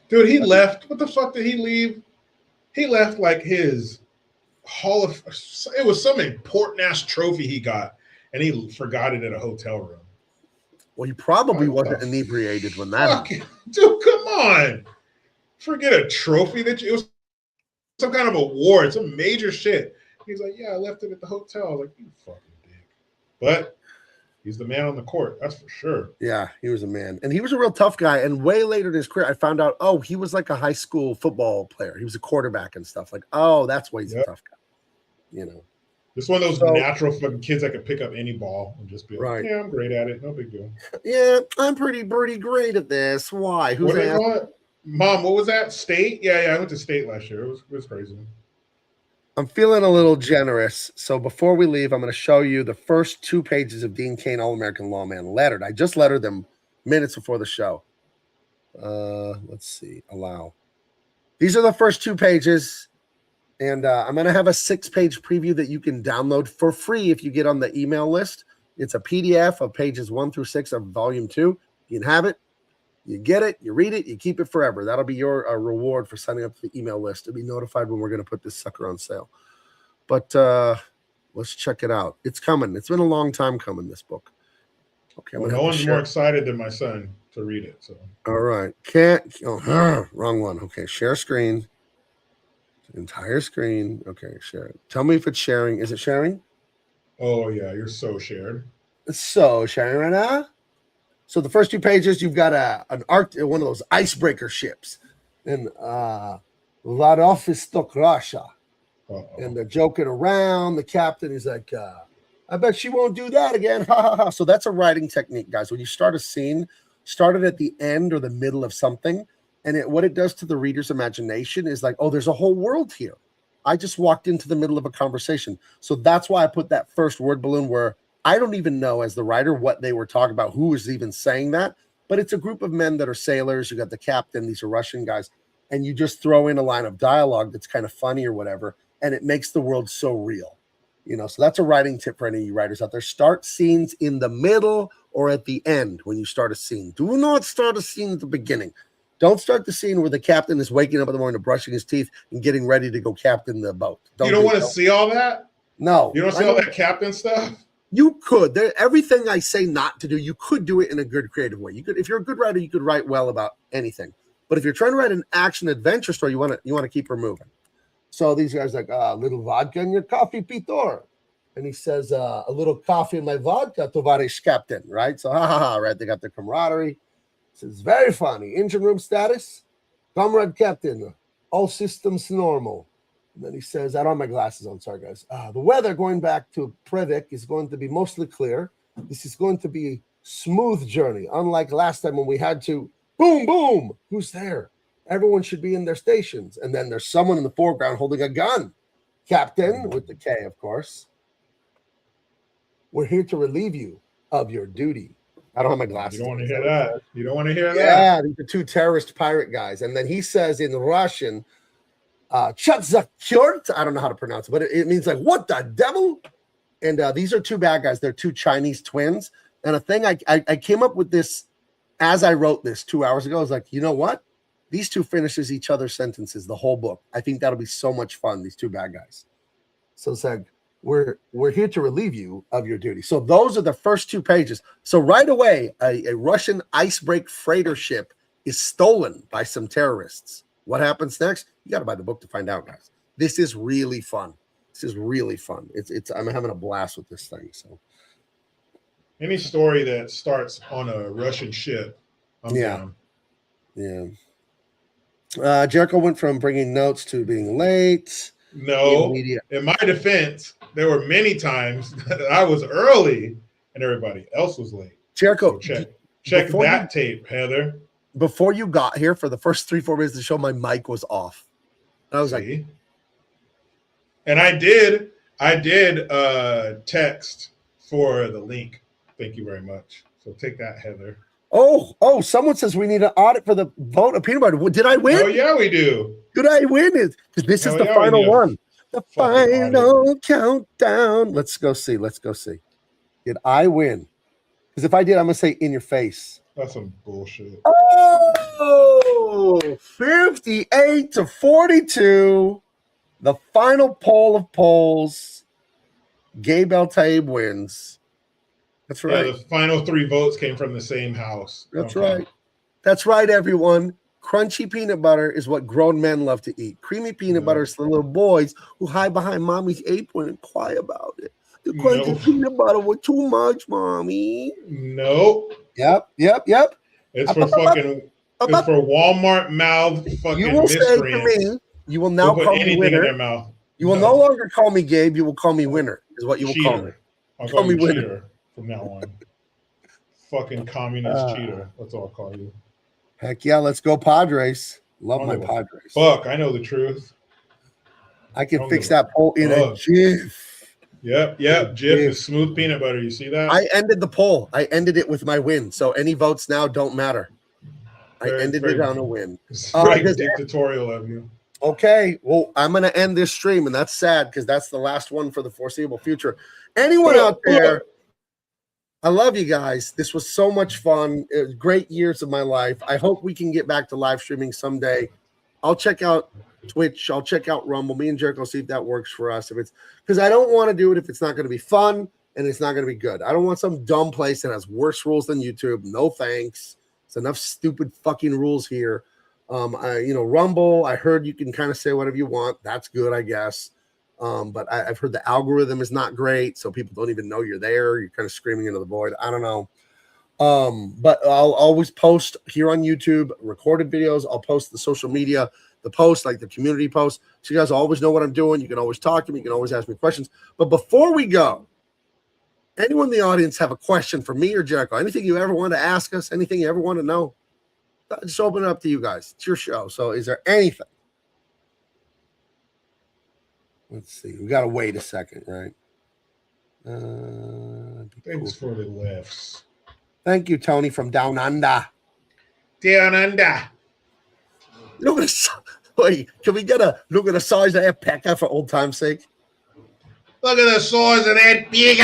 Dude, he left. What the fuck did he leave? He left like his Hall of... It was some important-ass trophy he got, and he forgot it at a hotel room. Well, he probably wasn't inebriated when that happened. Dude, come on. Forget a trophy that it was some kind of award, some major shit. He's like, yeah, I left it at the hotel. I was like, you fucking dick. But he's the man on the court, that's for sure. Yeah, he was a man. And he was a real tough guy. And way later in his career, I found out, he was like a high school football player. He was a quarterback and stuff. Like, that's why he's a tough guy. You know. Just one of those natural fucking kids that could pick up any ball and just be like, yeah, I'm great at it. No big deal. Yeah, I'm pretty great at this. Why? What do you call it? Mom, what was that? State? Yeah, I went to state last year. It was crazy. I'm feeling a little generous. So before we leave, I'm going to show you the first 2 pages of Dean Cain, All-American Lawman lettered. I just lettered them minutes before the show. Let's see. Allow. These are the first 2 pages. And I'm going to have a 6-page preview that you can download for free if you get on the email list. It's a PDF of pages 1 through 6 of volume 2. You can have it. You get it. You read it. You keep it forever. That'll be your reward for signing up to the email list to be notified when we're going to put this sucker on sale. But let's check it out. It's coming. It's been a long time coming, this book. Okay. Well, no one's more excited than my son to read it. So. All right. Wrong one. Okay. Share screen. Entire screen. Okay, share it. Tell me if it's sharing. Is it sharing? Oh, yeah, you're so shared. It's so sharing right now. So the first 2 pages, you've got one of those icebreaker ships. And Vladivostok, and they're joking around. The captain is like, I bet she won't do that again. Ha ha ha. So that's a writing technique, guys. When you start a scene, start it at the end or the middle of something. And what it does to the reader's imagination is like, there's a whole world here. I just walked into the middle of a conversation. So that's why I put that first word balloon where I don't even know as the writer what they were talking about, who was even saying that. But it's a group of men that are sailors. You got the captain. These are Russian guys. And you just throw in a line of dialogue that's kind of funny or whatever. And it makes the world so real. So that's a writing tip for any of you writers out there. Start scenes in the middle or at the end when you start a scene. Do not start a scene at the beginning. Don't start the scene where the captain is waking up in the morning, brushing his teeth, and getting ready to go captain the boat. You don't want to see all that? No. You don't see all that captain stuff? You could. Everything I say not to do, you could do it in a good creative way. You could, if you're a good writer, you could write well about anything. But if you're trying to write an action adventure story, you want to keep her moving. So these guys are like, a little vodka in your coffee, Pitor. And he says, a little coffee in my vodka, tovarish captain, right? So, right? They got their camaraderie. It's very funny. Engine room status, comrade captain, all systems normal. And then he says, I don't have my glasses on, sorry guys. The weather going back to Previk is going to be mostly clear. This is going to be a smooth journey, unlike last time when we had to boom, boom. Who's there? Everyone should be in their stations. And then there's someone in the foreground holding a gun. Captain, with the K, of course. We're here to relieve you of your duty. I don't have my glasses. You don't want to hear that. You don't want to hear that. Yeah, these are two terrorist pirate guys. And then he says in Russian, Chatzakurt, I don't know how to pronounce it, but it means like, what the devil? And these are two bad guys. They're two Chinese twins. And a thing I came up with this as I wrote this 2 hours ago. I was like, you know what? These two finishes each other's sentences, the whole book. I think that'll be so much fun, these two bad guys. So it's like, we're here to relieve you of your duty. So those are the first 2 pages. So right away, a Russian icebreak freighter ship is stolen by some terrorists. What happens next? You got to buy the book to find out, guys. This is really fun. This is really fun. It's I'm having a blast with this thing. So any story that starts on a Russian ship, I'm down. Yeah. Jericho went from bringing notes to being late. No, in my defense, there were many times that I was early and everybody else was late. Jericho, so check that tape, Heather. Before you got here, for the first 3-4 minutes of the show, my mic was off. I was like, and I did text for the link. Thank you very much. So take that, Heather. Oh, someone says we need an audit for the vote of peanut butter. Did I win? Oh, yeah, we do. Did I win it? Because this is the final one. The final countdown. Let's go see. Did I win? Because if I did, I'm going to say in your face. That's some bullshit. Oh, 58-42. The final poll of polls. Gabe Eltaeb wins. That's right. Yeah, the final 3 votes came from the same house. That's right. That's right, everyone. Crunchy peanut butter is what grown men love to eat. Creamy peanut butter is the little boys who hide behind mommy's apron and cry about it. The crunchy peanut butter was too much, mommy. Nope. Yep. It's for fucking. It's for Walmart mouth fucking. You will say to me, you will now call me winner. In their mouth. You will no longer call me Gabe. You will call me winner. Is what you will call me. I'll call me winner from now on. Fucking communist cheater. That's all I'll call you. Heck yeah, let's go Padres. Love my Padres. Fuck, I know the truth. I can fix that poll in a GIF. Yep. GIF is smooth peanut butter. You see that? I ended the poll. I ended it with my win. So any votes now don't matter. I ended it on a win. It's very dictatorial of you. Okay, well, I'm going to end this stream, and that's sad because that's the last one for the foreseeable future. Anyone out there, I love you guys. This was so much fun. It was great years of my life. I hope we can get back to live streaming someday. I'll check out Twitch. I'll check out Rumble. Me and Jericho, see if that works for us. If it's because I don't want to do it if it's not going to be fun and it's not going to be good. I don't want some dumb place that has worse rules than YouTube. No thanks. It's enough stupid fucking rules here. Rumble, I heard you can kind of say whatever you want. That's good, I guess. But I've heard the algorithm is not great, so people don't even know you're there. You're kind of screaming into the void. I don't know. But I'll always post here on YouTube, recorded videos. I'll post the social media, the posts, like the community posts. So you guys always know what I'm doing. You can always talk to me. You can always ask me questions. But before we go, anyone in the audience have a question for me or Jericho? Anything you ever want to ask us? Anything you ever want to know? Just open it up to you guys. It's your show. So is there anything? Let's see. We got to wait a second, right? Thanks for the lifts. Thank you, Tony from Down Under. Down Under. Wait, can we get a look at the size of that pecker for old time's sake? Look at the size of that bigger.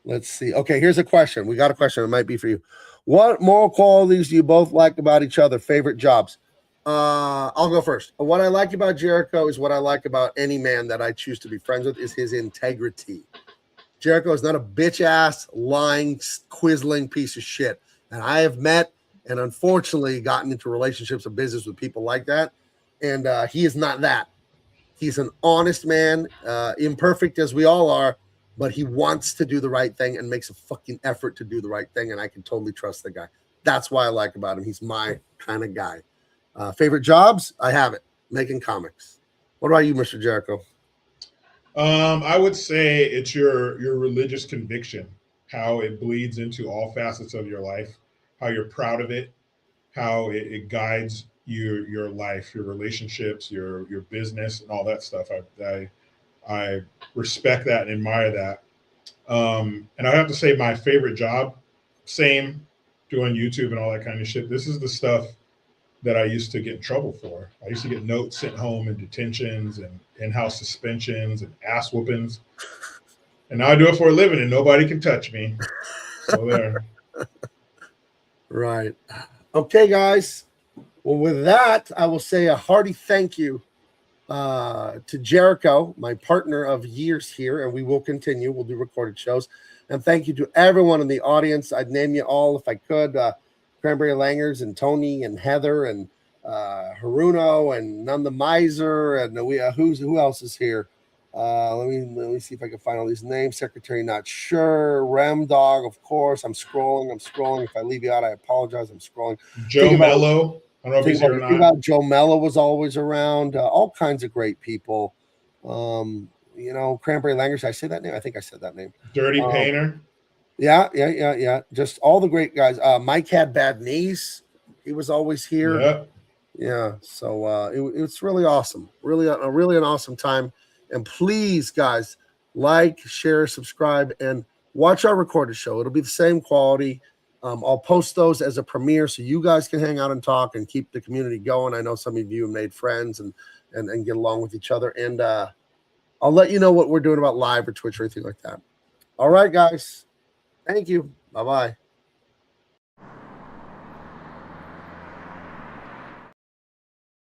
Let's see. Okay, here's a question. We got a question. It might be for you. What moral qualities do you both like about each other? Favorite jobs? I'll go first. What I like about Jericho is what I like about any man that I choose to be friends with is his integrity. Jericho is not a bitch ass, lying, quizzling piece of shit. And I have met and unfortunately gotten into relationships and business with people like that. And he is not that. He's an honest man, imperfect as we all are, but he wants to do the right thing and makes a fucking effort to do the right thing. And I can totally trust the guy. That's why I like about him. He's my kind of guy. Favorite jobs? I have it. Making comics. What about you, Mr. Jericho? I would say it's your religious conviction, how it bleeds into all facets of your life, how you're proud of it, how it guides your life, your relationships, your business, and all that stuff. I respect that and admire that. And I have to say, my favorite job, same, doing YouTube and all that kind of shit. This is the stuff that I used to get in trouble for. I used to get notes sent home and detentions and in-house suspensions and ass whoopings. And now I do it for a living and nobody can touch me. So there. Right. Okay, guys. Well, with that, I will say a hearty thank you to Jericho, my partner of years here, and we will continue. We'll do recorded shows. And thank you to everyone in the audience. I'd name you all if I could. Cranberry Langers and Tony and Heather and Haruno and Nanda Miser and who else is here? Let me see if I can find all these names. Secretary Not Sure, Rem Dog, of course. I'm scrolling. If I leave you out, I apologize. I'm scrolling. Joe Mello. I don't know if he's here or not. Joe Mello was always around. All kinds of great people. Cranberry Langers. Did I say that name? I think I said that name. Dirty Painter. Yeah. Just all the great guys. Mike had bad knees. He was always here. Yep. Yeah. So it's really awesome. Really an awesome time. And please, guys, like, share, subscribe, and watch our recorded show. It'll be the same quality. I'll post those as a premiere so you guys can hang out and talk and keep the community going. I know some of you have made friends and get along with each other. And I'll let you know what we're doing about live or Twitch or anything like that. All right, guys. Thank you. Bye-bye.